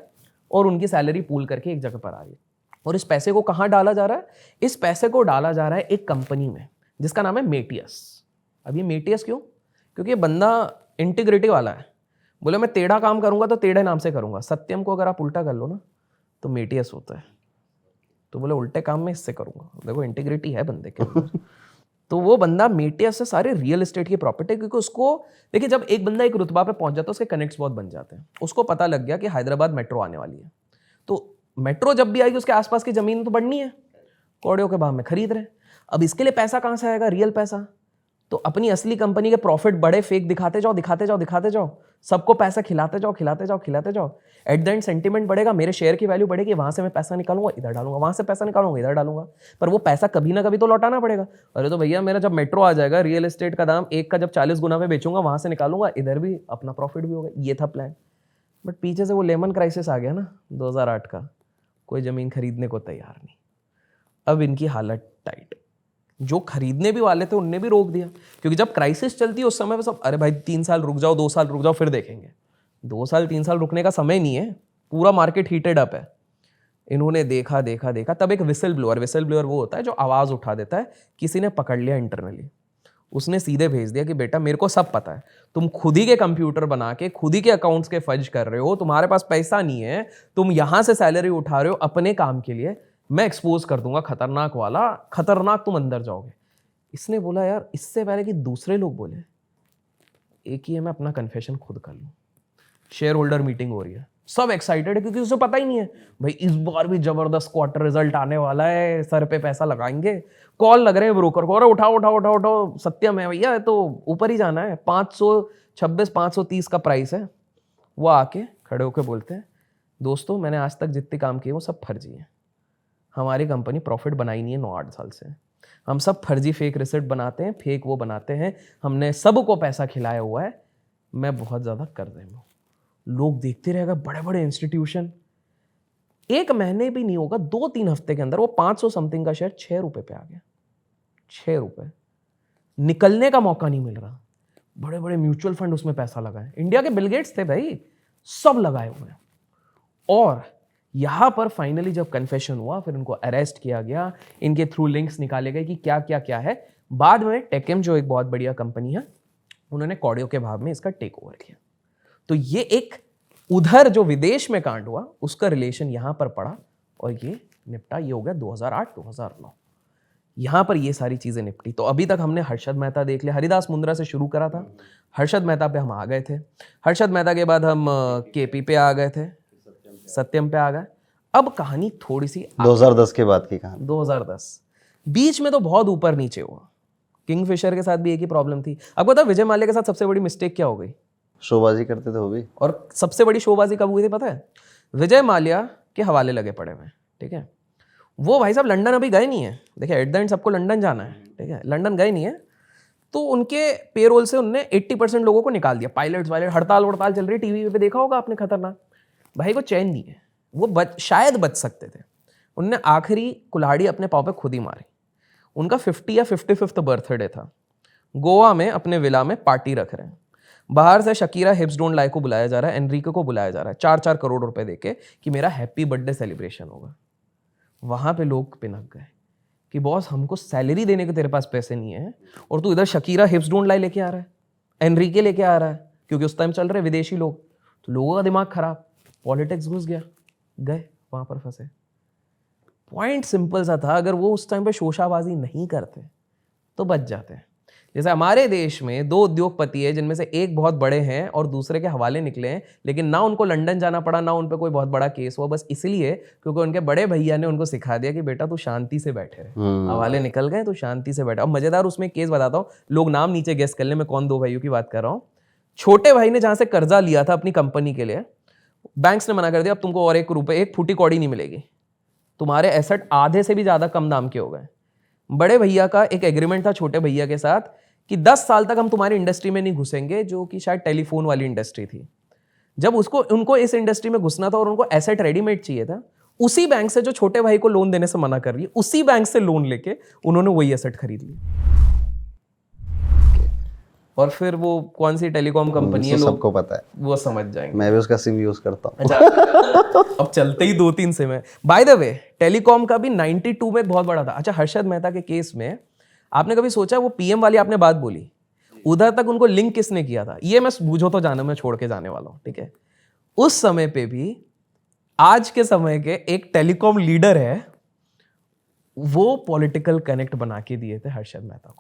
S2: और उनकी सैलरी पूल करके एक जगह पर आ रही है। और इस पैसे को कहाँ डाला जा रहा है? इस पैसे को डाला जा रहा है एक कंपनी में जिसका नाम है मेटियस। अब ये मेटियस क्यों? क्योंकि ये बंदा इंटीग्रिटी वाला है। बोले मैं टेढ़ा काम करूंगा तो टेढ़े नाम से करूंगा। सत्यम को अगर आप उल्टा कर लो ना तो मेटियस होता है। तो बोले उल्टे काम में इससे करूंगा। देखो इंटीग्रिटी है बंदे के अंदर। तो वो बंदा मेटियस से सारे रियल एस्टेट की प्रॉपर्टी, क्योंकि उसको देखिए, जब एक बंदा एक रुतबा पे पहुंच जाता है उसके कनेक्ट्स बहुत बन जाते हैं। उसको पता लग गया कि हैदराबाद मेट्रो आने वाली है, तो मेट्रो जब भी आएगी उसके आसपास की जमीन तो बढ़नी है, कौड़ियों के भाव में खरीद रहे हैं। अब इसके लिए पैसा कहाँ से आएगा? रियल पैसा। तो अपनी असली कंपनी के प्रॉफिट बड़े फेक दिखाते जाओ, सबको पैसा खिलाते जाओ। एट द एंड सेंटिमेंट बढ़ेगा, मेरे शेयर की वैल्यू बढ़ेगी, वहां से मैं पैसा निकालूंगा इधर डालूंगा, वहां से पैसा निकालूंगा इधर डालूंगा, पर वो पैसा कभी ना कभी तो लौटाना पड़ेगा। अरे तो भैया मेरा जब मेट्रो आ जाएगा, रियल एस्टेट का दाम एक का जब 40 गुना में बेचूंगा, वहां से निकालूंगा, इधर भी अपना प्रॉफिट भी होगा। ये था प्लान। बट पीछे से वो लेमन क्राइसिस आ गया ना 2008 का, कोई जमीन खरीदने को तैयार नहीं। अब इनकी हालत टाइट। जो खरीदने भी वाले थे उनने भी रोक दिया, क्योंकि जब क्राइसिस चलती है उस समय पे सब अरे भाई 3 साल रुक जाओ, 2 साल रुक जाओ, फिर देखेंगे। 2 साल 3 साल रुकने का समय नहीं है, पूरा मार्केट हीटेड अप है। इन्होंने देखा, तब एक विसल ब्लोअर वो होता है जो आवाज उठा देता है, किसी ने पकड़ लिया इंटरनली, उसने सीधे भेज दिया कि बेटा मेरे को सब पता है, तुम खुद ही के कंप्यूटर बना के खुद ही के अकाउंट्स के फर्ज कर रहे हो, तुम्हारे पास पैसा नहीं है, तुम यहां से सैलरी उठा रहे हो अपने काम के लिए, मैं एक्सपोज कर दूंगा खतरनाक, तुम अंदर जाओगे। इसने बोला यार इससे पहले कि दूसरे लोग बोले, एक ही है मैं अपना कन्फेशन खुद कर लूं। शेयर होल्डर मीटिंग हो रही है, सब एक्साइटेड है क्योंकि उसे पता ही नहीं है भाई इस बार भी जबरदस्त क्वार्टर रिजल्ट आने वाला है, सर पे पैसा लगाएंगे। कॉल लग रहे हैं ब्रोकर को, अरे उठाओ, सत्यम है भैया, तो ऊपर ही जाना है, 526 530 का प्राइस है। वो आके खड़े होकर बोलते हैं दोस्तों मैंने आज तक जितने काम किए वो सब फर्जी हैं, हमारी कंपनी प्रॉफिट बनाई नहीं है 9-8 साल से, हम सब फर्जी फेक रिसिप्ट बनाते हैं, फेक वो बनाते हैं, हमने सबको पैसा खिलाया हुआ है, मैं बहुत ज़्यादा कर्जे में हूँ। लोग देखते रहेगा, बड़े बड़े इंस्टीट्यूशन, 1 महीने भी नहीं होगा, 2-3 हफ्ते के अंदर वो 500 समथिंग का शेयर 6 रुपये पे आ गया। 6 रुपये, निकलने का मौका नहीं मिल रहा। बड़े बड़े म्यूचुअल फंड उसमें पैसा लगाए, इंडिया के बिल गेट्स थे भाई, सब लगाए हुए हैं। और यहाँ पर फाइनली जब कन्फेशन हुआ, फिर उनको अरेस्ट किया गया, इनके थ्रू लिंक्स निकाले गए कि क्या क्या क्या है। बाद में टेकेम जो एक बहुत बढ़िया कंपनी है, उन्होंने कॉडियो के भाव में इसका टेक ओवर किया। तो ये एक उधर जो विदेश में कांड हुआ उसका रिलेशन यहाँ पर पड़ा और ये निपटा। ये हो गया 2008-2009, यहाँ पर ये सारी चीज़ें निपटी। तो अभी तक हमने हर्षद मेहता देख लिया, हरिदास मुंद्रा से शुरू करा था, हर्षद मेहता पे हम आ गए थे, हर्षद मेहता के बाद हम केपी पे आ गए थे, सत्यम पे आ गए। अब कहानी थोड़ी सी
S1: 2010 के बाद की कहानी।
S2: 2010 बीच में तो बहुत ऊपर नीचे हुआ। किंगफिशर के साथ भी एक ही प्रॉब्लम थी। आपको पता विजय माल्या के साथ सबसे बड़ी मिस्टेक क्या हो गई?
S1: शोबाजी करते थे वो भी।
S2: और सबसे बड़ी शोबाजी कब हुई थी पता है? विजय माल्या के हवाले लगे पड़े हुए, ठीक है। वो भाई साहब लंदन अभी गए नहीं है, देखिए एट द एंड सबको लंदन जाना है, ठीक है, लंदन गए नहीं है। तो उनके पेरोल से उनने 80% लोगों को निकाल दिया। पायलट्स वाले हड़ताल चल रही, टीवी पे देखा होगा आपने, खतरनाक। भाई को चैन नहीं है, वो शायद बच सकते थे। उनने आखिरी कुल्हाड़ी अपने पाँव पे खुद ही मारी। उनका 50 या 55वां बर्थडे था। गोवा में अपने विला में पार्टी रख रहे हैं, बाहर से शकीरा हिप्स डोंट लाई को बुलाया जा रहा है, एनरिको को बुलाया जा रहा है 4-4 करोड़ रुपए देके कि मेरा हैप्पी बर्थडे सेलिब्रेशन होगा। वहां पे लोग पिनक गए कि बॉस हमको सैलरी देने के तेरे पास पैसे नहीं है और तू इधर शकीरा हिप्स डोंट लाई लेके आ रहा है, एनरिके लेके आ रहा है, क्योंकि उस टाइम चल रहे विदेशी लोग। तो लोगों का दिमाग खराब, पॉलिटिक्स घुस गया, गए वहां पर फंसे। पॉइंट सिंपल सा था, अगर वो उस टाइम पे शोशाबाजी नहीं करते तो बच जाते हैं। जैसे हमारे देश में 2 उद्योगपति है जिनमें से एक बहुत बड़े हैं और दूसरे के हवाले निकले हैं, लेकिन ना उनको लंदन जाना पड़ा, ना उन पे कोई बहुत बड़ा केस हुआ, बस इसलिए क्योंकि उनके बड़े भैया ने उनको सिखा दिया कि बेटा तू शांति से बैठे रहे, हवाले निकल गए तो शांति से बैठा। अब मजेदार उसमें केस बताता हूँ, लोग नाम नीचे गेस कर ले मैं कौन 2 भाइयों की बात कर रहा हूँ। छोटे भाई ने जहां से कर्जा लिया था अपनी कंपनी के लिए, बैंक्स ने मना कर दिया अब तुमको और 1 रुपए 1 फूटी कौड़ी नहीं मिलेगी, तुम्हारे एसेट आधे से भी ज्यादा कम दाम के हो गए। बड़े भैया का एक एग्रीमेंट था छोटे भैया के साथ कि 10 साल तक हम तुम्हारी इंडस्ट्री में नहीं घुसेंगे, जो कि शायद टेलीफोन वाली इंडस्ट्री थी। जब उनको इस इंडस्ट्री में घुसना था और उनको एसेट रेडीमेड चाहिए था, उसी बैंक से जो छोटे भाई को लोन देने से मना कर रही है, उसी बैंक से लोन लेके उन्होंने वही एसेट खरीद लिया। और फिर वो कौन सी टेलीकॉम कंपनी है,
S1: सबको पता है,
S2: वो समझ जाएंगे।
S1: मैं भी उसका सिम यूज करता हूँ।
S2: अच्छा अब चलते ही 2-3 सिम है। बाय द वे टेलीकॉम का भी 92 में बहुत बड़ा था। अच्छा हर्षद मेहता के केस में आपने कभी सोचा, वो पीएम वाली आपने बात बोली, उधर तक उनको लिंक किसने किया था? ये मैं बूझो तो जाना, मैं छोड़ के जाने वाला हूं, ठीक है। उस समय पे भी आज के समय के एक टेलीकॉम लीडर है, वो पॉलिटिकल कनेक्ट बना के दिए थे हर्षद मेहता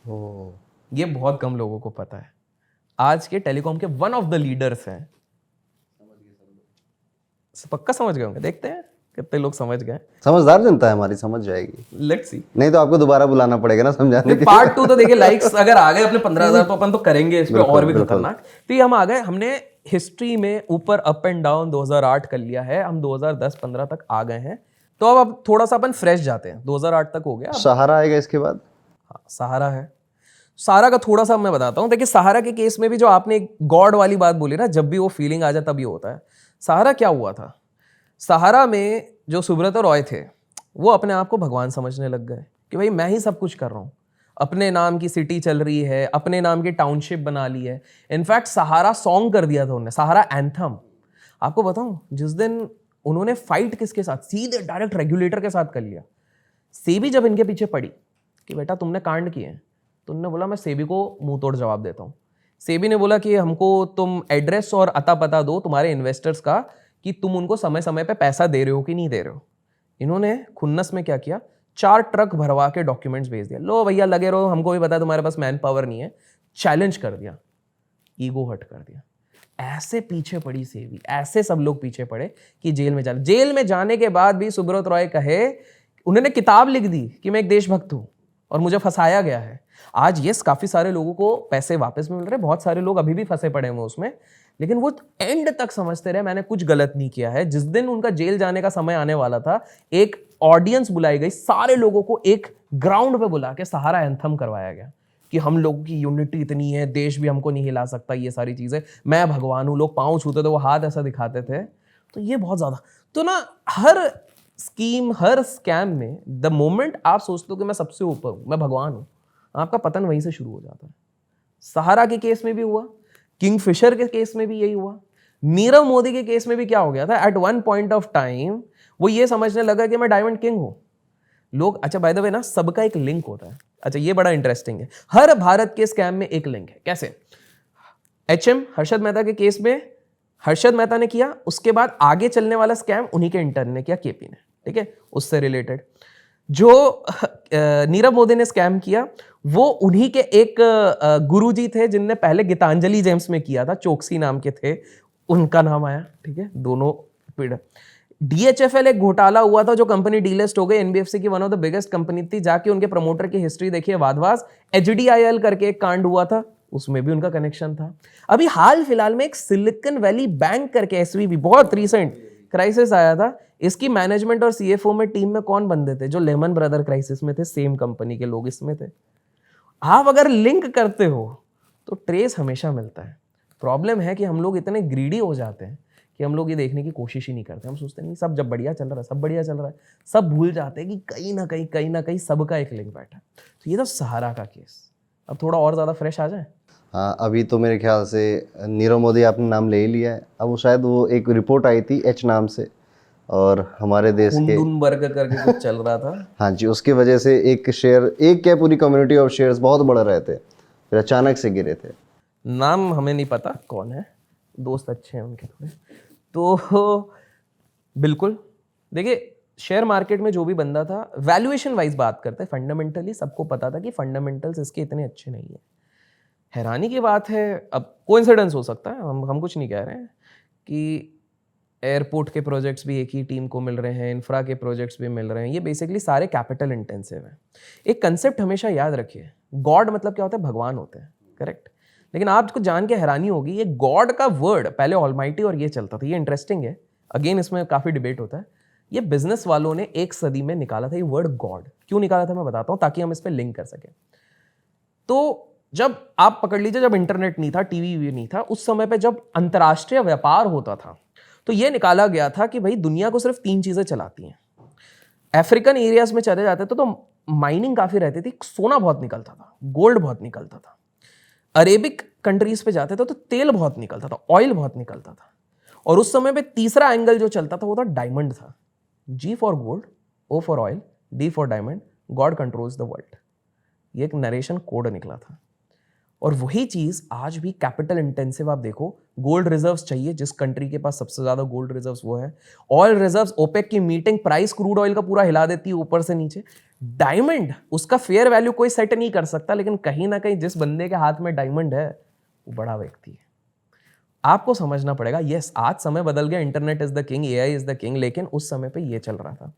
S2: को। ये बहुत कम लोगों को पता है। आज के टेलीकॉम के वन ऑफ द लीडर्स हैं। पक्का समझ गए होंगे, देखते हैं कितने लोग समझ गए।
S1: समझदार जनता है हमारी, समझ जाएगी।
S2: Let's see.
S1: नहीं तो आपको दोबारा बुलाना पड़ेगा ना समझाने के लिए।
S2: पार्ट 2 तो देखिए लाइक्स अगर आ गए अपने 15,000 तो अपन तो करेंगे इस पे और भी खतरनाक। तो ये हम आ गए, हमने हिस्ट्री में ऊपर अप एंड डाउन 2008 कर लिया है, हम 2010-15 तक आ गए हैं। तो अब थोड़ा सा अपन फ्रेश जाते हैं, 2008 तक हो गया।
S1: सहारा आएगा इसके बाद।
S2: हाँ सहारा है। सहारा का थोड़ा सा मैं बताता हूँ। देखिए सहारा के केस में भी जो आपने गॉड वाली बात बोली ना, जब भी वो फीलिंग आ जाए तभी होता है। सहारा क्या हुआ था, सहारा में जो सुब्रत रॉय थे वो अपने आप को भगवान समझने लग गए कि भाई मैं ही सब कुछ कर रहा हूँ, अपने नाम की सिटी चल रही है, अपने नाम की टाउनशिप बना ली है। इनफैक्ट सहारा सॉन्ग कर दिया था उन्होंने, सहारा एंथम। आपको बताऊं जिस दिन उन्होंने फाइट किसके साथ, सीधे डायरेक्ट रेगुलेटर के साथ कर लिया। सेबी जब इनके पीछे पड़ी कि बेटा तुमने कांड किए हैं, तो उन्होंने बोला मैं सेबी को मुंह तोड़ जवाब देता हूँ। सेबी ने बोला कि हमको तुम एड्रेस और अता पता दो तुम्हारे इन्वेस्टर्स का, कि तुम उनको समय समय पे पैसा दे रहे हो कि नहीं दे रहे हो। इन्होंने खुन्नस में क्या किया, 4 ट्रक भरवा के डॉक्यूमेंट्स भेज दिया, लो भैया लगे रहो, हमको भी पता है तुम्हारे पास मैन पावर नहीं है। चैलेंज कर दिया, ईगो हट कर दिया। ऐसे पीछे पड़ी सेबी, ऐसे सब लोग पीछे पड़े कि जेल में जाने। जेल में जाने के बाद भी सुब्रत रॉय कहे, उन्होंने किताब लिख दी कि मैं एक देशभक्त हूं और मुझे फंसाया गया है। आज यस काफी सारे लोगों को पैसे वापस मिल रहे, बहुत सारे लोग अभी भी फंसे पड़े हुए उसमें, लेकिन वो एंड तक समझते रहे मैंने कुछ गलत नहीं किया है। जिस दिन उनका जेल जाने का समय आने वाला था, एक ऑडियंस बुलाई गई, सारे लोगों को एक ग्राउंड पे बुला के सहारा एंथम करवाया गया कि हम लोगों की यूनिटी इतनी है, देश भी हमको नहीं हिला सकता, ये सारी चीजें, मैं भगवान हूं। लोग पांव छूते थे, वो हाथ ऐसा दिखाते थे। तो ये बहुत ज्यादा, तो ना हर स्कीम, हर स्कैम में द मोमेंट आप सोचते हो कि मैं सबसे ऊपर हूं, मैं भगवान हूं, आपका पतन वहीं से शुरू हो जाता है। सहारा के केस में भी हुआ, किंगफिशर के केस में भी यही हुआ। नीरव मोदी के केस में भी क्या हो गया था, at one point of time वो ये समझने लगा कि मैं डायमंड किंग हूं। लोग, अच्छा बाय द वे ना, सबका एक लिंक होता है। अच्छा ये बड़ा इंटरेस्टिंग है, हर भारत के स्कैम में एक लिंक है। कैसे? एचएम हर्षद मेहता के केस में हर्षद मेहता ने किया, उसके बाद आगे चलने वाला स्कैम उन्हीं के इंटर्न ने किया, केपी ने, ठीक है, उससे रिलेटेड। जो नीरव मोदी ने स्कैम किया वो उन्हीं के एक गुरुजी थे जिनने पहले गीतांजलि जेम्स में किया था, चोकसी नाम के थे, उनका नाम आया, ठीक है, दोनों पीढ़। डीएचएफएल एक घोटाला हुआ था जो कंपनी डीलिस्ट हो गई, एनबीएफसी की one of the biggest company थी, जाके उनके प्रमोटर की हिस्ट्री देखिए, वादवास। एचडीआईएल करके एक कांड हुआ था, उसमें भी उनका कनेक्शन था। अभी हाल फिलहाल में एक सिलिकॉन वैली बैंक करके एसवीबी, बहुत रीसेंट क्राइसिस आया था, इसकी मैनेजमेंट और सीएफओ में टीम में कौन बंदे थे? जो लेमन ब्रदर क्राइसिस में थे, सेम कंपनी के लोग इसमें थे। आप अगर लिंक करते हो तो ट्रेस हमेशा मिलता है। प्रॉब्लम है कि हम लोग इतने ग्रीडी हो जाते हैं कि हम लोग ये देखने की कोशिश ही नहीं करते। हम सोचते नहीं सब जब बढ़िया चल रहा है, सब बढ़िया चल रहा है, सब भूल जाते हैं कि कहीं ना कहीं सबका एक लिंक बैठा है। तो ये तो सहारा का केस। अब थोड़ा और ज़्यादा फ्रेश आ जाए।
S1: हाँ, अभी तो मेरे ख्याल से नीरव मोदी आपने नाम ले ही लिया है। अब वो शायद वो एक रिपोर्ट आई थी एच नाम से, और हमारे देश के
S2: हुंडुनबर्ग करके कुछ चल रहा था।
S1: हाँ जी, उसकी वजह से एक शेयर, एक क्या पूरी कम्युनिटी ऑफ शेयर्स बहुत बढ़ रहे थे, फिर अचानक से गिरे थे।
S2: नाम हमें नहीं पता कौन है, दोस्त अच्छे हैं उनके थोड़े। तो बिल्कुल देखिए, शेयर मार्केट में जो भी बंदा था, वैल्यूएशन वाइज बात करते हैं, फंडामेंटली सबको पता था कि फंडामेंटल्स इसके इतने अच्छे नहीं है। हैरानी की बात है, अब कोइंसिडेंस हो सकता है, हम कुछ नहीं कह रहे हैं, कि एयरपोर्ट के प्रोजेक्ट्स भी एक ही टीम को मिल रहे हैं, इंफ्रा के प्रोजेक्ट्स भी मिल रहे हैं, ये बेसिकली सारे कैपिटल इंटेंसिव हैं। एक कंसेप्ट हमेशा याद रखिए, गॉड मतलब क्या होता है? भगवान होते हैं, करेक्ट। लेकिन आपको जान के हैरानी होगी, ये गॉड का वर्ड पहले ऑलमाइटी और ये चलता था, ये इंटरेस्टिंग है, अगेन इसमें काफ़ी डिबेट होता है। ये बिजनेस वालों ने एक सदी में निकाला था ये वर्ड गॉड। क्यों निकाला था मैं बताता हूँ, ताकि हम इस पर लिंक कर सकें। तो जब आप पकड़ लीजिए, जब इंटरनेट नहीं था, टीवी भी नहीं था, उस समय पे जब अंतर्राष्ट्रीय व्यापार होता था, तो ये निकाला गया था कि भाई दुनिया को सिर्फ 3 चीजें चलाती हैं। अफ्रीकन एरियाज में चले जाते थे तो माइनिंग काफी रहती थी, सोना बहुत निकलता था, गोल्ड बहुत निकलता था। अरेबिक कंट्रीज पे जाते थे तो तेल बहुत निकलता था, ऑयल बहुत निकलता था। और उस समय पे तीसरा एंगल जो चलता था वो था डायमंड था। G for gold, O for oil, D for diamond, God controls the world. ये एक नरेशन कोड निकला था। और वही चीज आज भी कैपिटल इंटेंसिव, आप देखो, गोल्ड रिजर्व्स चाहिए, जिस कंट्री के पास सबसे ज्यादा गोल्ड रिजर्व्स वो है। ऑयल रिजर्व्स, ओपेक की मीटिंग प्राइस क्रूड ऑयल का पूरा हिला देती है ऊपर से नीचे। डायमंड, उसका फेयर वैल्यू कोई सेट नहीं कर सकता, लेकिन कहीं ना कहीं जिस बंदे के हाथ में डायमंड है वो बड़ा व्यक्ति है। आपको समझना पड़ेगा, यस आज समय बदल गया, internet is the king, AI is the king, लेकिन उस समय पे ये चल रहा था।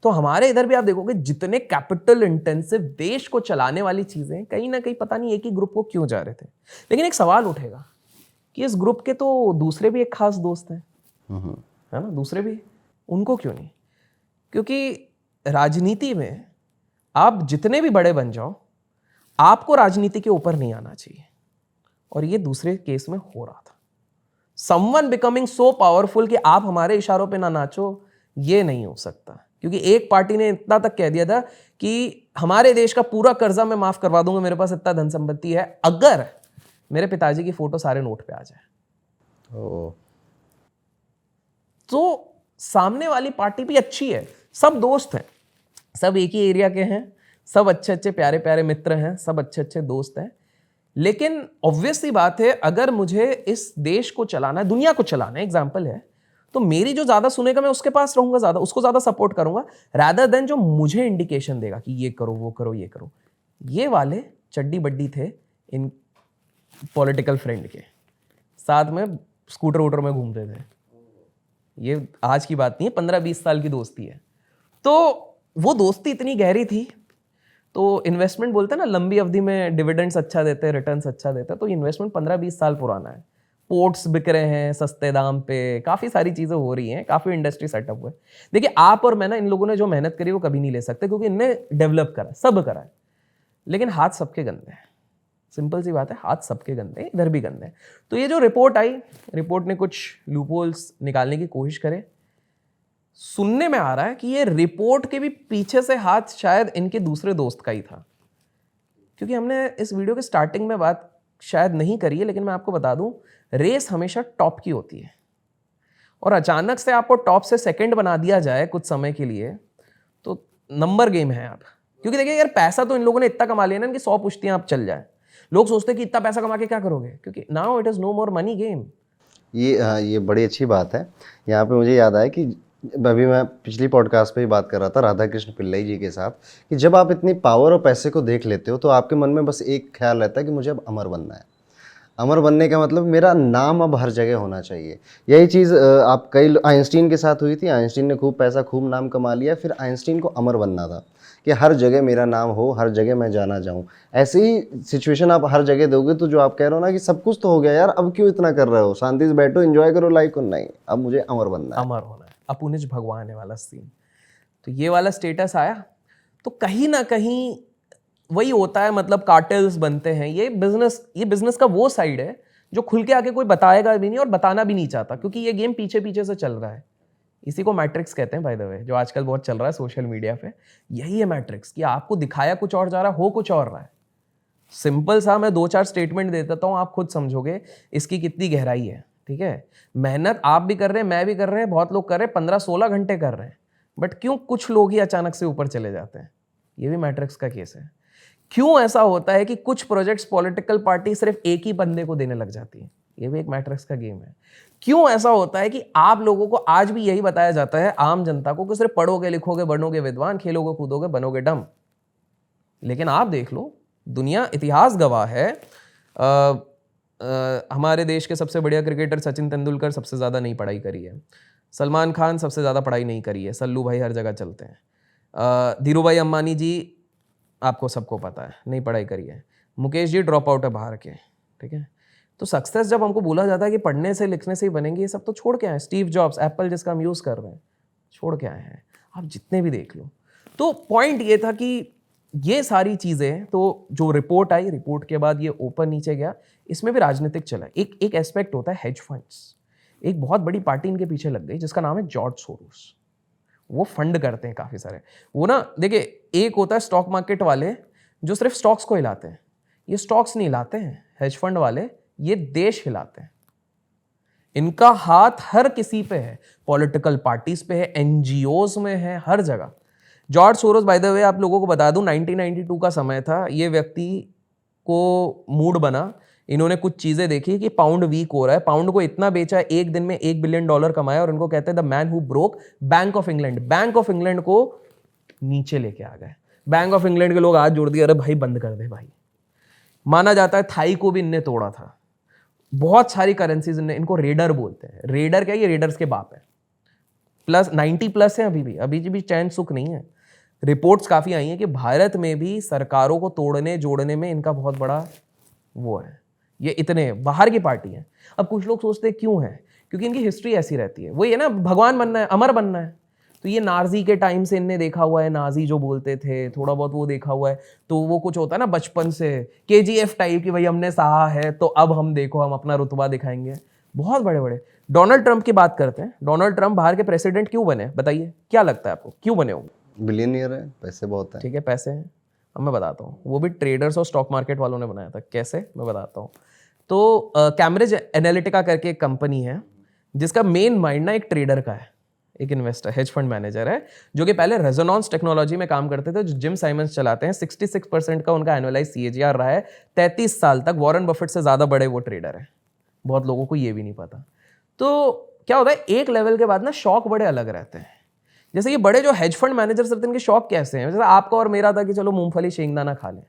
S2: तो हमारे इधर भी आप देखोगे, जितने कैपिटल इंटेंसिव देश को चलाने वाली चीजें, कहीं ना कहीं पता नहीं एक ही ग्रुप को क्यों जा रहे थे। लेकिन एक सवाल उठेगा कि इस ग्रुप के तो दूसरे भी एक खास दोस्त हैं, है ना, दूसरे भी, उनको क्यों नहीं? क्योंकि राजनीति में आप जितने भी बड़े बन जाओ, आपको राजनीति के ऊपर नहीं आना चाहिए। और ये दूसरे केस में हो रहा था। समवन बिकमिंग सो पावरफुल कि आप हमारे इशारों पे ना नाचो, ये नहीं हो सकता। क्योंकि एक पार्टी ने इतना तक कह दिया था कि हमारे देश का पूरा कर्जा मैं माफ करवा दूंगा, मेरे पास इतना धन संपत्ति है, अगर मेरे पिताजी की फोटो सारे नोट पे आ जाए। तो सामने वाली पार्टी भी अच्छी है, सब दोस्त हैं, सब एक ही एरिया के हैं, सब अच्छे अच्छे प्यारे प्यारे मित्र हैं, सब अच्छे अच्छे दोस्त हैं। लेकिन ऑब्वियस सी बात है, अगर मुझे इस देश को चलाना है, दुनिया को चलाना है, एग्जाम्पल है, तो मेरी जो ज्यादा सुनेगा मैं उसके पास रहूंगा, ज्यादा उसको ज्यादा सपोर्ट करूंगा, रादर देन जो मुझे इंडिकेशन देगा कि ये करो, वो करो, ये करो। ये वाले चड्डी बड्डी थे इन पॉलिटिकल फ्रेंड के साथ में, स्कूटर वूटर में घूमते थे। ये आज की बात नहीं है, 15-20 साल की दोस्ती है। तो वो दोस्ती इतनी गहरी थी, तो इन्वेस्टमेंट बोलते हैं ना, लंबी अवधि में डिविडेंड्स अच्छा देते हैं, रिटर्न्स अच्छा देते हैं। तो इन्वेस्टमेंट 15-20 साल पुराना है, पोर्ट्स बिक रहे हैं सस्ते दाम पे, काफ़ी सारी चीज़ें हो रही हैं, काफ़ी इंडस्ट्री सेटअप हुए। देखिए आप और मैं ना, इन लोगों ने जो मेहनत करी वो कभी नहीं ले सकते, क्योंकि इनने डेवलप करा, सब करा है, लेकिन हाथ सबके गंदे हैं। सिंपल सी बात है, हाथ सबके गंदे, इधर भी गंदे हैं। तो ये जो रिपोर्ट आई, रिपोर्ट ने कुछ लूपहोल्स निकालने की कोशिश करे। सुनने में आ रहा है कि ये रिपोर्ट के भी पीछे से हाथ शायद इनके दूसरे दोस्त का ही था। क्योंकि हमने इस वीडियो के स्टार्टिंग में बात शायद नहीं करी है, लेकिन मैं आपको बता दूं, रेस हमेशा टॉप की होती है। और अचानक से आपको टॉप से सेकंड बना दिया जाए कुछ समय के लिए, तो नंबर गेम है आप। क्योंकि देखिए यार, पैसा तो इन लोगों ने इतना कमा लिया ना कि 100 पुश्तियां आप चल जाए। लोग सोचते हैं कि इतना पैसा कमा के क्या करोगे, क्योंकि now it is no more money game.
S1: ये बड़ी अच्छी बात है। यहाँ पे मुझे याद आया कि अभी मैं पिछली पॉडकास्ट पे ही बात कर रहा था राधा कृष्ण पिल्लई जी के साथ, कि जब आप इतनी पावर और पैसे को देख लेते हो तो आपके मन में बस एक ख्याल रहता है कि मुझे अब अमर बनना है। अमर बनने का मतलब मेरा नाम अब हर जगह होना चाहिए। यही चीज़ आप कई आइंस्टीन के साथ हुई थी। आइंस्टीन ने खूब पैसा खूब नाम कमा लिया, फिर आइंस्टीन को अमर बनना था कि हर जगह मेरा नाम हो, हर जगह मैं जाना जाऊं। ऐसी ही सिचुएशन आप हर जगह दोगे तो जो आप कह रहे हो ना कि सब कुछ तो हो गया यार, अब क्यों इतना कर रहे हो, शांति से बैठो, एंजॉय करो लाइफ को। नहीं, अब मुझे अमर बनना है।
S2: अमर होना है, अपुनिज भगवान है वाला सीन। तो ये वाला स्टेटस आया तो कहीं ना कहीं वही होता है, मतलब कार्टेल्स बनते हैं। ये बिजनेस का वो साइड है जो खुल के आके कोई बताएगा भी नहीं और बताना भी नहीं चाहता, क्योंकि ये गेम पीछे पीछे से चल रहा है। इसी को मैट्रिक्स कहते हैं बाय द वे, जो आजकल बहुत चल रहा है सोशल मीडिया पे। यही है मैट्रिक्स, कि आपको दिखाया कुछ और जा रहा है, हो कुछ और रहा है। सिंपल सा मैं 2-4 स्टेटमेंट दे देता हूँ, आप खुद समझोगे इसकी कितनी गहराई है। ठीक है, मेहनत आप भी कर रहे हैं, मैं भी कर रहे हैं, बहुत लोग कर रहे हैं, 15-16 घंटे कर रहे हैं, बट क्यों कुछ लोग ही अचानक से ऊपर चले जाते हैं? ये भी मैट्रिक्स का केस है। क्यों ऐसा होता है कि कुछ प्रोजेक्ट्स पॉलिटिकल पार्टी सिर्फ एक ही बंदे को देने लग जाती है? ये भी एक मैट्रिक्स का गेम है। क्यों ऐसा होता है कि आप लोगों को आज भी यही बताया जाता है, आम जनता को, कि सिर्फ पढ़ोगे लिखोगे बनोगे विद्वान, खेलोगे कूदोगे बनोगे डम? लेकिन आप देख लो, दुनिया इतिहास गवाह है। हमारे देश के सबसे बढ़िया क्रिकेटर सचिन तेंदुलकर सबसे ज़्यादा नहीं पढ़ाई करी है। सलमान खान सबसे ज़्यादा पढ़ाई नहीं करी है। सल्लू भाई हर जगह चलते हैं। धीरू भाई अम्बानी जी, आपको सबको पता है, नहीं पढ़ाई करी है। मुकेश जी ड्रॉप आउट है बाहर के। ठीक है, तो सक्सेस जब हमको बोला जाता है कि पढ़ने से लिखने से ही बनेंगे, ये सब तो छोड़ के आए। स्टीव जॉब्स, एप्पल जिसका हम यूज़ कर रहे हैं, छोड़ के आए हैं। आप जितने भी देख लो। तो पॉइंट ये था कि ये सारी चीज़ें, तो जो रिपोर्ट आई, रिपोर्ट के बाद ये ऊपर नीचे गया, इसमें भी राजनीतिक चला। एक एस्पेक्ट होता है हेज फंड्स। एक बहुत बड़ी पार्टी इनके पीछे लग गई जिसका नाम है जॉर्ज सोरोस। वो फंड करते हैं काफ़ी सारे। वो ना देखिए, एक होता है स्टॉक मार्केट वाले जो सिर्फ स्टॉक्स को हिलाते हैं। ये स्टॉक्स नहीं हिलाते हैं हेज फंड वाले, ये देश हिलाते हैं। इनका हाथ हर किसी पे है, पॉलिटिकल पार्टीज पे है, एनजीओज में है, हर जगह। George Soros, by the way आप लोगों को बता दूं, 1992 का समय था। ये व्यक्ति को मूड बना, इन्होंने कुछ चीजें देखी कि पाउंड वीक हो रहा है। पाउंड को इतना बेचा, एक दिन में $1 बिलियन कमाया, और इनको कहते हैं the man who broke bank of England. Bank of England को नीचे लेके आ गए। बैंक ऑफ इंग्लैंड के लोग हाथ जोड़ दिए, अरे भाई बंद कर दे भाई। माना जाता है थाई को भी इनने तोड़ा था। बहुत सारी करेंसीज इनने, इनको रेडर बोलते हैं। रेडर क्या है? ये रेडर्स के बाप है। प्लस 90+ है अभी भी चैन सुख नहीं है। रिपोर्ट्स काफी आई हैं कि भारत में भी सरकारों को तोड़ने जोड़ने में इनका बहुत बड़ा वो है। ये इतने बाहर की पार्टी है। अब कुछ लोग सोचते हैं क्यों है, क्योंकि इनकी हिस्ट्री ऐसी रहती है। वो ये ना, भगवान बनना है, अमर बनना है। तो ये नाजी के टाइम से इनने देखा हुआ है, नाजी जो बोलते थे, थोड़ा बहुत वो देखा हुआ है। तो वो कुछ होता है ना बचपन से, KGF टाइप की, भाई हमने सहा है तो अब हम देखो हम अपना रुतबा दिखाएंगे। बहुत बड़े बड़े। डोनाल्ड ट्रंप की बात करते हैं। डोनाल्ड ट्रंप बाहर के प्रेसिडेंट क्यों बने, बताइए क्या लगता है आपको, क्यों बने होंगे?
S1: बिलियनियर है, पैसे बहुत हैं।
S2: ठीक है, पैसे हैं। अब मैं बताता हूँ, वो भी ट्रेडर्स और स्टॉक मार्केट वालों ने बनाया था। कैसे, मैं बताता हूँ। तो कैम्ब्रिज एनालिटिका करके एक कंपनी है जिसका मेन माइंड ना एक ट्रेडर का है, एक इन्वेस्टर, हेज फंड मैनेजर है, जो कि पहले रेजोनेंस टेक्नोलॉजी में काम करते थे, जो जिम साइमंस चलाते हैं। 66% का उनका एनुअलाइज CAGR रहा है 33 साल तक। वॉरेन बफेट से ज़्यादा बड़े वो ट्रेडर है। बहुत लोगों को ये भी नहीं पता। तो क्या होता है, एक लेवल के बाद ना शौक बड़े अलग रहते हैं। जैसे ये बड़े जो हेज फंड मैनेजर्स रहते हैं, इनके शौक कैसे हैं? जैसे आपका और मेरा था कि चलो मूंगफली शेंगदाना खा लें।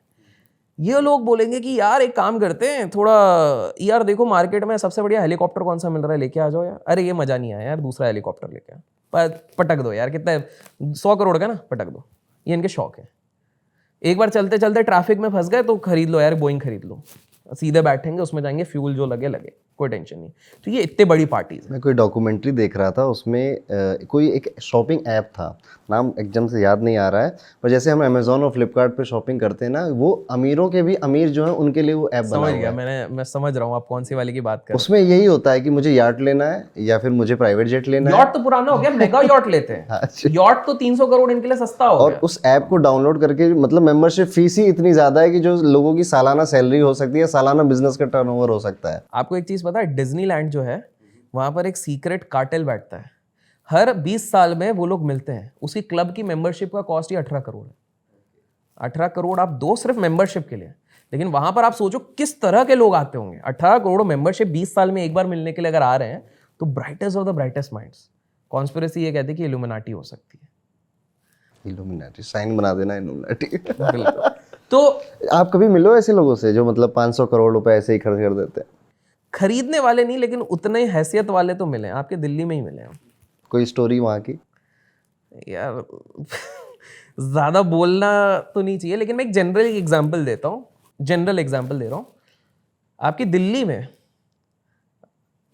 S2: ये लोग बोलेंगे कि यार एक काम करते हैं, थोड़ा यार देखो मार्केट में सबसे बढ़िया हेलीकॉप्टर कौन सा मिल रहा है, लेके आ जाओ यार। अरे ये मजा नहीं आया यार, दूसरा हेलीकॉप्टर लेके आ, पटक दो यार, कितना 100 करोड़ का ना, पटक दो। ये इनके शौक है। एक बार चलते चलते ट्रैफिक में फंस गए तो खरीद लो यार, बोइंग खरीद लो, सीधे बैठेंगे उसमें जाएंगे, फ्यूल जो लगे लगे, कोई टेंशन नहीं। तो ये इतने बड़ी पार्टीज।
S1: मैं कोई डॉक्यूमेंट्री देख रहा था, उसमें कोई एक शॉपिंग ऐप था, नाम एकदम से याद नहीं आ रहा है, पर जैसे हम अमेजोन और फ्लिपकार्ट पे शॉपिंग करते हैं ना, वो अमीरों के भी अमीर जो हैं उनके लिए वो ऐप बना हुआ है।
S2: समझ गया मैं समझ रहा हूँ आप कौन सी वाली की बात कर रहे
S1: उसमें यही होता है कि मुझे यार्ट लेना है या फिर मुझे प्राइवेट जेट लेना
S2: हैं।
S1: है।
S2: यॉट तो पुराना हो गया, मेगा यॉट लेते हैं।
S1: अच्छा।
S2: यॉट तो 300 करोड़ इनके लिए सस्ता हो
S1: और
S2: गया।
S1: उस ऐप को डाउनलोड करके, मतलब मेंबरशिप फीस ही इतनी ज्यादा है कि जो लोगों की सालाना सैलरी हो सकती है, सालाना बिजनेस का टर्नओवर हो सकता है।
S2: आपको एक चीज पता है, डिज्नीलैंड जो है वहाँ पर एक सीक्रेट कार्टेल बैठता है, हर 20 साल में वो लोग मिलते हैं, उसकी क्लब की मेंबरशिप का कॉस्ट ही 18 करोड़ है। 18 करोड़ आप दो सिर्फ मेंबरशिप के लिए, लेकिन वहां पर आप सोचो किस तरह के लोग आते होंगे। 18 करोड़ मेंबरशिप 20 साल में एक बार मिलने के लिए अगर आ रहे हैं, तो brightest of the brightest minds. Conspiracy ये कहती है कि इल्यूमिनाटी हो सकती है।
S1: इल्यूमिनाटी साइन बना देना, इल्यूमिनाटी।
S2: तो
S1: आप कभी मिलो ऐसे लोगों से जो मतलब 500 करोड़ रुपए ऐसे ही खर्च कर देते हैं?
S2: खरीदने वाले नहीं, लेकिन उतने हैसियत वाले तो मिले, आपके दिल्ली में ही मिले हैं।
S1: कोई स्टोरी वहाँ की?
S2: यार ज्यादा बोलना तो नहीं चाहिए, लेकिन मैं एक जनरल एग्जांपल देता हूँ, जनरल एग्जांपल दे रहा हूँ। आपकी दिल्ली में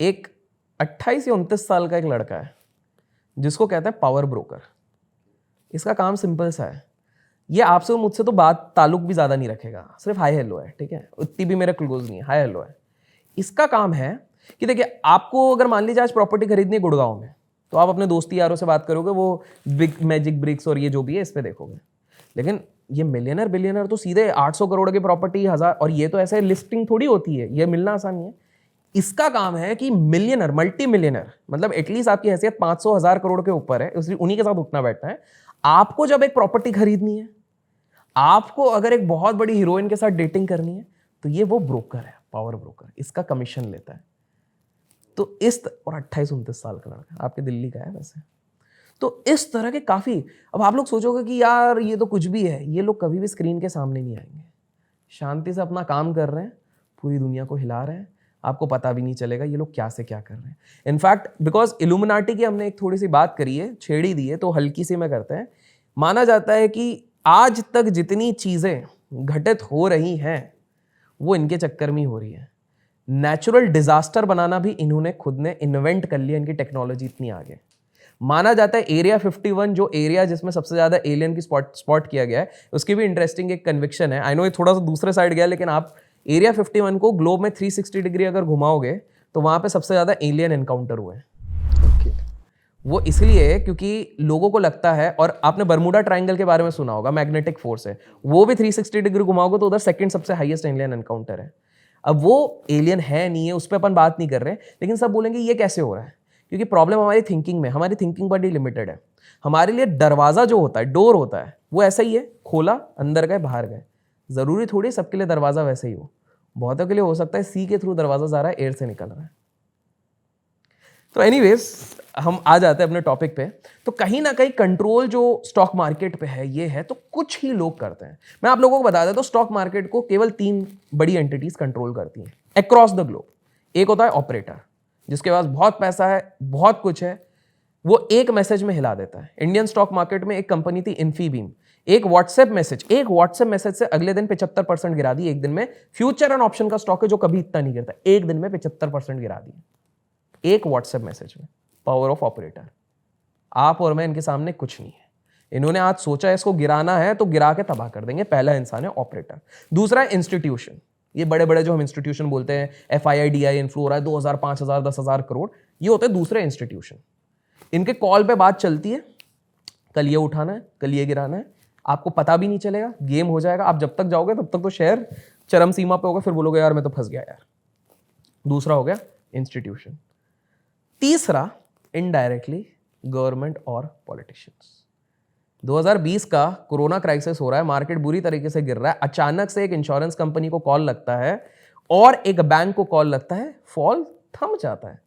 S2: एक 28 या 29 साल का एक लड़का है जिसको कहते हैं पावर ब्रोकर। इसका काम सिंपल सा है, ये आपसे और मुझसे तो बात ताल्लुक भी ज़्यादा नहीं रखेगा, सिर्फ हाई हेलो है, ठीक है, उतनी भी मेरा क्लोज नहीं है, हाई हेलो है। इसका काम है कि देखिए, आपको अगर मान लीजिए आज प्रॉपर्टी खरीदनी है गुड़गांव में, तो आप अपने दोस्ती यारों से बात करोगे, वो बिग मैजिक ब्रिक्स और ये जो भी है इस पे देखोगे। लेकिन ये मिलियनर बिलियनर तो सीधे 800 करोड़ की प्रॉपर्टी 1000, और ये तो ऐसे लिस्टिंग थोड़ी होती है, ये मिलना आसान नहीं है। इसका काम है कि मिलियनर, मल्टी मिलियनर, मतलब एटलीस्ट आपकी हैसियत 500 1000 करोड़ के ऊपर है, इसलिए उन्हीं के साथ उठना बैठना है। आपको जब एक प्रॉपर्टी खरीदनी है, आपको अगर एक बहुत बड़ी हीरोइन के साथ डेटिंग करनी है, तो ये वो ब्रोकर है, पावर ब्रोकर, इसका कमीशन लेता है। तो और 28-29 साल का लड़का, आपके दिल्ली का है वैसे। तो इस तरह के काफ़ी, अब आप लोग सोचोगे कि यार ये तो कुछ भी है, ये लोग कभी भी स्क्रीन के सामने नहीं आएंगे, शांति से अपना काम कर रहे हैं, पूरी दुनिया को हिला रहे हैं, आपको पता भी नहीं चलेगा ये लोग क्या से क्या कर रहे हैं। इनफैक्ट बिकॉज इल्यूमिनाटी की हमने एक थोड़ी सी बात करी है, छेड़ी दी है, तो हल्की सी में करते हैं। माना जाता है कि आज तक जितनी चीज़ें घटित हो रही हैं वो इनके चक्कर में ही हो रही है। नेचुरल डिजास्टर बनाना भी इन्होंने खुद ने इन्वेंट कर लिया, इनकी टेक्नोलॉजी इतनी आगे। माना जाता है एरिया 51 जो एरिया जिसमें सबसे ज्यादा एलियन की स्पॉट किया गया है, उसकी भी इंटरेस्टिंग एक कन्विक्शन है। आई नो ये थोड़ा सा दूसरे साइड गया, लेकिन आप एरिया 51 को ग्लोब में 360 डिग्री अगर घुमाओगे तो वहां पे सबसे ज्यादा एलियन एनकाउंटर हुए हैं। वो इसलिए क्योंकि लोगों को लगता है, और आपने बर्मुडा ट्रायंगल के बारे में सुना होगा, मैग्नेटिक फोर्स है, वो भी 360 डिग्री घुमाओगे तो उधर सेकंड सबसे हाईएस्ट एलियन एनकाउंटर है। अब वो एलियन है नहीं है उस पर अपन बात नहीं कर रहे, लेकिन सब बोलेंगे ये कैसे हो रहा है, क्योंकि प्रॉब्लम हमारी थिंकिंग में, हमारी थिंकिंग बड़ी लिमिटेड है। हमारे लिए दरवाजा जो होता है, डोर होता है, वो ऐसा ही है, खोला, अंदर गए, बाहर गए। जरूरी थोड़ी सबके लिए दरवाजा वैसे ही हो, बहुतों के लिए हो सकता है सी के थ्रू दरवाजा जा रहा है, एयर से निकल रहा है। तो एनीवेज हम आ जाते हैं अपने टॉपिक पे। तो कहीं ना कहीं कंट्रोल जो स्टॉक मार्केट पे है, ये है, तो कुछ ही लोग करते हैं। मैं आप लोगों को बता देता हूं, स्टॉक मार्केट को केवल 3 बड़ी एंटिटीज कंट्रोल करती हैं अक्रॉस द ग्लोब। एक होता है ऑपरेटर, जिसके पास बहुत पैसा है, बहुत कुछ है, वो एक मैसेज में हिला देता है। इंडियन स्टॉक मार्केट में एक कंपनी थी इन्फीबीम, एक व्हाट्सएप मैसेज से अगले दिन 75% गिरा दी एक दिन में। फ्यूचर एंड ऑप्शन का स्टॉक है जो कभी इतना नहीं गिरता, एक दिन में 75% गिरा दी एक व्हाट्सएप मैसेज में। Power of operator. आप और मैं इनके सामने कुछ नहीं है। इन्होंने आज सोचा इसको गिराना है तो गिरा के तबाह कर देंगे। पहला इंसान है ऑपरेटर। दूसरा है इंस्टीट्यूशन। ये बड़े बड़े जो हम इंस्टीट्यूशन बोलते हैं, FII इन्फ्लो हो रहा है 2000 5000 10,000 करोड़, ये होते हैं दूसरे इंस्टीट्यूशन। इनके कॉल पे बात चलती है, कल ये उठाना है, कल ये गिराना है, आपको पता भी नहीं चलेगा, गेम हो जाएगा। आप जब तक जाओगे तब तक तो शेयर चरम सीमा पे होगा, फिर बोलोगे यार मैं तो फंस गया यार। दूसरा हो गया इंस्टीट्यूशन। तीसरा इनडायरेक्टली गवर्नमेंट और पॉलिटिशियंस। 2020 का कोरोना क्राइसिस हो रहा है, मार्केट बुरी तरीके से गिर रहा है, अचानक से एक इंश्योरेंस कंपनी को कॉल लगता है और एक बैंक को कॉल लगता है, फॉल थम जाता है।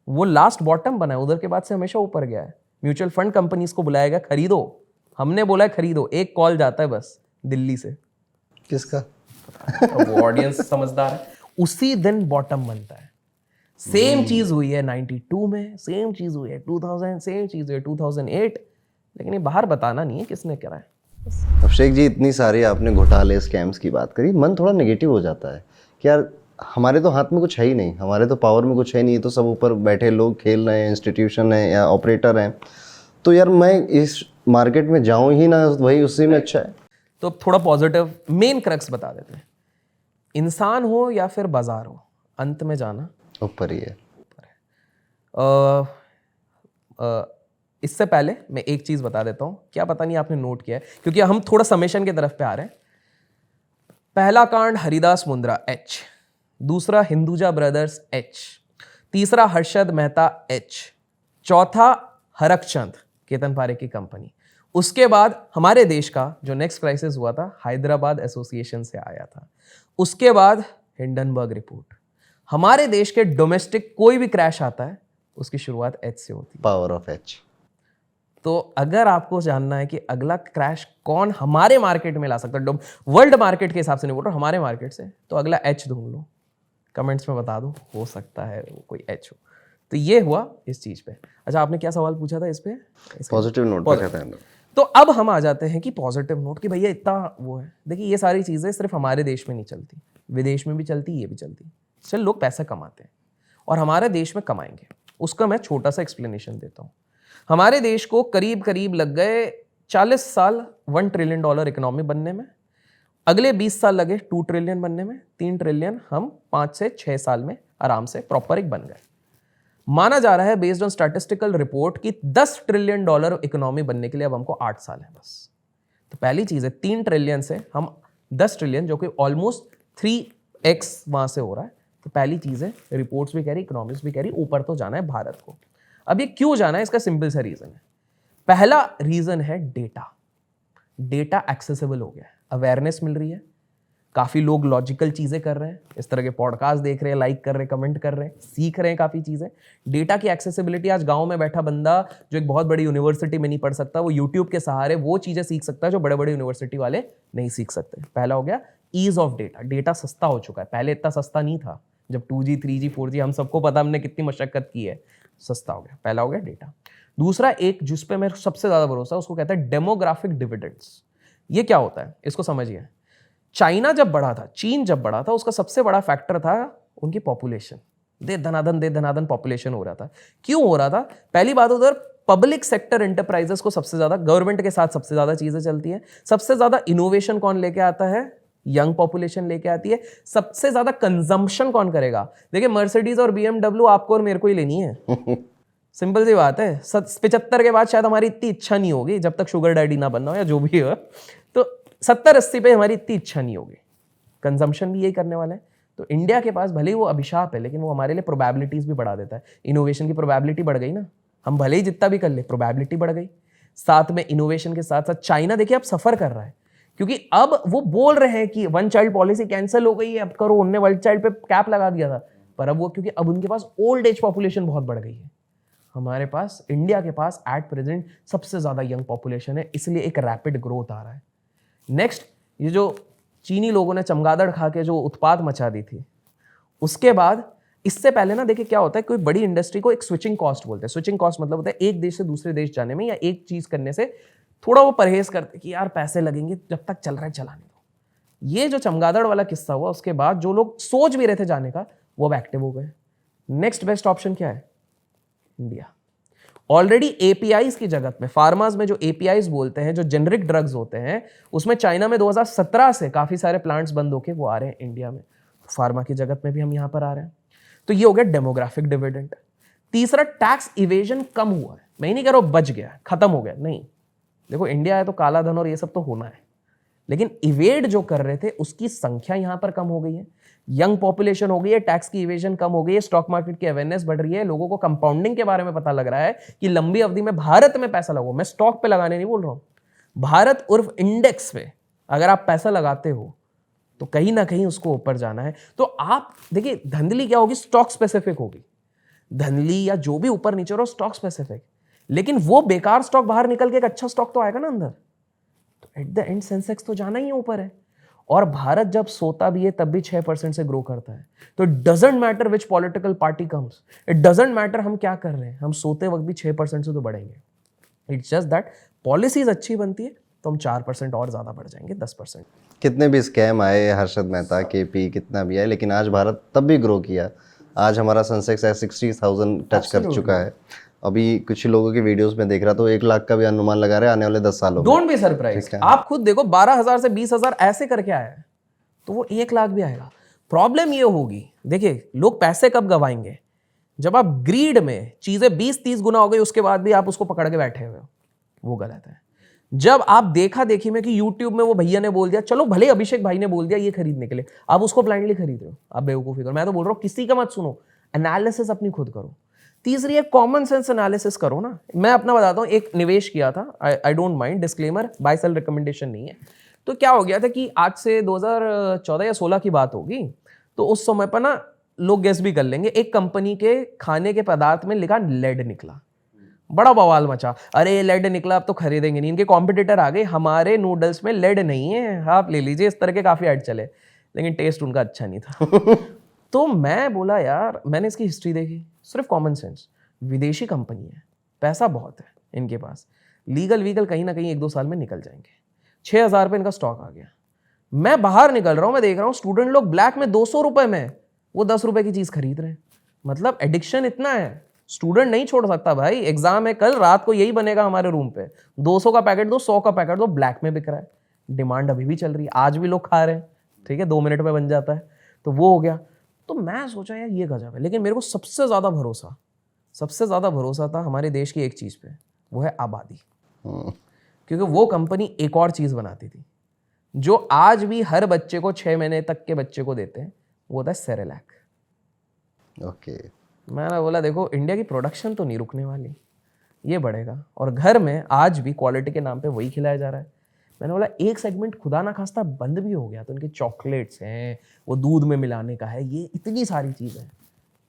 S2: वो लास्ट बॉटम बना है, उधर के बाद से हमेशा ऊपर गया है। म्यूचुअल फंड कंपनीज को बुलाया गया, खरीदो, हमने बोला है खरीदो, एक कॉल जाता है बस दिल्ली से।
S1: किसका?
S2: वो ऑडियंस समझदार है, उसी दिन बॉटम बनता है। सेम चीज हुई है 92 में, सेम चीज हुई है 2000, सेम चीज हुई है 2008, लेकिन ये बाहर बताना नहीं है किसने करा है।
S1: अभिषेक जी, इतनी सारी आपने घोटाले स्कैम्स की बात करी, मन थोड़ा नेगेटिव हो जाता है कि यार हमारे तो हाथ में कुछ है ही नहीं, हमारे तो पावर में कुछ है नहीं, तो सब ऊपर बैठे लोग खेल रहे हैं, इंस्टीट्यूशन है या ऑपरेटर हैं, तो यार मैं इस मार्केट में जाऊं ही ना, वही उसी में अच्छा है।
S2: तो थोड़ा पॉजिटिव मेन क्रक्स बता देते हैं। इंसान हो या फिर बाजार हो, अंत में जाना
S1: ऊपर ही है।
S2: इससे पहले मैं एक चीज बता देता हूं, क्या पता नहीं आपने नोट किया है, क्योंकि हम थोड़ा समेशन की तरफ पे आ रहे हैं। पहला कांड हरिदास मुंद्रा H, दूसरा हिंदुजा ब्रदर्स H, तीसरा हर्षद मेहता एच, चौथा हरकचंद केतन पारेख की कंपनी। उसके बाद हमारे देश का जो नेक्स्ट क्राइसिस हुआ था हैदराबाद एसोसिएशन से आया था। उसके बाद हिंडनबर्ग रिपोर्ट। हमारे देश के डोमेस्टिक कोई भी क्रैश आता है उसकी शुरुआत एच से होती है।
S1: Power of H.
S2: तो अगर आपको जानना है कि अगला क्रैश कौन हमारे मार्केट में ला सकता है, वर्ल्ड मार्केट के हिसाब से नहीं बोल रहा, हमारे मार्केट से, तो अगला एच ढूंढ लो, कमेंट्स में बता दो, हो सकता है वो कोई एच हो। तो ये हुआ इस चीज पे। अच्छा, आपने क्या सवाल पूछा था इस पे?
S1: पॉजिटिव नोट पे कहते हैं।
S2: तो अब हम आ जाते हैं कि पॉजिटिव नोट कि भैया इतना वो है। देखिए ये सारी चीजें सिर्फ हमारे देश में नहीं चलती, विदेश में भी चलती, ये भी चलती। चल, लोग पैसा कमाते हैं और हमारे देश में कमाएंगे, उसका मैं छोटा सा एक्सप्लेनेशन देता हूँ। हमारे देश को करीब करीब लग गए 40 साल $1 ट्रिलियन इकोनॉमी बनने में। अगले 20 साल लगे 2 ट्रिलियन बनने में। 3 ट्रिलियन हम 5 से 6 साल में आराम से प्रॉपर एक बन गए। माना जा रहा है बेस्ड ऑन स्टैटिस्टिकल रिपोर्ट कि $10 ट्रिलियन इकोनॉमी बनने के लिए अब हमको 8 साल है बस। तो पहली चीज है 3 ट्रिलियन से हम 10 ट्रिलियन, जो कि ऑलमोस्ट 3x वहां से हो रहा है। तो पहली चीज है, रिपोर्ट्स भी कह रही, इकोनॉमिक्स भी कह रही, ऊपर तो जाना है भारत को। अब ये क्यों जाना है, इसका सिंपल सा रीजन है। पहला रीजन है डेटा। डेटा एक्सेसिबल हो गया है, अवेयरनेस मिल रही है, काफी लोग लॉजिकल चीजें कर रहे हैं, इस तरह के पॉडकास्ट देख रहे हैं, लाइक कर रहे हैं, कमेंट कर रहे हैं, सीख रहे हैं काफी चीजें। डेटा की एक्सेसिबिलिटी, आज गांव में बैठा बंदा जो एक बहुत बड़ी यूनिवर्सिटी में नहीं पढ़ सकता, वो यूट्यूब के सहारे वो चीजें सीख सकता है जो बड़े बड़े यूनिवर्सिटी वाले नहीं सीख सकते। पहला हो गया ईज ऑफ डेटा। डेटा सस्ता हो चुका है, पहले इतना सस्ता नहीं था। जब 2G 3G 4G, हम सबको पता, हमने कितनी मशक्कत की है, सस्ता हो गया। पहला हो गया डेटा। दूसरा, एक जिस पे मेरे सबसे ज्यादा भरोसा है, उसको कहते हैं डेमोग्राफिक डिविडेंड्स। ये क्या होता है इसको समझिए। चाइना जब बढ़ा था, चीन जब बढ़ा था, उसका सबसे बड़ा फैक्टर था उनकी पॉपुलेशन। दे धनाधन पॉपुलेशन हो रहा था। क्यों हो रहा था? पहली बात, उधर पब्लिक सेक्टर एंटरप्राइजेस को सबसे ज्यादा, गवर्नमेंट के साथ सबसे ज्यादा चीजें चलती है। सबसे ज्यादा इनोवेशन कौन लेके आता है? यंग पॉपुलेशन लेके आती है। सबसे ज्यादा कंजम्पशन कौन करेगा? देखिए, मर्सिडीज और BMW आपको और मेरे को ही लेनी है। सिंपल सी बात है। 75 के बाद शायद हमारी इतनी इच्छा नहीं होगी, जब तक शुगर डैडी ना बनना हो या जो भी हो। तो 70-80 पे हमारी इतनी इच्छा नहीं होगी। कंजम्पशन भी यही करने वाला है। तो इंडिया के पास भले ही वो अभिशाप है, लेकिन वो हमारे लिए प्रोबेबिलिटीज भी बढ़ा देता है। इनोवेशन की प्रोबेबिलिटी बढ़ गई ना, हम भले ही जितना भी कर ले, प्रोबेबिलिटी बढ़ गई। साथ में इनोवेशन के साथ साथ चाइना देखिए अब सफर कर रहा है, क्योंकि अब वो बोल रहे हैं कि 1 चाइल्ड पॉलिसी कैंसिल हो गई है, अब करो। उनने 1 चाइल्ड पे कैप लगा दिया था, पर अब वो, क्योंकि अब उनके पास ओल्ड एज पॉपुलेशन बहुत बढ़ गई है। हमारे पास, इंडिया के पास एट प्रेजेंट सबसे ज्यादा यंग पॉपुलेशन है, इसलिए एक रैपिड ग्रोथ आ रहा है। नेक्स्ट, ये जो चीनी लोगों ने चमगादड़ खा के जो उत्पाद मचा दी थी, उसके बाद, इससे पहले ना देखिए क्या होता है, कोई बड़ी इंडस्ट्री को एक स्विचिंग कॉस्ट बोलते हैं। स्विचिंग कॉस्ट मतलब होता है एक देश से दूसरे देश जाने में, या एक चीज करने से थोड़ा वो परहेज करते कि यार पैसे लगेंगे, जब तक चल रहा है चलाने दो। ये जो चमगादड़ वाला किस्सा हुआ, उसके बाद जो लोग सोच भी रहे थे जाने का, वो अब एक्टिव हो गए। नेक्स्ट बेस्ट ऑप्शन क्या है? इंडिया। ऑलरेडी एपीआईज की जगत में, फार्मास में जो एपीआईज बोलते हैं, जो जेनरिक ड्रग्स होते हैं, उसमें चाइना में 2017 से काफी सारे प्लांट्स बंद होके वो आ रहे हैं इंडिया में। फार्मा की जगत में भी हम यहां पर आ रहे हैं। तो ये हो गया डेमोग्राफिक डिविडेंड। तीसरा, टैक्स इवेजन कम हुआ है। मैं नहीं कह रहा हूं बच गया, खत्म हो गया, नहीं। देखो, इंडिया है तो काला धन और ये सब तो होना है, लेकिन इवेड जो कर रहे थे उसकी संख्या यहां पर कम हो गई है। यंग पॉपुलेशन हो गई है, टैक्स की इवेजन कम हो गई है, स्टॉक मार्केट की अवेयरनेस बढ़ रही है, लोगों को कंपाउंडिंग के बारे में पता लग रहा है कि लंबी अवधि में भारत में पैसा लगाओ। मैं स्टॉक पे लगाने नहीं बोल रहा हूं, भारत उर्फ इंडेक्स पे अगर आप पैसा लगाते हो तो कहीं ना कहीं उसको ऊपर जाना है। तो आप देखिए, धांधली क्या होगी? स्टॉक स्पेसिफिक होगी। धांधली या जो भी ऊपर नीचे हो, स्टॉक स्पेसिफिक। लेकिन वो बेकार स्टॉक बाहर निकल के एक अच्छा स्टॉक तो आएगा ना अंदर। तो एट द एंड सेंसेक्स तो जाना ही ऊपर है। और भारत जब सोता भी है तब भी 6% से ग्रो करता है। तो it doesn't matter which political party comes, it doesn't matter हम क्या कर रहे हैं, हम सोते वक्त भी 6% से तो बढ़ेंगे। इट्स जस्ट दैट पॉलिसीज अच्छी बनती है तो हम 4% और ज्यादा बढ़ जाएंगे, 10%।
S1: कितने भी स्कैम आए, हर्षद मेहता, KP, कितना भी आए, लेकिन आज भारत तब भी ग्रो किया। आज हमारा सेंसेक्स 60,000 टच कर चुका है। अभी कुछ लोगों की वीडियोस में देख रहा तो 1 लाख का भी अनुमान लगा रहे आने वाले 10 सालों में।
S2: डोंट बी सरप्राइज, आप खुद देखो 12,000 से 20,000 ऐसे करके आया है, तो वो 1 लाख भी आएगा। प्रॉब्लम ये होगी, देखिए लोग पैसे कब गवाएंगे? जब आप ग्रीड में चीजें 20-30 गुना हो गई, उसके बाद भी आप उसको पकड़ के बैठे हुए हो, वो गलत है। जब आप देखा देखी में कि YouTube में वो भैया ने बोल दिया, चलो भले अभिषेक भाई ने बोल दिया ये खरीदने के लिए, आप उसको ब्लाइंडली खरीद रहे हो, आप बेवकूफी करो। मैं तो बोल रहा हूँ किसी का मत सुनो, एनालिसिस अपनी खुद करो। तीसरी है कॉमन सेंस एनालिसिस करो ना। मैं अपना बताता हूँ, एक निवेश किया था, I don't mind, disclaimer, buy sell recommendation नहीं है। तो क्या हो गया था कि आज से 2014 या 16 की बात होगी, तो उस समय पर ना लोग गेस भी कर लेंगे, एक कंपनी के खाने के पदार्थ में लिखा लेड निकला, बड़ा बवाल मचा, अरे लेड निकला अब तो खरीदेंगे नहीं, इनके कॉम्पिटिटर आ गए, हमारे नूडल्स में लेड नहीं है, आप ले लीजिए। इस तरह के काफी ऐड चले, लेकिन टेस्ट उनका अच्छा नहीं था। तो मैं बोला यार, मैंने इसकी हिस्ट्री देखी, सिर्फ कॉमन सेंस, विदेशी कंपनी है, पैसा बहुत है इनके पास, लीगल वीगल कहीं ना कहीं 1-2 साल में निकल जाएंगे। 6,000 रुपये इनका स्टॉक आ गया, मैं बाहर निकल रहा हूँ, मैं देख रहा हूँ स्टूडेंट लोग ब्लैक में 200 रुपये में वो 10 रुपये की चीज़ खरीद रहे हैं। मतलब एडिक्शन इतना है, स्टूडेंट नहीं छोड़ सकता भाई। एग्जाम है कल, रात को यही बनेगा हमारे रूम पे, 200 का पैकेट दो, 100 का पैकेट दो, ब्लैक में बिक रहा है, डिमांड अभी भी चल रही है, आज भी लोग खा रहे हैं, ठीक है, 2 मिनट में बन जाता है। तो वो हो गया। तो मैं सोचा यार ये गजब है। लेकिन मेरे को सबसे ज़्यादा भरोसा था हमारे देश की एक चीज़ पे, वो है आबादी। क्योंकि वो कंपनी एक और चीज़ बनाती थी जो आज भी हर बच्चे को 6 महीने तक के बच्चे को देते हैं, वो होता है सेरेलैक।
S1: ओके।
S2: मैंने बोला देखो, इंडिया की प्रोडक्शन तो नहीं रुकने वाली, ये बढ़ेगा, और घर में आज भी क्वालिटी के नाम पे वही खिलाया जा रहा है। मैंने बोला एक सेगमेंट खुदा ना खास्ता बंद भी हो गया तो इनके चॉकलेट्स हैं, वो दूध में मिलाने का है, ये इतनी सारी चीज़ है।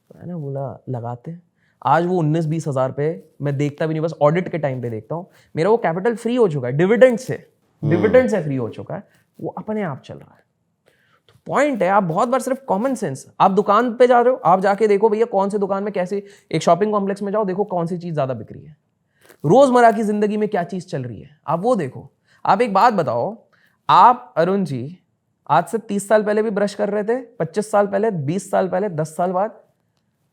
S2: मैंने बोला लगाते हैं। आज वो 19-20 हज़ार पे मैं देखता भी नहीं, बस ऑडिट के टाइम पे देखता हूँ। मेरा वो कैपिटल फ्री हो चुका है, डिविडेंड से फ्री हो चुका है, वो अपने आप चल रहा है। तो पॉइंट है, आप बहुत बार सिर्फ कॉमन सेंस, आप दुकान पे जा रहे हो, आप जाके देखो भैया कौन सी दुकान में कैसे, एक शॉपिंग कॉम्प्लेक्स में जाओ, देखो कौन सी चीज़ ज़्यादा बिक रही है, रोज़मर्रा की ज़िंदगी में क्या चीज़ चल रही है, आप वो देखो। आप एक बात बताओ, आप अरुण जी आज से 30 साल पहले भी ब्रश कर रहे थे, 25 साल पहले, 20 साल पहले, 10 साल बाद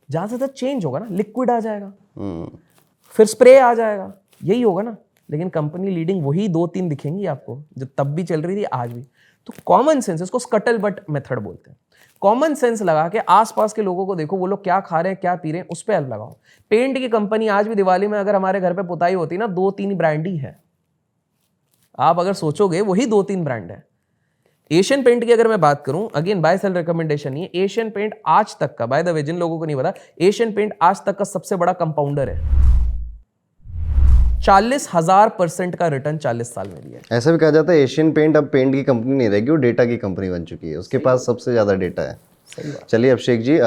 S2: ज़्यादा से ज़्यादा चेंज होगा ना, लिक्विड आ जाएगा, फिर स्प्रे आ जाएगा, यही होगा ना। लेकिन कंपनी लीडिंग वही 2-3 दिखेंगी आपको जो तब भी चल रही थी, आज भी। तो कॉमन सेंस, इसको स्कटल बट मेथड बोलते हैं। कॉमन सेंस लगा के आसपास के लोगों को देखो, वो लोग क्या खा रहे हैं, क्या पी रहे हैं, उस पर हेल्प लगाओ। पेंट की कंपनी आज भी दिवाली में अगर हमारे घर पे पुताई होती ना, 2-3 ब्रांड ही है। आप अगर सोचोगे वही 2-3 ब्रांड है। एशियन पेंट की अगर मैं बात करूं, अगेन बाय सेल रिकमेंडेशन नहीं है, एशियन पेंट आज तक का, बाय द वे जिन लोगों को नहीं पता, एशियन पेंट आज तक का सबसे बड़ा कंपाउंडर है। 40,000% का रिटर्न 40 साल में दिया है।
S1: ऐसा भी कहा जाता है एशियन पेंट अब पेंट की कंपनी नहीं रहेगी, वो डेटा की कंपनी बन चुकी है, उसके पास सबसे ज़्यादा डेटा है। चलिए अभिषेक जी,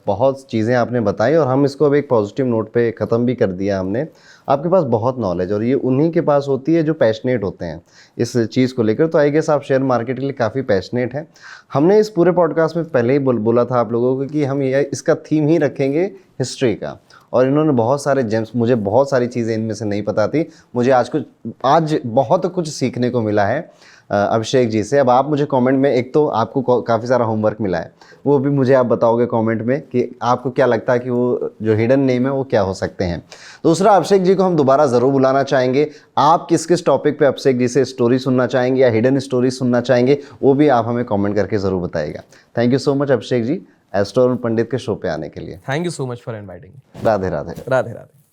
S1: बहुत चीज़ें आपने बताई और हम इसको अब एक पॉजिटिव नोट पे ख़त्म भी कर दिया हमने। आपके पास बहुत नॉलेज, और ये उन्हीं के पास होती है जो पैशनेट होते हैं इस चीज़ को लेकर। तो आई गेस आप शेयर मार्केट के लिए काफ़ी पैशनेट हैं। हमने इस पूरे पॉडकास्ट में पहले ही बोला था आप लोगों को कि हम ये इसका थीम ही रखेंगे हिस्ट्री का, और इन्होंने बहुत सारे जेम्स, मुझे बहुत सारी चीज़ें इनमें से नहीं पता थी, मुझे आज बहुत कुछ सीखने को मिला है अभिषेक जी से। अब आप मुझे कमेंट में, एक तो आपको काफ़ी सारा होमवर्क मिला है, वो भी मुझे आप बताओगे कमेंट में कि आपको क्या लगता है कि वो जो हिडन नेम है वो क्या हो सकते हैं। दूसरा, अभिषेक जी को हम दोबारा ज़रूर बुलाना चाहेंगे। आप किस किस टॉपिक पे अभिषेक जी से स्टोरी सुनना चाहेंगे या हिडन स्टोरी सुनना चाहेंगे, वो भी आप हमें कॉमेंट करके ज़रूर बताइएगा। Thank you so much Abhishek ji, astro pandit के शो पे आने के लिए।
S2: Thank you so much for inviting.
S1: Radhe Radhe.
S2: Radhe Radhe.